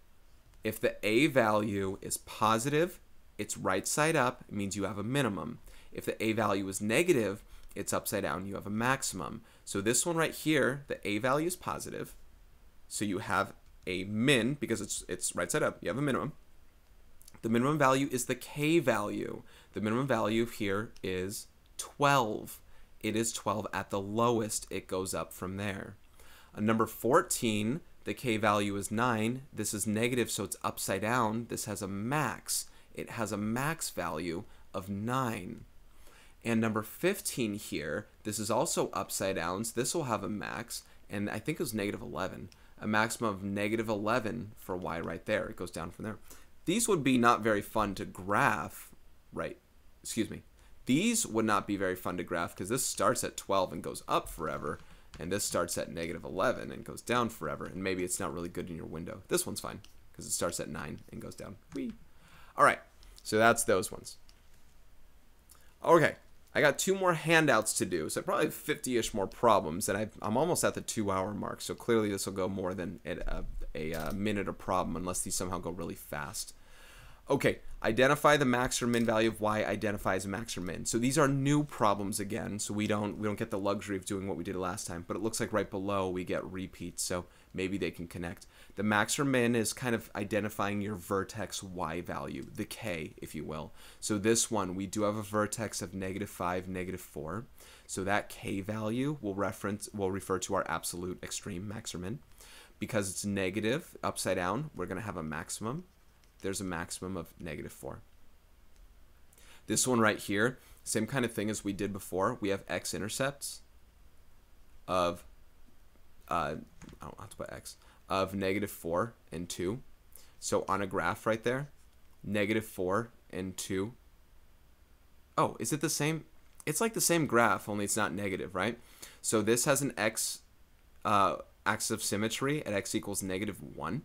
If the a value is positive, it's right side up. It means you have a minimum. If the a value is negative, it's upside down. You have a maximum. So this one right here, the a value is positive. So you have a min because it's right side up. You have a minimum. The minimum value is the k value. The minimum value here is 12. It is 12 at the lowest. It goes up from there. Number 14, the k value is 9. This is negative, so it's upside down. This has a max. It has a max value of 9. And number 15 here, this is also upside down, so this will have a max, and I think it was negative 11. A maximum of negative 11 for y right there. It goes down from there. These would be not very fun to graph, right? Excuse me. These would not be very fun to graph because this starts at 12 and goes up forever, and this starts at negative 11 and goes down forever, and maybe it's not really good in your window. This one's fine because it starts at 9 and goes down. Whee! All right, so that's those ones. Okay. I got 2 more handouts to do, so probably 50-ish more problems, and I'm almost at the 2-hour mark, so clearly this will go more than a minute a problem unless these somehow go really fast. Okay, identify the max or min value of y, identify as a max or min. So these are new problems again, so we don't get the luxury of doing what we did last time, but it looks like right below we get repeats, so maybe they can connect. The max or min is kind of identifying your vertex y value, the k, if you will. So this one, we do have a vertex of negative 5, negative 4. So that k value will refer to our absolute extreme max or min. Because it's negative, upside down, we're going to have a maximum. There's a maximum of negative 4. This one right here, same kind of thing as we did before. We have x-intercepts of, I don't have to put x, of negative 4 and 2. So on a graph right there, negative 4 and 2. Oh, is it the same? It's like the same graph, only it's not negative, right? So this has an x axis of symmetry at x equals negative 1.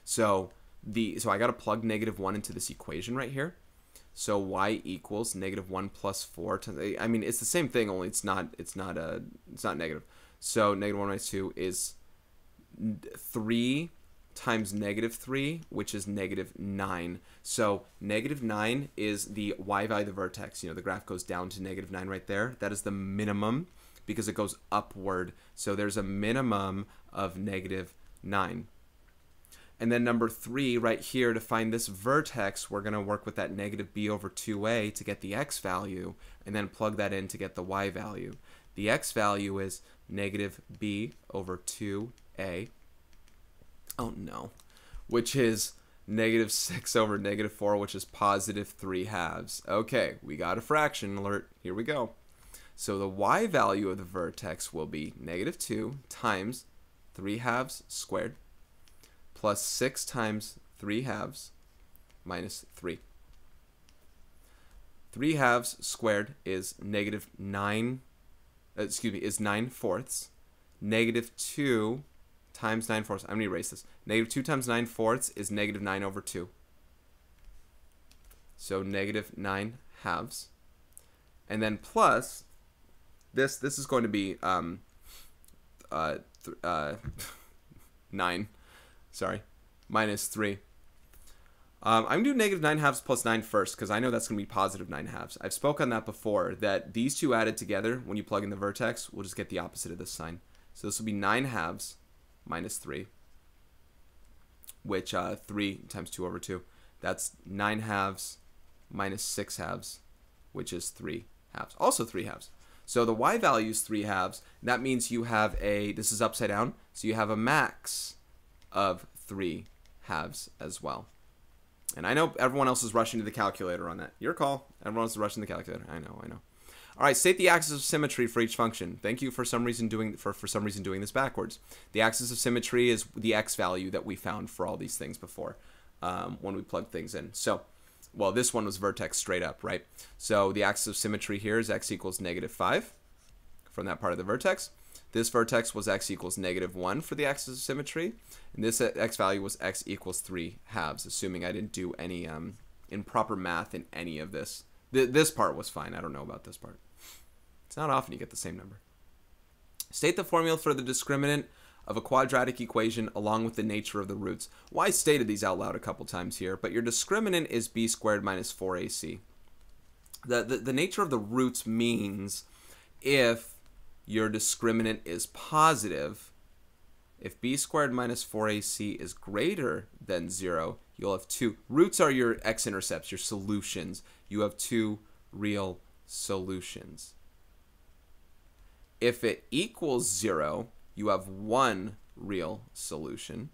So I got to plug negative 1 into this equation right here. So y equals negative 1 plus 4 times, I mean, it's the same thing, only it's not negative. So negative 1 minus 2 is 3 times negative 3, which is negative 9. So negative 9 is the y value of the vertex. You know, the graph goes down to negative 9 right there. That is the minimum because it goes upward. So there's a minimum of negative 9. And then number 3 right here, to find this vertex, we're going to work with that negative b over 2a to get the x value, and then plug that in to get the y value. The x value is negative b over 2a. Oh no. Which is negative 6 over negative 4, which is positive 3 halves. Okay, we got a fraction alert. Here we go. So the y value of the vertex will be negative 2 times 3 halves squared plus 6 times 3 halves minus 3. 3 halves squared is negative 9, is 9 fourths. Negative 2 times 9 fourths, I'm going to erase this. Negative 2 times 9 fourths is negative 9 over 2. so negative 9 halves. And then plus, this is going to be 9, sorry, minus 3. I'm going to do negative 9 halves plus 9 first, because I know that's going to be positive 9 halves. I've spoken on that before, that these two added together, when you plug in the vertex, we'll just get the opposite of this sign. So this will be 9 halves minus 3, which 3 times 2 over 2. That's 9 halves minus 6 halves, which is 3 halves. Also 3 halves. So the y value is 3 halves. That means you have a, this is upside down, so you have a max of 3 halves as well. And I know everyone else is rushing to the calculator on that. Your call. Everyone else is rushing to the calculator. I know. All right, state the axis of symmetry for each function. Thank you for some reason doing this backwards. The axis of symmetry is the x value that we found for all these things before when we plugged things in. So, well, this one was vertex straight up, right? So the axis of symmetry here is x equals negative 5 from that part of the vertex. This vertex was x equals negative 1 for the axis of symmetry. And this x value was x equals 3 halves, assuming I didn't do any improper math in any of this. This part was fine. I don't know about this part. It's not often you get the same number. State the formula for the discriminant of a quadratic equation along with the nature of the roots. Well, I stated these out loud a couple times here, but your discriminant is b squared minus 4ac. The nature of the roots means if your discriminant is positive, if b squared minus 4ac is greater than 0, you'll have two. Roots are your x-intercepts, your solutions. You have two real solutions. If it equals 0, you have one real solution.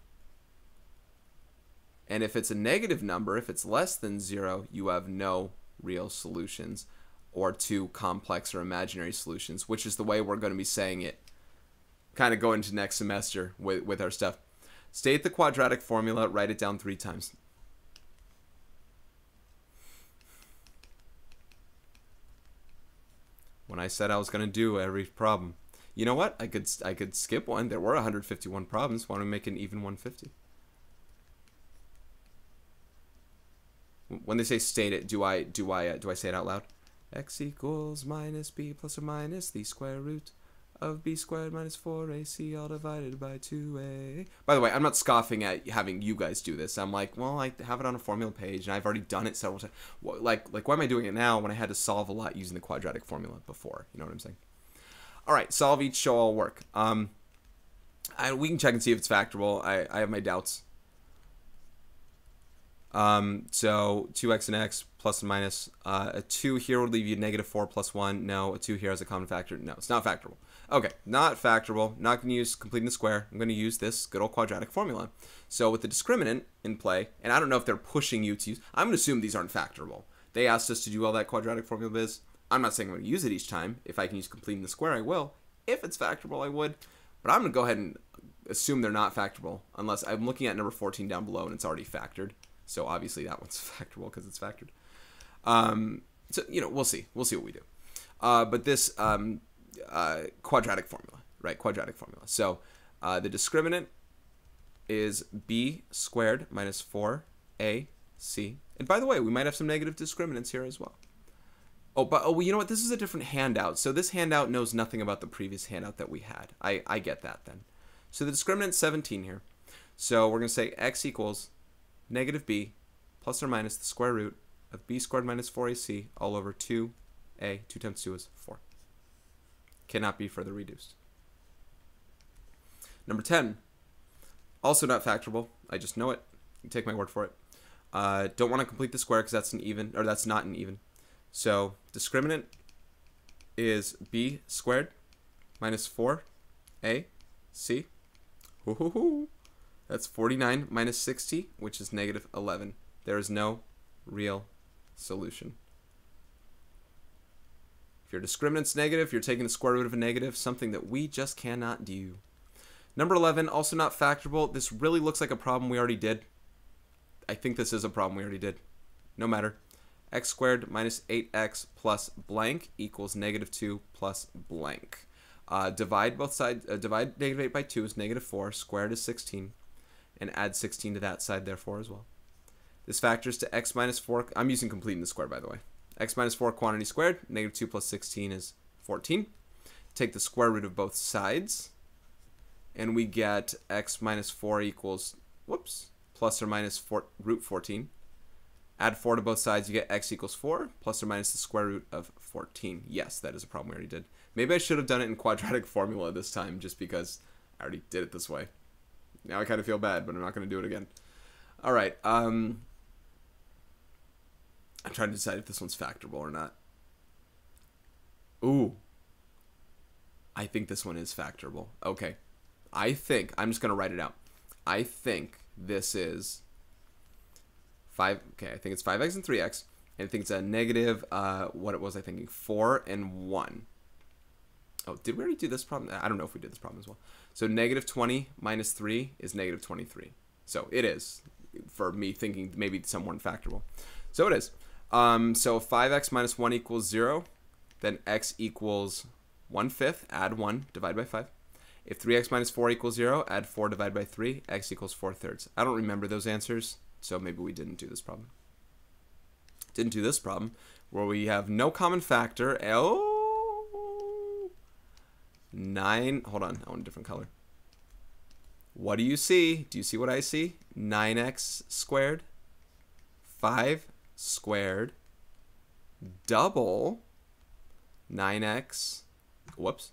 And if it's a negative number, if it's less than 0, you have no real solutions, or two complex or imaginary solutions, which is the way we're going to be saying it kind of going into next semester with our stuff. State the quadratic formula, write it down 3 times. When I said I was going to do every problem. You know what? I could skip one. There were 151 problems. Why don't we make an even 150? When they say state it, do I say it out loud? X equals minus b plus or minus the square root of b squared minus 4ac all divided by 2a. By the way, I'm not scoffing at having you guys do this. I'm like, well, I have it on a formula page, and I've already done it several times. Like, why am I doing it now when I had to solve a lot using the quadratic formula before? You know what I'm saying? All right, solve each, show all work. We can check and see if it's factorable. I have my doubts. So 2x and x plus and minus. A 2 here would leave you negative 4 plus 1. No, a 2 here has a common factor. No, it's not factorable. Okay, not factorable. Not going to use completing the square. I'm going to use this good old quadratic formula. So with the discriminant in play, and I don't know if they're pushing you to use, I'm going to assume these aren't factorable. They asked us to do all that quadratic formula biz. I'm not saying I'm going to use it each time. If I can use completing the square, I will. If it's factorable, I would. But I'm going to go ahead and assume they're not factorable, unless I'm looking at number 14 down below and it's already factored. So obviously that one's factorable because it's factored. So, you know, we'll see. We'll see what we do. But this quadratic formula, right? Quadratic formula. So the discriminant is b squared minus 4ac. And by the way, we might have some negative discriminants here as well. Oh, you know what? This is a different handout. So this handout knows nothing about the previous handout that we had. I get that then. So the discriminant's 17 here. So we're going to say x equals negative b plus or minus the square root of b squared minus 4ac all over 2a. 2 times 2 is 4. Cannot be further reduced. Number 10. Also not factorable. I just know it. You take my word for it. Don't want to complete the square because that's an even, or that's not an even. So discriminant is b squared minus 4ac. That's 49 minus 60, which is negative 11. There is no real solution. If your discriminant's negative, you're taking the square root of a negative, something that we just cannot do. Number 11, also not factorable. This really looks like a problem we already did. I think this is a problem we already did. No matter. X squared minus 8x plus blank equals negative 2 plus blank. Divide both sides. Divide negative 8 by 2 is negative 4. Squared is 16. And add 16 to that side, therefore, as well. This factors to x minus 4. I'm using complete in the square, by the way. X minus 4 quantity squared. Negative 2 plus 16 is 14. Take the square root of both sides. And we get x minus 4 equals, whoops, plus or minus root 14. Add 4 to both sides, you get x equals 4, plus or minus the square root of 14. Yes, that is a problem we already did. Maybe I should have done it in quadratic formula this time, just because I already did it this way. Now I kind of feel bad, but I'm not going to do it again. All right. I'm trying to decide if this one's factorable or not. Ooh. I think this one is factorable. Okay. I'm just going to write it out. I think this is 5. Okay, I think it's 5x and 3x. And I think it's a negative, what it was I thinking, 4 and 1. Oh, did we already do this problem? I don't know if we did this problem as well. So negative 20 minus 3 is negative 23. So it is, for me thinking maybe some weren't factorable. So it is. So 5x minus 1 equals 0. Then x equals 1/5. Add 1, divide by 5. If 3x minus 4 equals 0, add 4, divide by 3. X equals 4/3. I don't remember those answers, so maybe we didn't do this problem. Didn't do this problem, where we have no common factor. Oh, 9. Hold on, I want a different color. What do you see? Do you see what I see? 9x squared, 5 squared, double 9x, whoops,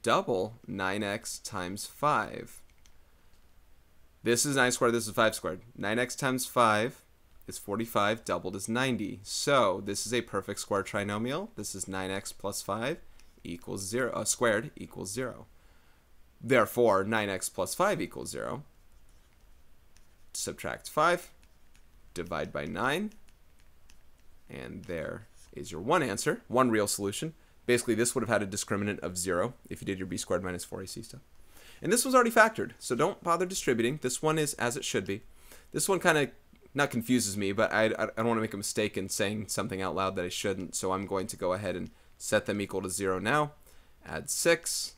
double 9x times 5. This is 9 squared, this is 5 squared. 9x times 5 is 45, doubled is 90. So this is a perfect square trinomial. This is 9x plus 5 equals 0, squared equals 0. Therefore, 9x plus 5 equals 0. Subtract 5, divide by 9, and there is your one answer, one real solution. Basically, this would have had a discriminant of 0 if you did your b squared minus 4ac stuff. And this was already factored, so don't bother distributing. This one is as it should be. This one kind of not confuses me, but I don't want to make a mistake in saying something out loud that I shouldn't, so I'm going to go ahead and set them equal to 0 now. Add 6,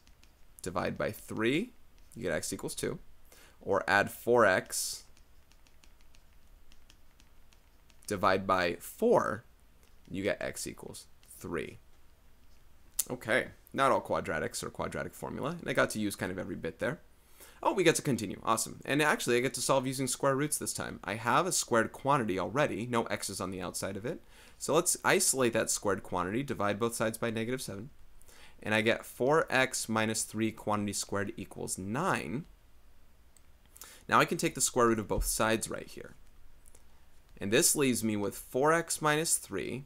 divide by 3, you get x equals 2. Or add 4x, divide by 4, you get x equals 3. Okay, not all quadratics or quadratic formula, and I got to use kind of every bit there. Oh, we get to continue. Awesome. And actually, I get to solve using square roots this time. I have a squared quantity already. No x's on the outside of it. So let's isolate that squared quantity, divide both sides by negative 7. And I get 4x minus 3 quantity squared equals 9. Now I can take the square root of both sides right here. And this leaves me with 4x minus 3.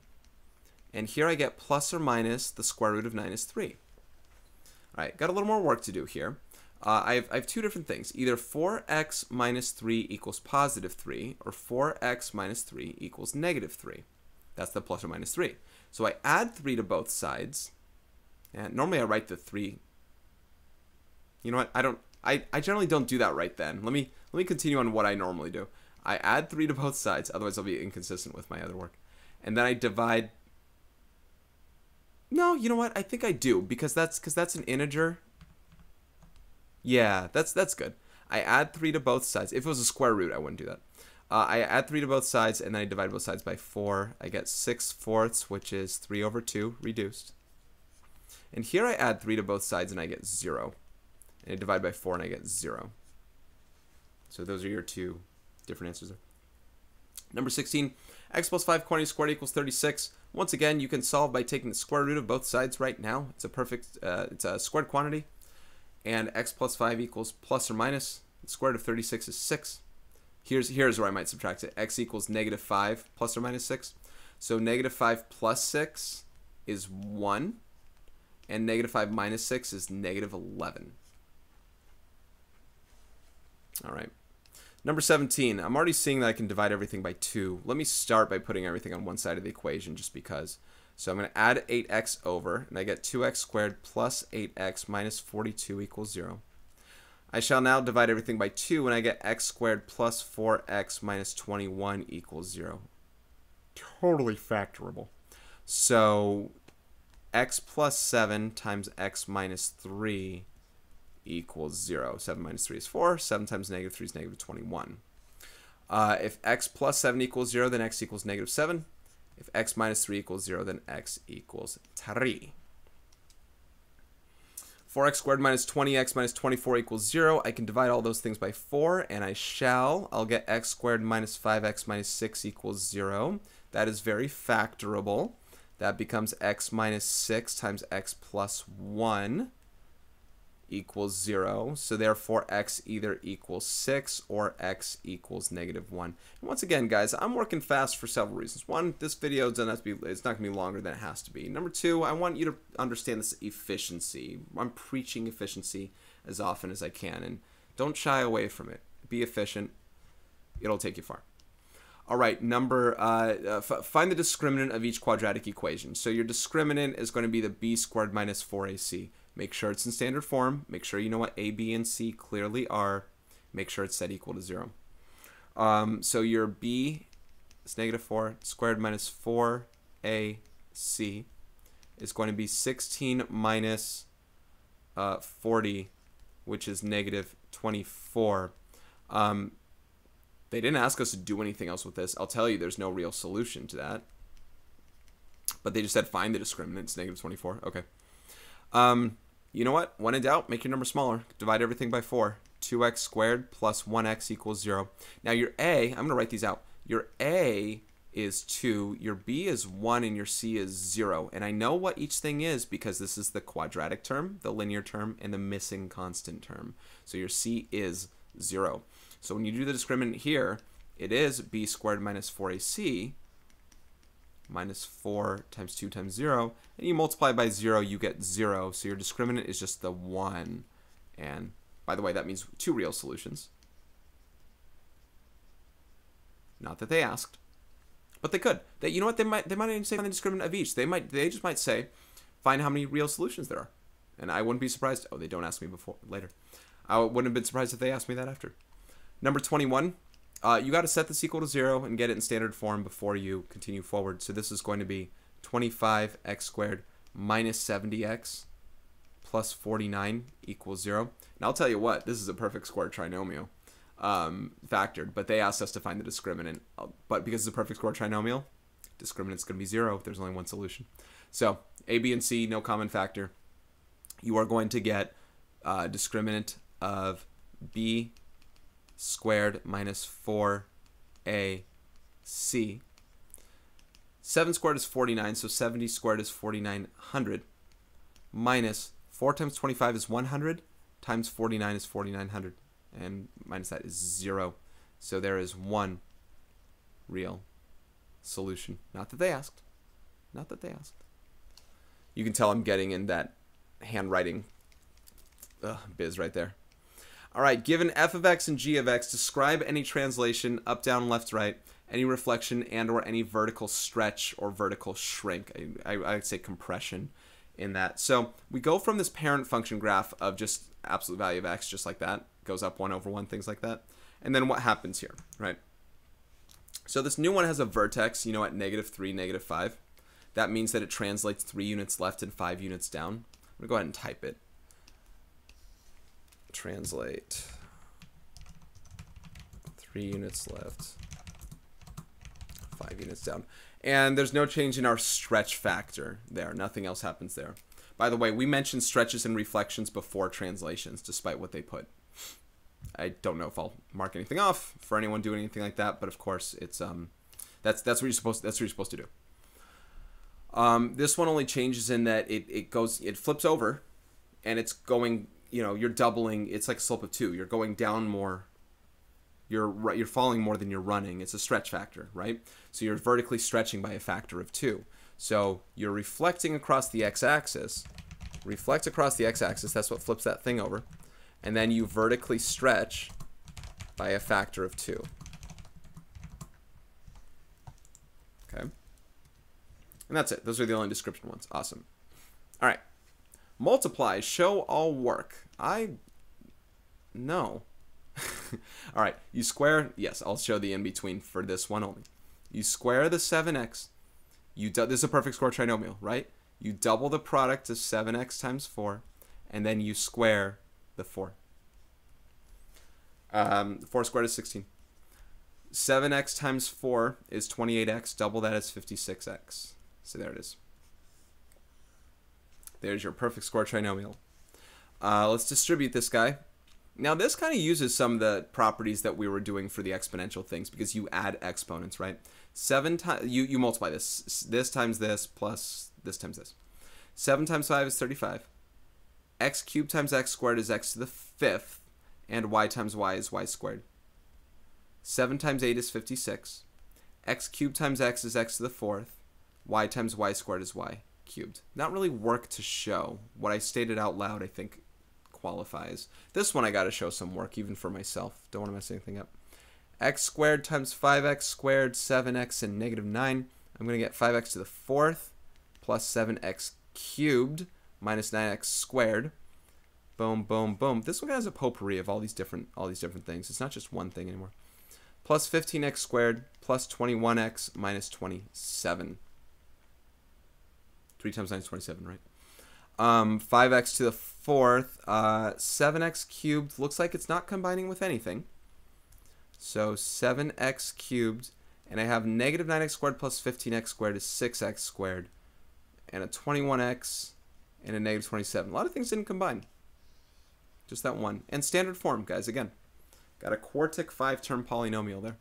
And here I get plus or minus the square root of 9 is 3. All right, got a little more work to do here. I have two different things. Either 4x minus 3 equals positive 3, or 4x minus 3 equals negative 3. That's the plus or minus 3. So I add 3 to both sides. And normally I write the 3. You know what? I generally don't do that right then. Let me continue on what I normally do. I add 3 to both sides, otherwise I'll be inconsistent with my other work. And then I divide. No, you know what? I think I do, because that's an integer. Yeah, that's good. I add 3 to both sides. If it was a square root, I wouldn't do that. I add 3 to both sides, and then I divide both sides by 4. I get 6/4, which is 3 over 2 reduced. And here I add 3 to both sides, and I get 0. And I divide by 4, and I get 0. So those are your two different answers there. Number 16, x plus 5 quantity squared equals 36. Once again, you can solve by taking the square root of both sides right now. It's a perfect, it's a squared quantity. And x plus 5 equals plus or minus. The square root of 36 is 6. Here's where I might subtract it. X equals negative 5 plus or minus 6. So negative 5 plus 6 is 1. And negative 5 minus 6 is negative 11. All right. Number 17. I'm already seeing that I can divide everything by 2. Let me start by putting everything on one side of the equation just because. So I'm going to add 8x over, and I get 2x squared plus 8x minus 42 equals 0. I shall now divide everything by 2, and I get x squared plus 4x minus 21 equals 0. Totally factorable. So x plus 7 times x minus 3 equals 0. 7 minus 3 is 4. 7 times negative 3 is negative 21. If x plus 7 equals 0, then x equals negative 7. If x minus 3 equals 0, then x equals 3. 4x squared minus 20x minus 24 equals 0. I can divide all those things by 4, and I shall. I'll get x squared minus 5x minus 6 equals 0. That is very factorable. That becomes x minus 6 times x plus 1 equals 0. So therefore, x either equals 6 or x equals negative 1. And once again, guys, I'm working fast for several reasons. One, this video doesn't have to be, it's not going to be longer than it has to be. Number two, I want you to understand this efficiency. I'm preaching efficiency as often as I can, and don't shy away from it. Be efficient. It'll take you far. All right, find the discriminant of each quadratic equation. So your discriminant is going to be the b squared minus 4ac. Make sure it's in standard form. Make sure you know what a, b, and c clearly are. Make sure it's set equal to 0. So your b is negative 4 squared minus 4ac is going to be 16 minus 40, which is negative 24. They didn't ask us to do anything else with this. I'll tell you there's no real solution to that. But they just said find the discriminant. It's negative 24. Okay. You know what? When in doubt, make your number smaller. Divide everything by 4. 2x squared plus 1x equals 0. Now your a, I'm going to write these out. Your a is 2, your b is 1, and your c is 0. And I know what each thing is because this is the quadratic term, the linear term, and the missing constant term. So your c is 0. So when you do the discriminant here, it is b squared minus 4ac minus 4 times 2 times 0. And you multiply by 0, you get 0. So your discriminant is just the 1. And by the way, that means 2 real solutions. Not that they asked, but they could. You know what? They might even say find the discriminant of each. They just might say find how many real solutions there are. And I wouldn't be surprised. Oh, they don't ask me later. I wouldn't have been surprised if they asked me that after. Number 21, you got to set this equal to 0 and get it in standard form before you continue forward. So this is going to be 25x squared minus 70x plus 49 equals 0. And I'll tell you what, this is a perfect square trinomial factored, but they asked us to find the discriminant. But because it's a perfect square trinomial, discriminant's going to be 0 if there's only one solution. So a, b, and c, no common factor. You are going to get discriminant of b squared minus 4ac. 7 squared is 49, so 70 squared is 4900 minus 4 times 25 is 100 times 49 is 4900, and minus that is 0. So there is one real solution. Not that they asked. Not that they asked. You can tell I'm getting in that handwriting biz right there. All right, given f of x and g of x, describe any translation, up, down, left, right, any reflection and or any vertical stretch or vertical shrink. I'd say compression in that. So we go from this parent function graph of just absolute value of x, just like that, goes up 1 over 1, things like that. And then what happens here, right? So this new one has a vertex, you know, at -3, -5. That means that it translates 3 units left and 5 units down. I'm going to go ahead and type it. Translate 3 units left, 5 units down. And there's no change in our stretch factor there. Nothing else happens there. By the way, we mentioned stretches and reflections before translations, despite what they put. I don't know if I'll mark anything off for anyone doing anything like that, but of course it's that's what you're supposed to do. This one only changes in that it flips over, and it's going, you know, you're doubling. It's like a slope of 2. You're going down more. You're falling more than you're running. It's a stretch factor, right? So you're vertically stretching by a factor of 2. So you're reflecting across the x-axis. Reflect across the x-axis. That's what flips that thing over. And then you vertically stretch by a factor of 2. Okay. And that's it. Those are the only description ones. Awesome. All right. Multiply, show all work. No. All right, you square, yes, I'll show the in-between for this one only. You square the 7x. This is a perfect square trinomial, right? You double the product of 7x times 4, and then you square the 4. 4 squared is 16. 7x times 4 is 28x. Double that is 56x. So there it is. There's your perfect square trinomial. Let's distribute this guy. Now this kind of uses some of the properties that we were doing for the exponential things because you add exponents, right? 7 times you multiply this times this plus this times this. 7 times 5 is 35. X cubed times x squared is x to the 5th, and y times y is y squared. 7 times 8 is 56. X cubed times x is x to the 4th. Y times y squared is y cubed. Not really work to show. What I stated out loud, I think, qualifies. This one I got to show some work, even for myself. Don't want to mess anything up. X squared times 5x squared, 7x, and negative 9. I'm going to get 5x to the 4th plus 7x cubed minus 9x squared. Boom, boom, boom. This one has a potpourri of all these different things. It's not just one thing anymore. Plus 15x squared plus 21x minus 27. 3 times 9 is 27, right? 5x to the 4th. 7x cubed looks like it's not combining with anything. So 7x cubed. And I have negative 9x squared plus 15x squared is 6x squared. And a 21x and a negative 27. A lot of things didn't combine. Just that one. And standard form, guys, again. Got a quartic 5-term polynomial there.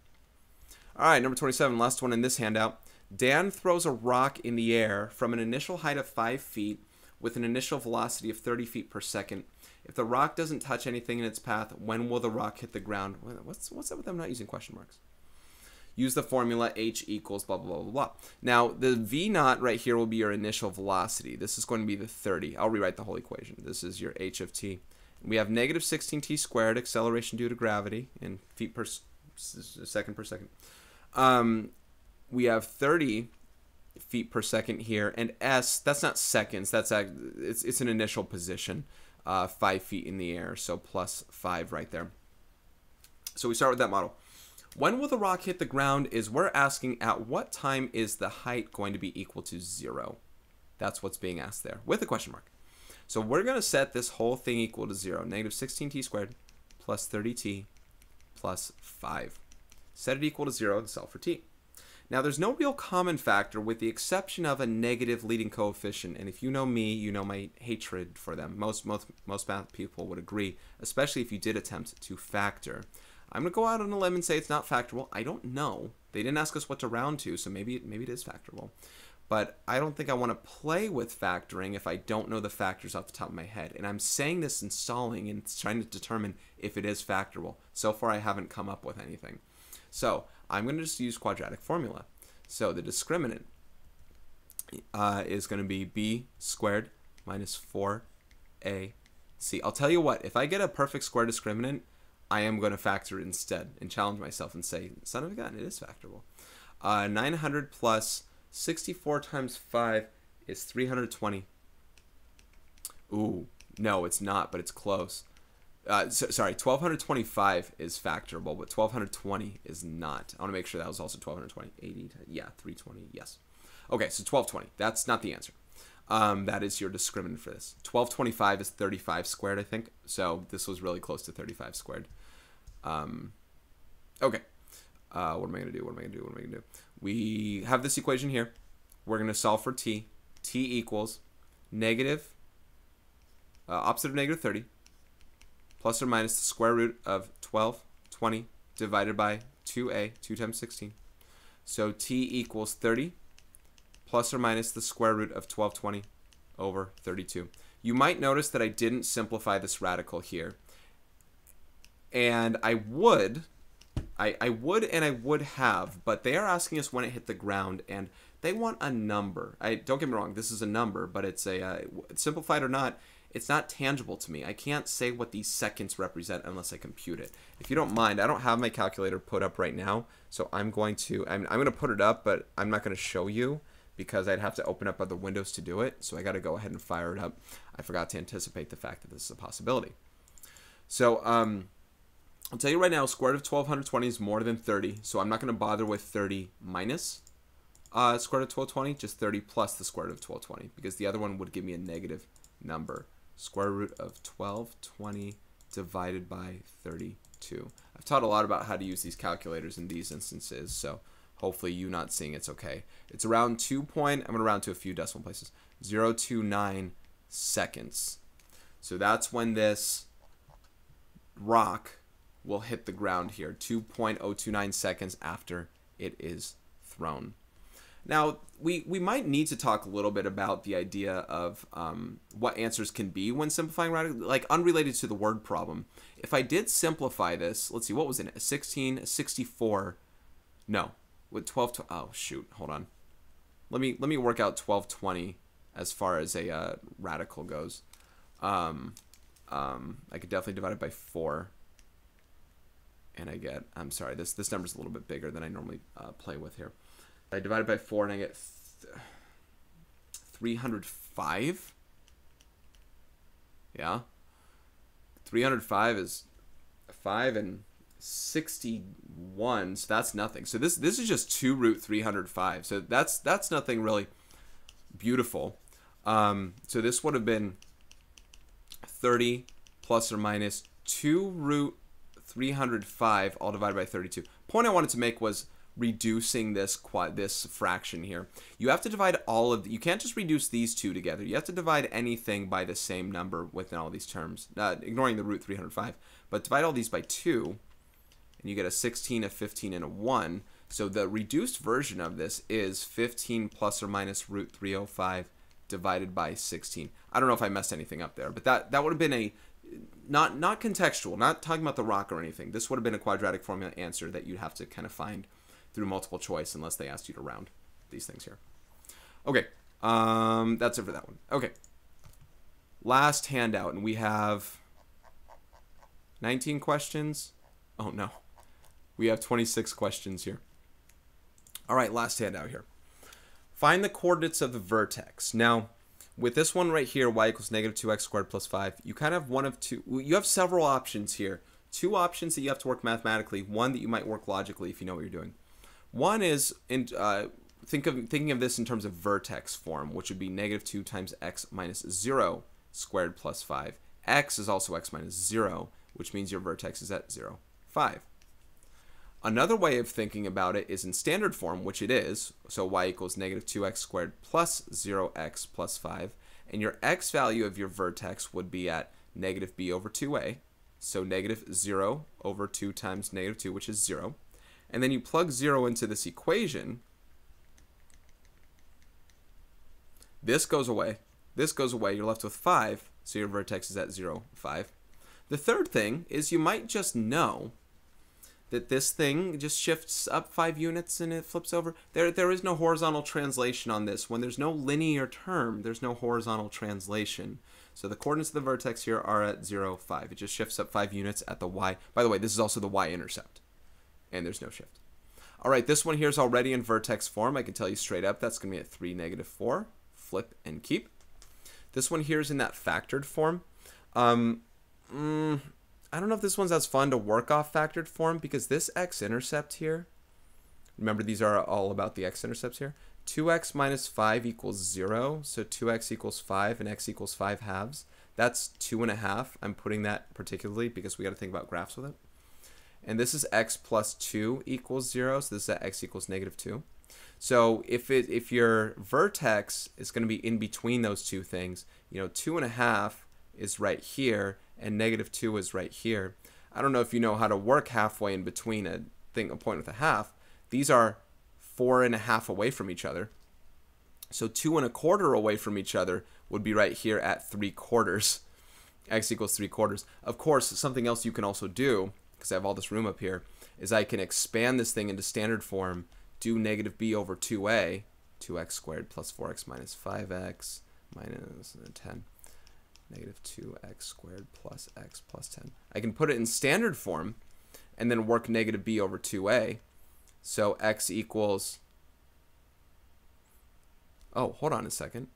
All right, number 27, last one in this handout. Dan throws a rock in the air from an initial height of 5 feet with an initial velocity of 30 feet per second. If the rock doesn't touch anything in its path, when will the rock hit the ground? What's up with them not using question marks? Use the formula h equals blah, blah, blah, blah, blah. Now, the v naught right here will be your initial velocity. This is going to be the 30. I'll rewrite the whole equation. This is your h of t. We have negative 16t squared, acceleration due to gravity, in feet per second per second. We have 30 feet per second here, and s, that's not seconds, it's an initial position, 5 feet in the air, so plus 5 right there. So we start with that model. When will the rock hit the ground is we're asking at what time is the height going to be equal to 0? That's what's being asked there, with a question mark. So we're going to set this whole thing equal to 0, negative 16t squared plus 30t plus 5. Set it equal to 0 and solve for t. Now, there's no real common factor with the exception of a negative leading coefficient. And if you know me, you know my hatred for them. Most math people would agree, especially if you did attempt to factor. I'm going to go out on a limb and say it's not factorable. I don't know. They didn't ask us what to round to, so maybe it is factorable. But I don't think I want to play with factoring if I don't know the factors off the top of my head. And I'm saying this in stalling and trying to determine if it is factorable. So far, I haven't come up with anything. So I'm going to just use quadratic formula. So the discriminant is going to be b squared minus 4ac. I'll tell you what, if I get a perfect square discriminant, I am going to factor it instead and challenge myself and say, son of a gun, it is factorable. 900 plus 64 times 5 is 320. Ooh, no, it's not, but it's close. Sorry, 1225 is factorable, but 1220 is not. I want to make sure that was also 1220. 80, yeah, 320, yes. Okay, so 1220, that's not the answer. That is your discriminant for this. 1225 is 35 squared, I think. So this was really close to 35 squared. Okay. What am I going to do? We have this equation here. We're going to solve for t. T equals negative, opposite of negative 30, plus or minus the square root of 1220 divided by 2a, 2 times 16. So t equals 30 plus or minus the square root of 1220 over 32. You might notice that I didn't simplify this radical here. And I would have, but they are asking us when it hit the ground, and they want a number. Don't get me wrong, this is a number, but it's simplified or not, it's not tangible to me. I can't say what these seconds represent unless I compute it. If you don't mind, I don't have my calculator put up right now, so I'm going to put it up, but I'm not going to show you because I'd have to open up other windows to do it. So I got to go ahead and fire it up. I forgot to anticipate the fact that this is a possibility. So I'll tell you right now, square root of 1220 is more than 30, so I'm not going to bother with 30 minus square root of 1220, just 30 plus the square root of 1220, because the other one would give me a negative number. Square root of 1220 divided by 32. 2. I've taught a lot about how to use these calculators in these instances, so hopefully you not seeing it's okay. It's around I'm going to round to a few decimal places, 0.029 seconds. So that's when this rock will hit the ground here, 2.029 seconds after it is thrown. Now, we might need to talk a little bit about the idea of what answers can be when simplifying radically, like unrelated to the word problem. If I did simplify this, let's see, what was in it? A 16, a 64, no, with 12, oh shoot, hold on. Let me work out 1220 as far as a radical goes. I could definitely divide it by 4. And I get, I'm sorry, this number's a little bit bigger than I normally play with here. I divide it by 4 and I get 305. Yeah. 305 is 5 and 61, so that's nothing. So this is just 2 root 305. So that's nothing really beautiful. So this would have been 30 plus or minus 2 root 305 all divided by 32. Point I wanted to make was reducing this fraction here. You have to divide all of you can't just reduce these two together. You have to divide anything by the same number within all these terms, ignoring the root 305. But divide all these by 2, and you get a 16, a 15, and a 1. So the reduced version of this is 15 plus or minus root 305 divided by 16. I don't know if I messed anything up there, but that would have been a not contextual, not talking about the rock or anything. This would have been a quadratic formula answer that you'd have to kind of find through multiple choice unless they asked you to round these things here. Okay, that's it for that one. Okay, last handout, and we have 19 questions. Oh no, we have 26 questions here. All right, last handout here. Find the coordinates of the vertex. Now, with this one right here, y equals negative 2x squared plus 5, you kind of have one of two. You have several options here. Two options that you have to work mathematically. One that you might work logically if you know what you're doing. One is thinking of this in terms of vertex form, which would be negative 2 times x minus 0 squared plus 5. X is also x minus 0, which means your vertex is at 0, 5. Another way of thinking about it is in standard form, which it is. So y equals negative 2x squared plus 0x plus 5. And your x value of your vertex would be at negative b over 2a. So negative 0 over 2 times negative 2, which is 0. And then you plug 0 into this equation. This goes away. This goes away. You're left with 5. So your vertex is at 0, 5. The third thing is you might just know that this thing just shifts up 5 units and it flips over. There is no horizontal translation on this. When there's no linear term, there's no horizontal translation. So the coordinates of the vertex here are at 0, 5. It just shifts up 5 units at the y. By the way, this is also the y-intercept. And there's no shift. All right, this one here is already in vertex form. I can tell you straight up that's going to be at 3, negative 4. Flip and keep. This one here is in that factored form. I don't know if this one's as fun to work off factored form because this x-intercept here, remember these are all about the x-intercepts here. 2x minus 5 equals 0, so 2x equals 5 and x equals 5 halves. That's 2.5. I'm putting that particularly because we got to think about graphs with it. And this is x plus 2 equals 0, so this is at x equals negative 2. So if your vertex is going to be in between those two things, 2.5 is right here and negative 2 is right here. I don't know if you know how to work halfway in between a point with a half. These are 4.5 away from each other. So 2.25 away from each other would be right here at 3/4. X equals 3/4. Of course, something else you can also do, because I have all this room up here, is I can expand this thing into standard form, do negative b over 2a, 2x squared plus 4x minus 5x minus 10, negative 2x squared plus x plus 10. I can put it in standard form and then work negative b over 2a. So x equals, oh, hold on a second.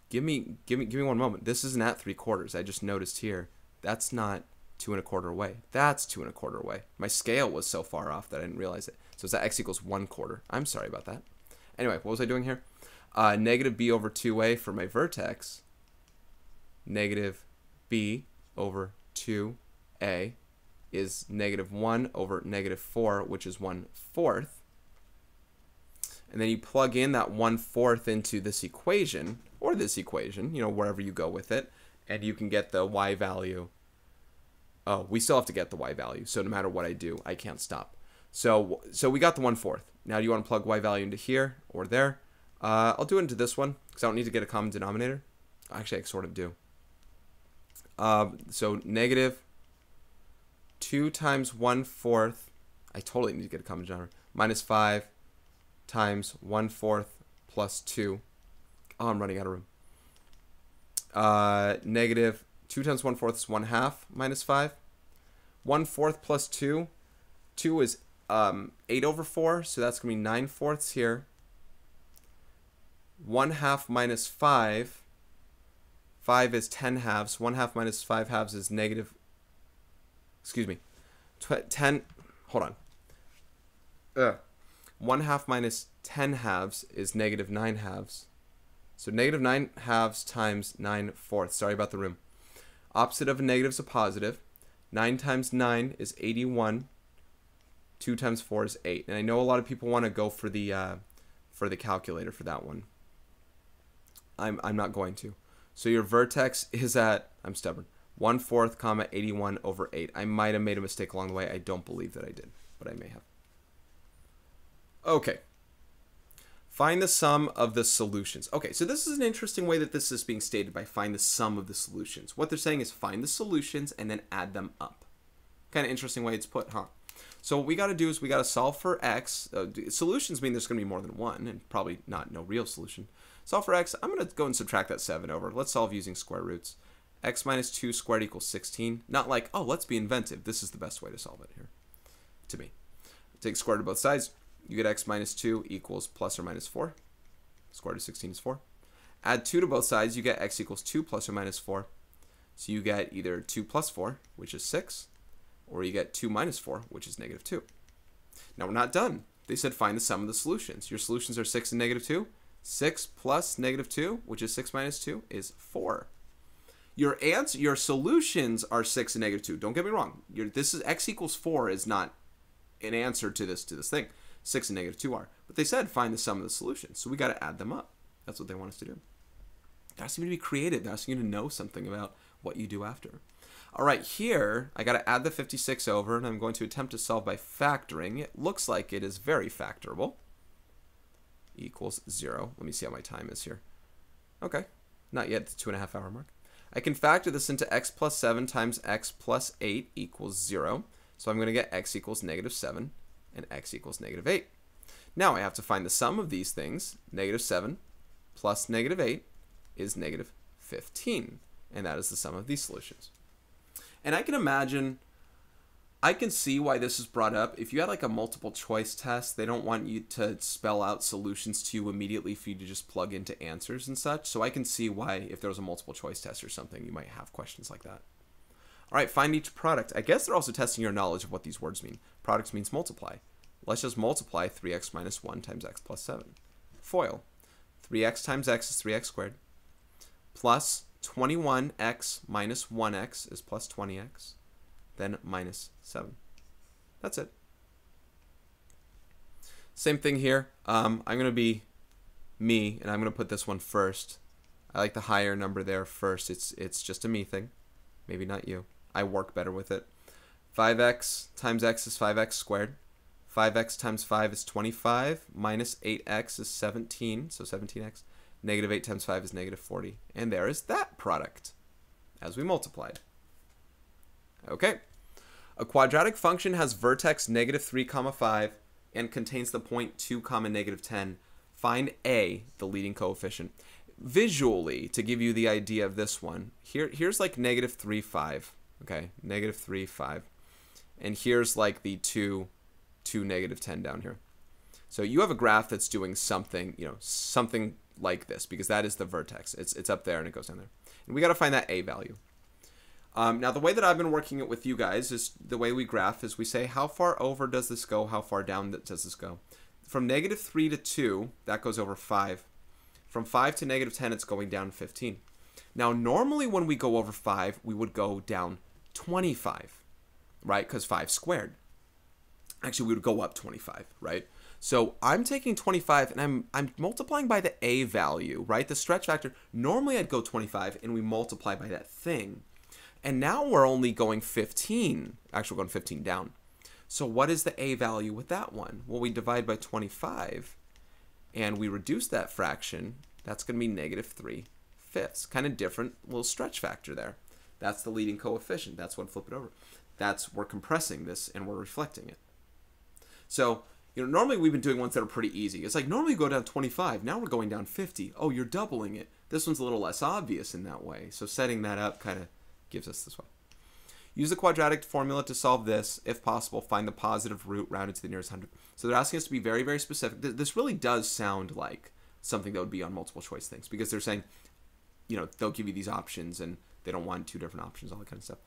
Give me 1 moment. This isn't at 3/4. I just noticed here. That's not 2.25 away. That's 2.25 away. My scale was so far off that I didn't realize it. So it's at x equals 1/4. I'm sorry about that. Anyway, what was I doing here? Negative b over 2a for my vertex. Negative b over 2a is negative 1 over negative 4, which is 1/4. And then you plug in that 1/4 into this equation, or this equation, you know, wherever you go with it, and you can get the y value. Oh, we still have to get the y value, so no matter what I do, I can't stop. So we got the 1/4. Now, do you want to plug y value into here or there? I'll do it into this one, because I don't need to get a common denominator. Actually, I sort of do. So negative 2 times 1/4, I totally need to get a common denominator, minus 5 times 1/4 plus 2. Oh, I'm running out of room. Negative 2 times 1/4 is 1/2 minus 5. 1/4 plus 2. 2 is 8 over 4, so that's going to be 9/4 here. 1/2 minus 5. 5 is 10/2. 1/2 minus 5/2 is negative. Excuse me. 10. Hold on. 1/2 minus 10/2 is negative 9/2. So negative 9/2 times 9/4. Sorry about the room. Opposite of a negative is a positive. 9 times 9 is 81. 2 times 4 is 8. And I know a lot of people want to go for the calculator for that one. I'm not going to. So your vertex is at, I'm stubborn, 1/4 comma 81 over 8. I might have made a mistake along the way. I don't believe that I did, but I may have. Okay. Find the sum of the solutions. Okay, so this is an interesting way that this is being stated, by find the sum of the solutions. What they're saying is find the solutions and then add them up. Kind of interesting way it's put, huh? So what we got to do is we got to solve for x. Solutions mean there's going to be more than one, and probably no real solution. Solve for x. I'm going to go and subtract that 7 over. Let's solve using square roots. X minus 2 squared equals 16. Not like, oh, let's be inventive. This is the best way to solve it here, to me. Take square root of both sides. You get x minus 2 equals plus or minus 4. Square root of 16 is 4. Add 2 to both sides. You get x equals 2 plus or minus 4. So you get either 2 plus 4, which is 6, or you get 2 minus 4, which is negative 2. Now we're not done. They said find the sum of the solutions. Your solutions are 6 and negative 2. 6 plus negative 2, which is 6 minus 2, is 4. Your solutions are 6 and negative 2. Don't get me wrong. This is x equals 4 is not an answer to this thing. 6 and negative 2 are. But they said find the sum of the solutions. So we got to add them up. That's what they want us to do. They're asking you to be creative. They're asking you to know something about what you do after. All right, here I got to add the 56 over, and I'm going to attempt to solve by factoring. It looks like it is very factorable. Equals 0. Let me see how my time is here. Okay, not yet the 2.5 hour mark. I can factor this into x plus 7 times x plus 8 equals 0. So I'm going to get x equals negative 7 and x equals negative 8. Now I have to find the sum of these things. Negative 7 plus negative 8 is negative 15. And that is the sum of these solutions. And I can imagine, I can see why this is brought up. If you had like a multiple choice test, they don't want you to spell out solutions to you immediately for you to just plug into answers and such. So I can see why if there was a multiple choice test or something, you might have questions like that. All right, find each product. I guess they're also testing your knowledge of what these words mean. Products means multiply. Let's just multiply 3x minus 1 times x plus 7. FOIL. 3x times x is 3x squared. Plus 21x minus 1x is plus 20x. Then minus 7. That's it. Same thing here. I'm going to be me, and I'm going to put this one first. I like the higher number there first. It's just a me thing. Maybe not you. I work better with it. 5x times x is 5x squared. 5x times 5 is 25. Minus 8x is 17, so 17x. Negative 8 times 5 is negative 40. And there is that product as we multiplied. Okay. A quadratic function has vertex negative 3, 5 and contains the point 2, negative 10. Find a, the leading coefficient. Visually, to give you the idea of this one, here's like negative 3, 5. Okay, negative 3, 5. And here's like the 2, negative 10 down here. So you have a graph that's doing something, something like this, because that is the vertex. It's up there and it goes down there. And we got to find that a value. Now, the way that I've been working it with you guys is the way we graph is we say, how far over does this go? How far down does this go? From negative 3 to 2, that goes over 5. From 5 to negative 10, it's going down 15. Now, normally when we go over 5, we would go down 25. right? Because 5 squared. Actually, we would go up 25, right? So I'm taking 25 and I'm multiplying by the a value, right? The stretch factor. Normally I'd go 25 and we multiply by that thing. And now we're only going 15. Actually, we're going 15 down. So what is the a value with that one? Well, we divide by 25 and we reduce that fraction. That's going to be -3/5. Kind of different little stretch factor there. That's the leading coefficient. That's what flip it over. We're compressing this and we're reflecting it. So, normally we've been doing ones that are pretty easy. It's like normally you go down 25. Now we're going down 50. Oh, you're doubling it. This one's a little less obvious in that way. So setting that up kind of gives us this way. Use the quadratic formula to solve this. If possible, find the positive root rounded to the nearest 100. So they're asking us to be very, very specific. This really does sound like something that would be on multiple choice things because they're saying, they'll give you these options and they don't want 2 different options, all that kind of stuff.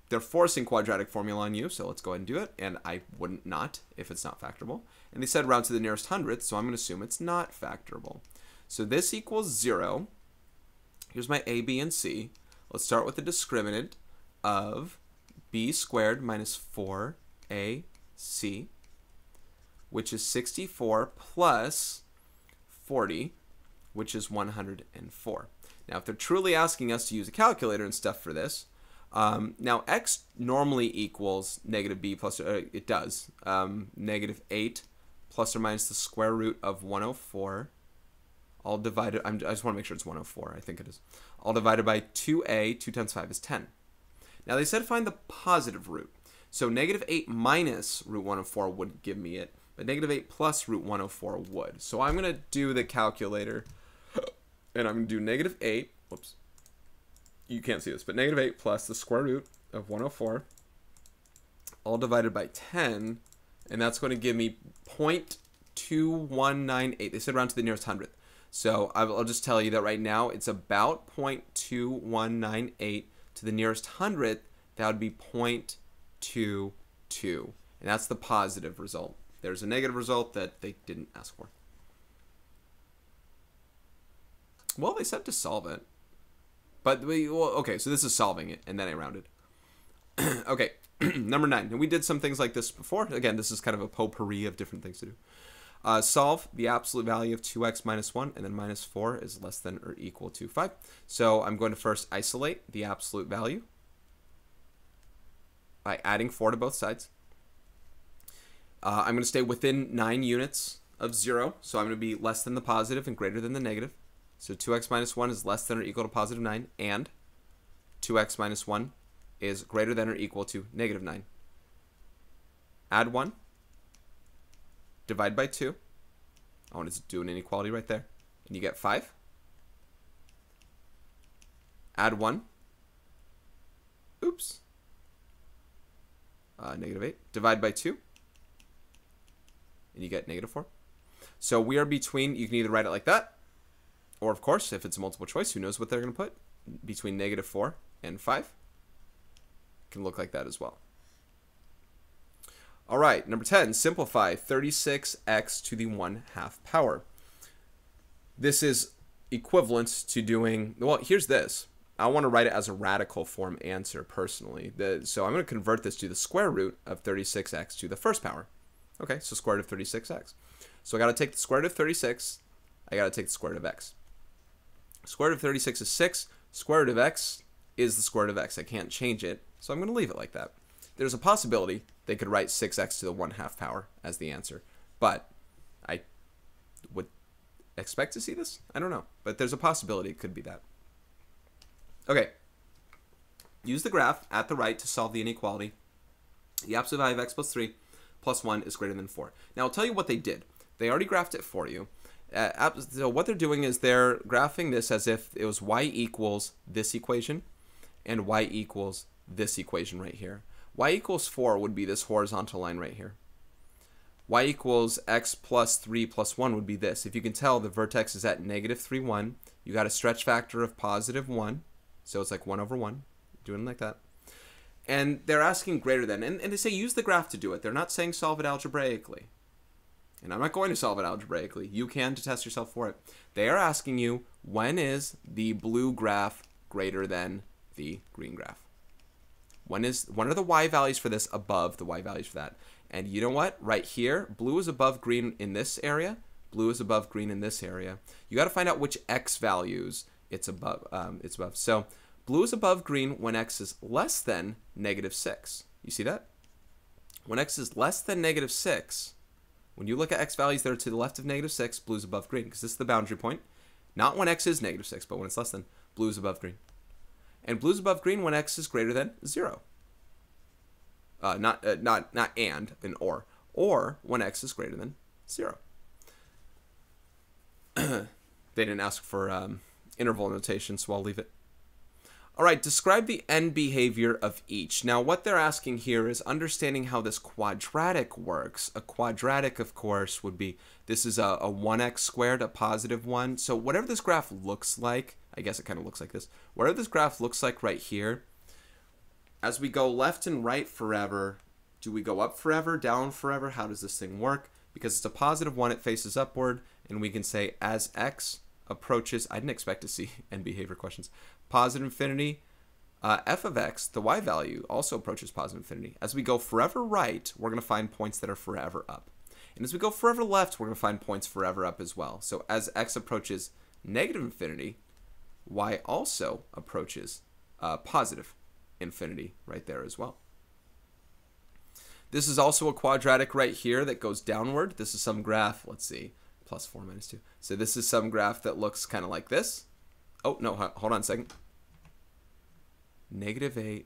They're forcing quadratic formula on you, so let's go ahead and do it. And I wouldn't not if it's not factorable. And they said round to the nearest 100th, so I'm going to assume it's not factorable. So this equals 0. Here's my a, b, and c. Let's start with the discriminant of b squared minus 4ac, which is 64 plus 40, which is 104. Now, if they're truly asking us to use a calculator and stuff for this, now x normally equals negative b plus, it does, -8 plus or minus the square root of 104, all divided, I just want to make sure it's 104, I think it is, all divided by 2a, 2 times 5 is 10. Now they said find the positive root, so -8 minus root 104 wouldn't give me it, but -8 plus root 104 would. So I'm going to do the calculator, and I'm going to do -8, whoops, you can't see this, but -8 plus the square root of 104, all divided by 10, and that's going to give me 0.2198. They said round to the nearest 100th. So I'll just tell you that right now it's about 0.2198 to the nearest 100th. That would be 0.22, and that's the positive result. There's a negative result that they didn't ask for. Well, they said to solve it. But, okay, so this is solving it, and then I rounded. Okay, number 9. And we did some things like this before. Again, this is kind of a potpourri of different things to do. Solve the absolute value of 2x minus 1, and then minus 4 is less than or equal to 5. So I'm going to first isolate the absolute value by adding 4 to both sides. I'm going to stay within 9 units of 0, so I'm going to be less than the positive and greater than the negative. So 2x minus 1 is less than or equal to positive 9, and 2x minus 1 is greater than or equal to negative 9. Add 1, divide by 2. I want to do an inequality right there, and you get 5. Add 1. Oops. -8. Divide by 2, and you get -4. So we are between, you can either write it like that, or, of course, if it's a multiple choice, who knows what they're going to put? Between -4 and 5. It can look like that as well. All right, number 10, simplify 36x to the 1/2 power. This is equivalent to doing, well, here's this. I want to write it as a radical form answer, personally. So I'm going to convert this to the square root of 36x to the first power. Okay, so square root of 36x. So I got to take the square root of 36. I got to take the square root of x. Square root of 36 is 6. Square root of x is the square root of x. I can't change it, so I'm going to leave it like that. There's a possibility they could write 6x to the 1/2 power as the answer, but I would expect to see this? I don't know, but there's a possibility it could be that. Okay, use the graph at the right to solve the inequality. The absolute value of x plus 3 plus 1 is greater than 4. Now, I'll tell you what they did. They already graphed it for you. So what they're doing is they're graphing this as if it was y equals this equation and y equals this equation right here. Y equals 4 would be this horizontal line right here. Y equals x plus 3 plus 1 would be this. If you can tell, the vertex is at -3, 1. You got a stretch factor of +1. So it's like 1 over 1. Doing it like that. And they're asking greater than. And they say use the graph to do it. They're not saying solve it algebraically. And I'm not going to solve it algebraically. You can to test yourself for it. They are asking you, when is the blue graph greater than the green graph? When are the y values for this above the y values for that? And you know what? Right here, blue is above green in this area. Blue is above green in this area. You got to find out which x values it's above. So blue is above green when x is less than -6. You see that? When x is less than -6, when you look at x values that are to the left of -6, blue is above green because this is the boundary point. Not when x is -6, but when it's less than, blue is above green. And blue is above green when x is greater than 0. Not and, an or. Or when x is greater than 0. They didn't ask for interval notation, so I'll leave it. All right, describe the end behavior of each. Now, what they're asking here is understanding how this quadratic works. A quadratic, of course, would be, this is a 1x squared, a positive 1. So whatever this graph looks like, I guess it kind of looks like this. Whatever this graph looks like right here, as we go left and right forever, do we go up forever, down forever? How does this thing work? Because it's a positive 1, it faces upward, and we can say as x approaches, I didn't expect to see end behavior questions, positive infinity, f of x, the y value, also approaches positive infinity. As we go forever right, we're going to find points that are forever up. And as we go forever left, we're going to find points forever up as well. So as x approaches negative infinity, y also approaches positive infinity right there as well. This is also a quadratic right here that goes downward. This is some graph, let's see, +4 - 2. So this is some graph that looks kind of like this. Oh, no, hold on a second. -8.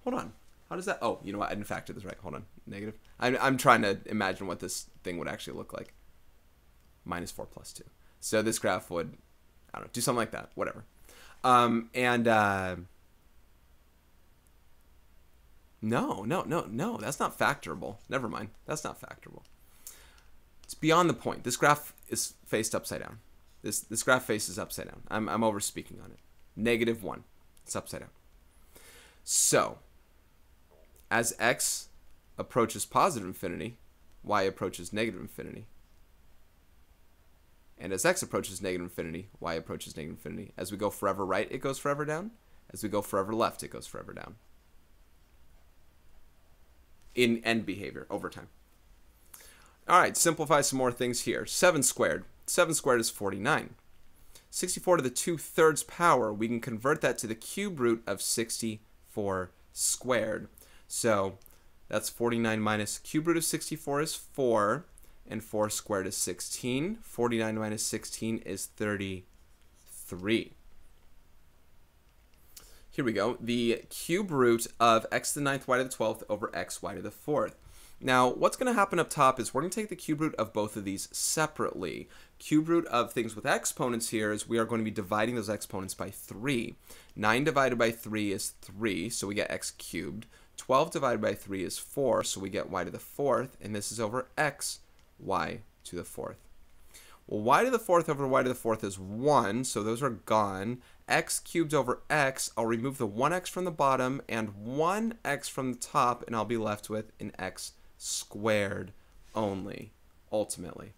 Hold on. How does that? Oh, you know what? I didn't factor this right. Hold on. Negative. I'm trying to imagine what this thing would actually look like. -4 + 2. So this graph would, I don't know, do something like that. Whatever. No. That's not factorable. Never mind. That's not factorable. It's beyond the point. This graph is faced upside down. This graph faces upside down. I'm over speaking on it. -1. It's upside down. So, as x approaches positive infinity, y approaches negative infinity. And as x approaches negative infinity, y approaches negative infinity. As we go forever right, it goes forever down. As we go forever left, it goes forever down. In end behavior over time. All right, simplify some more things here. 7 squared. 7 squared is 49. 64 to the 2/3 power, we can convert that to the cube root of 64 squared. So that's 49 minus cube root of 64 is 4, and 4 squared is 16. 49 minus 16 is 33. Here we go. The cube root of x to the 9th, y to the 12th over x, y to the 4th. Now, what's going to happen up top is we're going to take the cube root of both of these separately. Cube root of things with exponents here is we are going to be dividing those exponents by 3. 9 divided by 3 is 3, so we get x cubed. 12 divided by 3 is 4, so we get y to the 4th, and this is over x, y to the 4th. Well, y to the 4th over y to the 4th is 1, so those are gone. X cubed over x, I'll remove the 1x from the bottom and 1x from the top, and I'll be left with an x squared only, ultimately.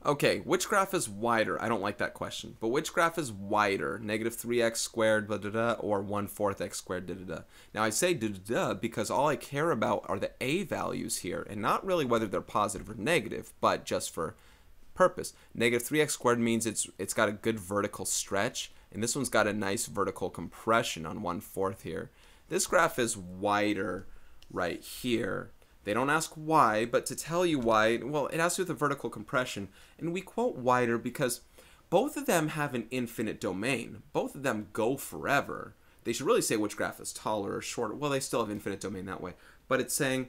Okay, which graph is wider? I don't like that question, but which graph is wider? -3x squared, blah, blah, blah, or 1/4 x squared, da, da, da. Now, I say da, da, da because all I care about are the a values here, and not really whether they're positive or negative, but just for purpose. -3x squared means it's got a good vertical stretch, and this one's got a nice vertical compression on 1/4 here. This graph is wider right here. They don't ask why, but to tell you why, well, it has to do with the vertical compression. And we quote wider because both of them have an infinite domain. Both of them go forever. They should really say which graph is taller or shorter. Well, they still have infinite domain that way. But it's saying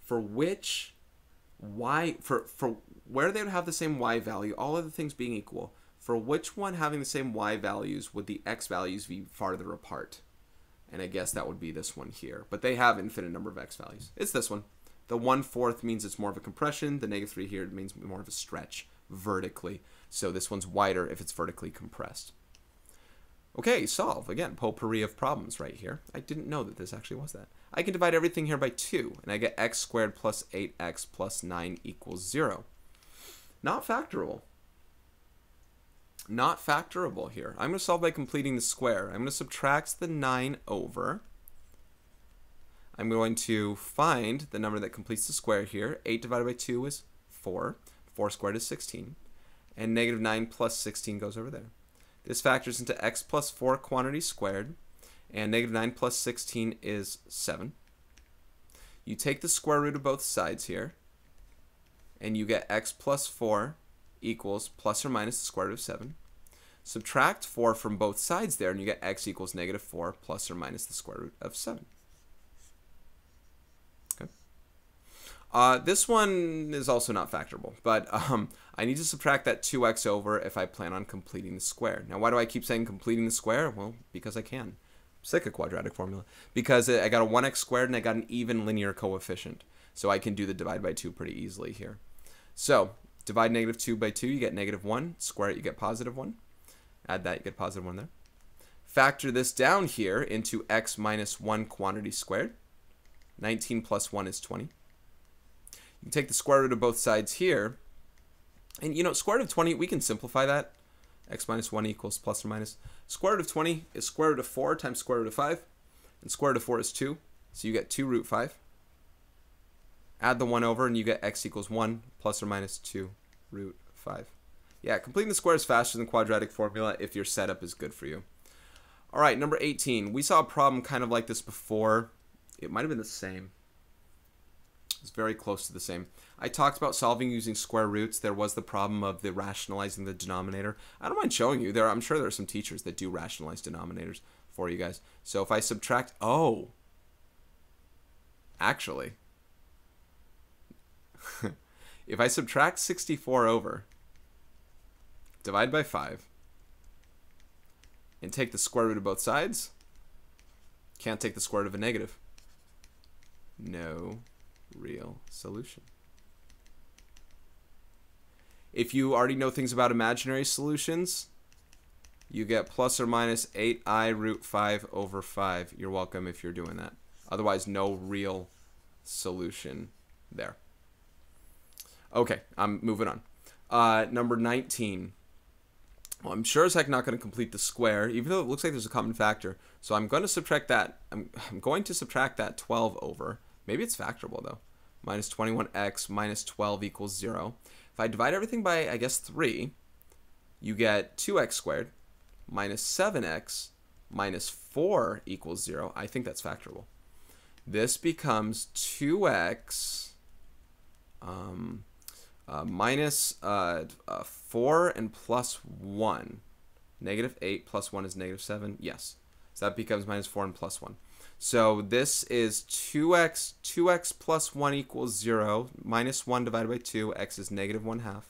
for which y, for where they would have the same y value, all other things being equal, for which one having the same y values would the x values be farther apart? And I guess that would be this one here. But they have infinite number of x values. It's this one. The 1/4 means it's more of a compression. The -3 here means more of a stretch vertically. So this one's wider if it's vertically compressed. Okay, solve. Again, potpourri of problems right here. I didn't know that this actually was that. I can divide everything here by 2, and I get x squared plus 8x plus 9 equals 0. Not factorable. Not factorable here. I'm going to solve by completing the square. I'm going to subtract the 9 over. I'm going to find the number that completes the square here. 8 divided by 2 is 4. 4 squared is 16. And negative 9 plus 16 goes over there. This factors into x plus 4 quantity squared. And negative 9 plus 16 is 7. You take the square root of both sides here. And you get x plus 4 equals plus or minus the square root of 7. Subtract 4 from both sides there, and you get x equals negative 4 plus or minus the square root of 7. Okay. This one is also not factorable, but I need to subtract that 2x over if I plan on completing the square. Now, why do I keep saying completing the square? Well, because I can. I'm sick of quadratic formula. Because I got a 1x squared and I got an even linear coefficient. So I can do the divide by 2 pretty easily here. So, divide negative 2 by 2, you get negative 1. Square it, you get positive 1. Add that, you get positive 1 there. Factor this down here into x minus 1 quantity squared. 19 plus 1 is 20. You can take the square root of both sides here. And you know, square root of 20, we can simplify that. X minus 1 equals plus or minus. Square root of 20 is square root of 4 times square root of 5. And square root of 4 is 2. So you get 2 root 5. Add the 1 over and you get x equals 1 plus or minus 2 root 5. Yeah, completing the square is faster than quadratic formula if your setup is good for you. All right, number 18. We saw a problem kind of like this before. It might have been the same. It's very close to the same. I talked about solving using square roots. There was the problem of the rationalizing the denominator. I don't mind showing you. I'm sure there are some teachers that do rationalize denominators for you guys. So if I subtract, actually, if I subtract 64 over, divide by 5, and take the square root of both sides, can't take the square root of a negative. No real solution. If you already know things about imaginary solutions, you get plus or minus 8i root 5 over 5. You're welcome if you're doing that. Otherwise, no real solution there. Okay, I'm moving on. Number 19. Well, I'm sure as heck not going to complete the square, even though it looks like there's a common factor. So I'm going to subtract that. I'm going to subtract that 12 over. Maybe it's factorable, though. Minus 21x minus 12 equals 0. If I divide everything by, I guess, 3, you get 2x squared minus 7x minus 4 equals 0. I think that's factorable. This becomes 2x minus 4 and plus 1. Negative 8 plus 1 is negative 7. Yes. So that becomes minus 4 and plus 1. So this is 2x. 2x plus 1 equals 0. Minus 1 divided by 2. X is negative 1/2.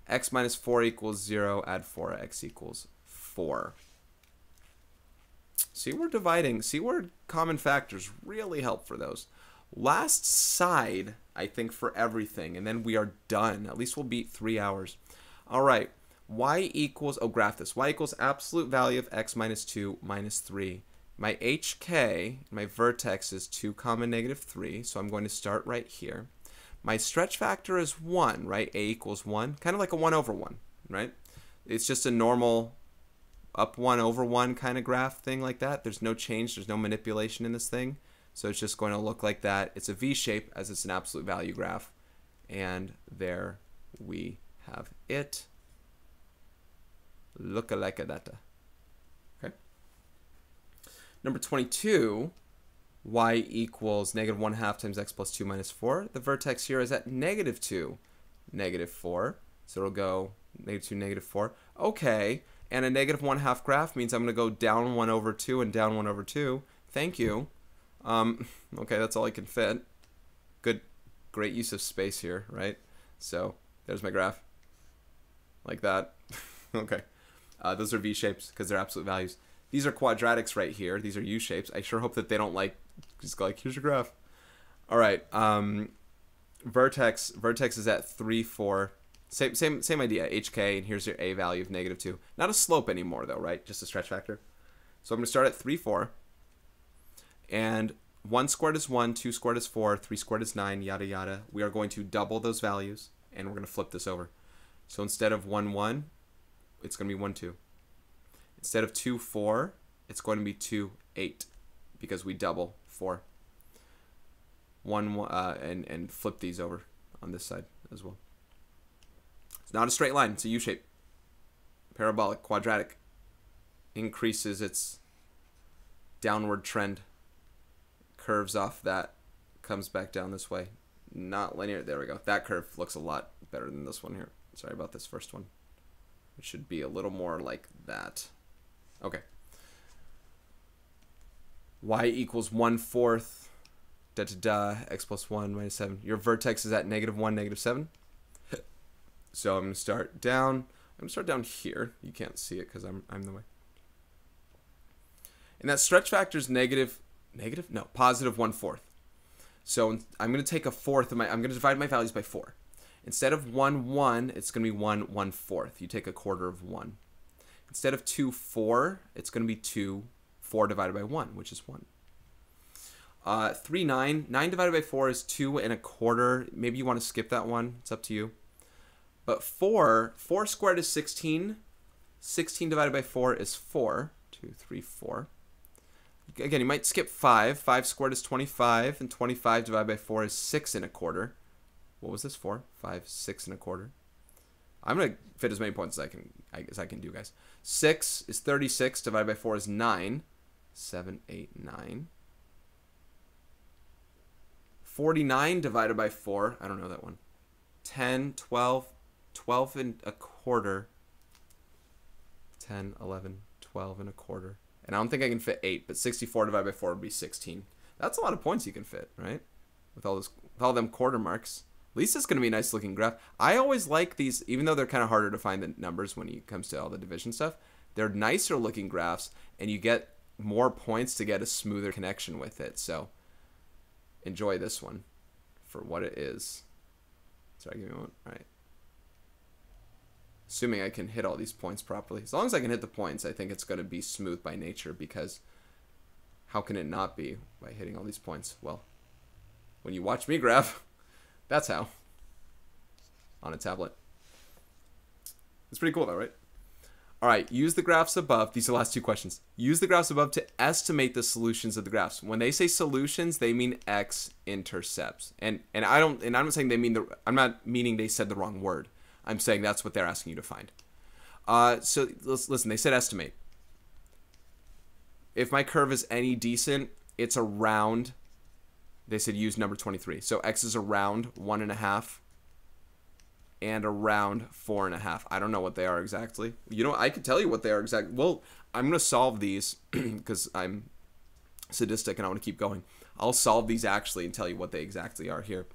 X minus 4 equals 0. Add 4. X equals 4. See, we're dividing. See where common factors really help for those. Last side, I think, for everything, and then we are done. At least we'll beat 3 hours. All right, y equals, graph this. Y equals absolute value of x minus 2 minus 3. My hk, my vertex is 2 comma negative 3, so I'm going to start right here. My stretch factor is 1, right? A equals 1, kind of like a 1 over 1, right? It's just a normal up 1 over 1 kind of graph thing like that. There's no change, there's no manipulation in this thing. So it's just going to look like that. It's a V shape as it's an absolute value graph. And there we have it. Look like that. Okay. Number 22, y equals negative 1/2 times x plus 2 minus 4. The vertex here is at negative 2, negative 4. So it'll go negative 2, negative 4. Okay. And a negative 1/2 graph means I'm going to go down 1 over 2 and down 1 over 2. Thank you. Okay, that's all I can fit. Great use of space here, right? So there's my graph, like that. Okay, those are V shapes because they're absolute values. These are quadratics right here. These are U shapes. I sure hope that they don't just go like, here's your graph. All right, vertex is at 3, 4. Same idea. HK, and here's your A value of negative 2. Not a slope anymore though, right? Just a stretch factor. So I'm going to start at 3, 4. And 1 squared is 1, 2 squared is 4, 3 squared is 9, yada yada. We are going to double those values, and we're going to flip this over. So instead of 1, 1, it's going to be 1, 2. Instead of 2, 4, it's going to be 2, 8 because we double 4. 1, 1 and flip these over on this side as well. It's not a straight line. It's a U-shape. Parabolic, quadratic. Increases its downward trend. Curves off that. Comes back down this way. Not linear. There we go. That curve looks a lot better than this one here. Sorry about this first one. It should be a little more like that. Okay. Y equals 1/4. Da da da. X plus 1 minus 7. Your vertex is at -1, -7. So I'm going to start down. I'm going to start down here. You can't see it because I'm in the way. And that stretch factor is positive 1/4. So I'm going to take a fourth of I'm going to divide my values by 4. Instead of 1, 1, it's going to be 1, 1/4. You take a quarter of 1. Instead of 2, 4, it's going to be 2, 4 divided by 1, which is 1. 3, 9. 9 divided by 4 is 2 1/4. Maybe you want to skip that one. It's up to you. But 4 squared is 16. 16 divided by 4 is 4. 2, 3, 4. Again, you might skip 5. 5 squared is 25. And 25 divided by 4 is 6 1/4. What was this for? 5, 6 1/4. I'm going to fit as many points as I can do, guys. 6 is 36. Divided by 4 is 9. 7, 8, 9. 49 divided by 4. I don't know that one. 10, 12. 12 1/4. 10, 11, 12 1/4. And I don't think I can fit 8, but 64 divided by 4 would be 16. That's a lot of points you can fit, right? With all them quarter marks. At least it's going to be a nice looking graph. I always like these, even though they're kind of harder to find the numbers when it comes to all the division stuff. They're nicer looking graphs, and you get more points to get a smoother connection with it. So enjoy this one for what it is. Sorry, give me one. All right. Assuming I can hit all these points properly. As long as I can hit the points, I think it's going to be smooth by nature, because how can it not be by hitting all these points? Well, when you watch me graph, that's how. On a tablet. It's pretty cool though, right? All right, use the graphs above. These are the last two questions. Use the graphs above to estimate the solutions of the graphs. When they say solutions, they mean x-intercepts. And I'm not saying they mean I'm not meaning they said the wrong word. I'm saying that's what they're asking you to find. So listen, they said estimate. If my curve is any decent, it's around, they said use number 23. So x is around 1.5 and around 4.5. I don't know what they are exactly. You know, I could tell you what they are exactly. Well, I'm going to solve these because I'm sadistic and I want to keep going. I'll solve these actually and tell you what they exactly are here.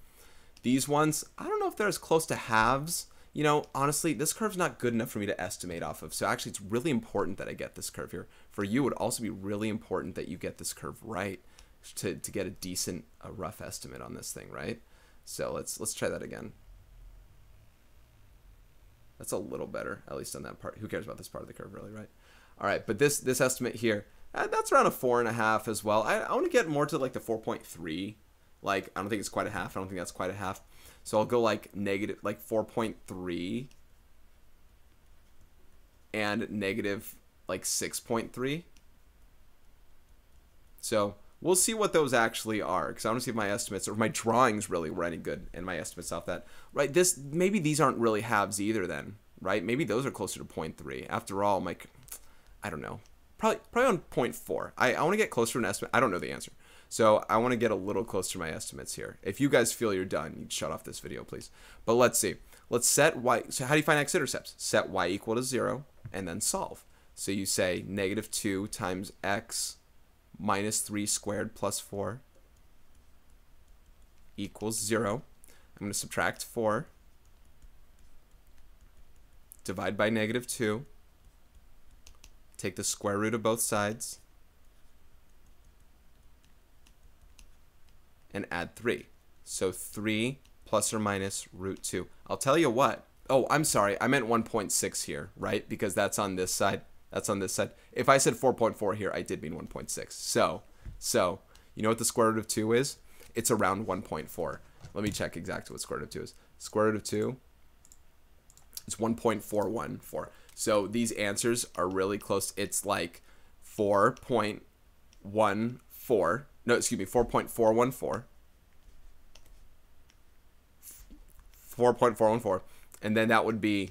These ones, I don't know if they're as close to halves. You know, honestly, this curve's not good enough for me to estimate off of. So actually, it's really important that I get this curve here. For you, it would also be really important that you get this curve right to get a decent, rough estimate on this thing, right? So let's try that again. That's a little better, at least on that part. Who cares about this part of the curve, really, right? All right, but this estimate here, that's around a 4.5 as well. I want to get more to like the 4.3. Like, I don't think it's quite a half. I don't think that's quite a half. So I'll go like negative, like 4.3 and negative like 6.3. So we'll see what those actually are, because I want to see if my estimates or my drawings really were any good and my estimates off that. Right, maybe these aren't really halves either then, right? Maybe those are closer to 0.3. After all, I don't know. Probably on 0.4. I want to get closer to an estimate. I don't know the answer. So I want to get a little closer to my estimates here. If you guys feel you're done, you shut off this video, please. But let's see. Let's set y. So how do you find x-intercepts? Set y equal to 0 and then solve. So you say -2 times x minus 3 squared plus 4 equals 0. I'm going to subtract 4. Divide by -2. Take the square root of both sides. And add 3. So 3 plus or minus root 2. I'll tell you what. Oh, I'm sorry. I meant 1.6 here, right? Because that's on this side. That's on this side. If I said 4.4 here, I did mean 1.6. So you know what the square root of 2 is? It's around 1.4. Let me check exactly what square root of 2 is. Square root of 2 is 1.414. So these answers are really close. It's like 4.14. No, excuse me, 4.414. 4.414. And then that would be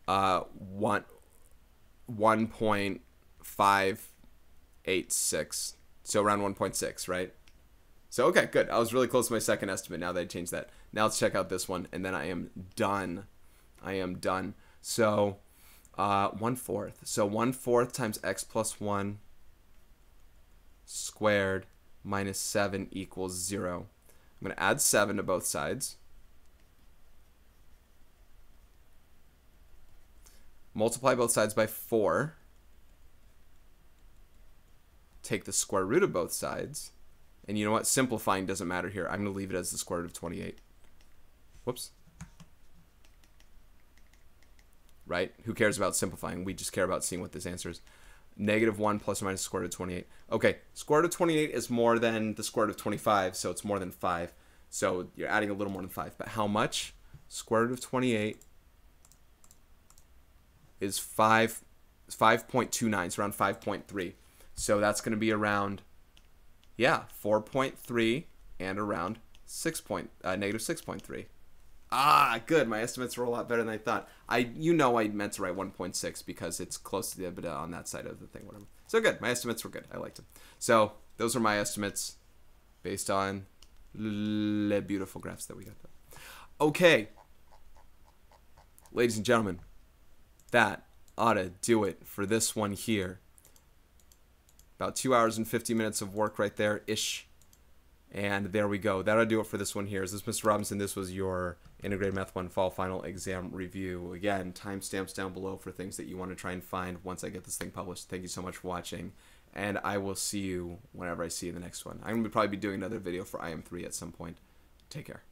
1.586. So around 1.6, right? So, okay, good. I was really close to my second estimate now that I changed that. Now let's check out this one, and then I am done. I am done. So, 1/4. So 1/4 times x plus 1 squared minus 7 equals 0. I'm going to add 7 to both sides. Multiply both sides by 4. Take the square root of both sides. And you know what? Simplifying doesn't matter here. I'm going to leave it as the square root of 28. Whoops. Right? Who cares about simplifying? We just care about seeing what this answer is. -1 plus or minus the square root of 28. Okay, square root of 28 is more than the square root of 25, so it's more than 5. So you're adding a little more than 5. But how much? Square root of 28 is 5.29, so around 5.3. So that's going to be around, yeah, 4.3 and around -6.3. Ah, good. My estimates were a lot better than I thought. I meant to write 1.6 because it's close to the EBITDA on that side of the thing, whatever. So good. My estimates were good. I liked them. So those are my estimates based on the beautiful graphs that we got. Okay. Ladies and gentlemen, that ought to do it for this one here. About 2 hours and 50 minutes of work right there, ish. And there we go. That'll do it for this one here. Is this Mr. Robinson? This was your Integrated Math 1 Fall Final Exam Review. Again, timestamps down below for things that you want to try and find once I get this thing published. Thank you so much for watching. And I will see you whenever I see you in the next one. I'm going to probably be doing another video for IM3 at some point. Take care.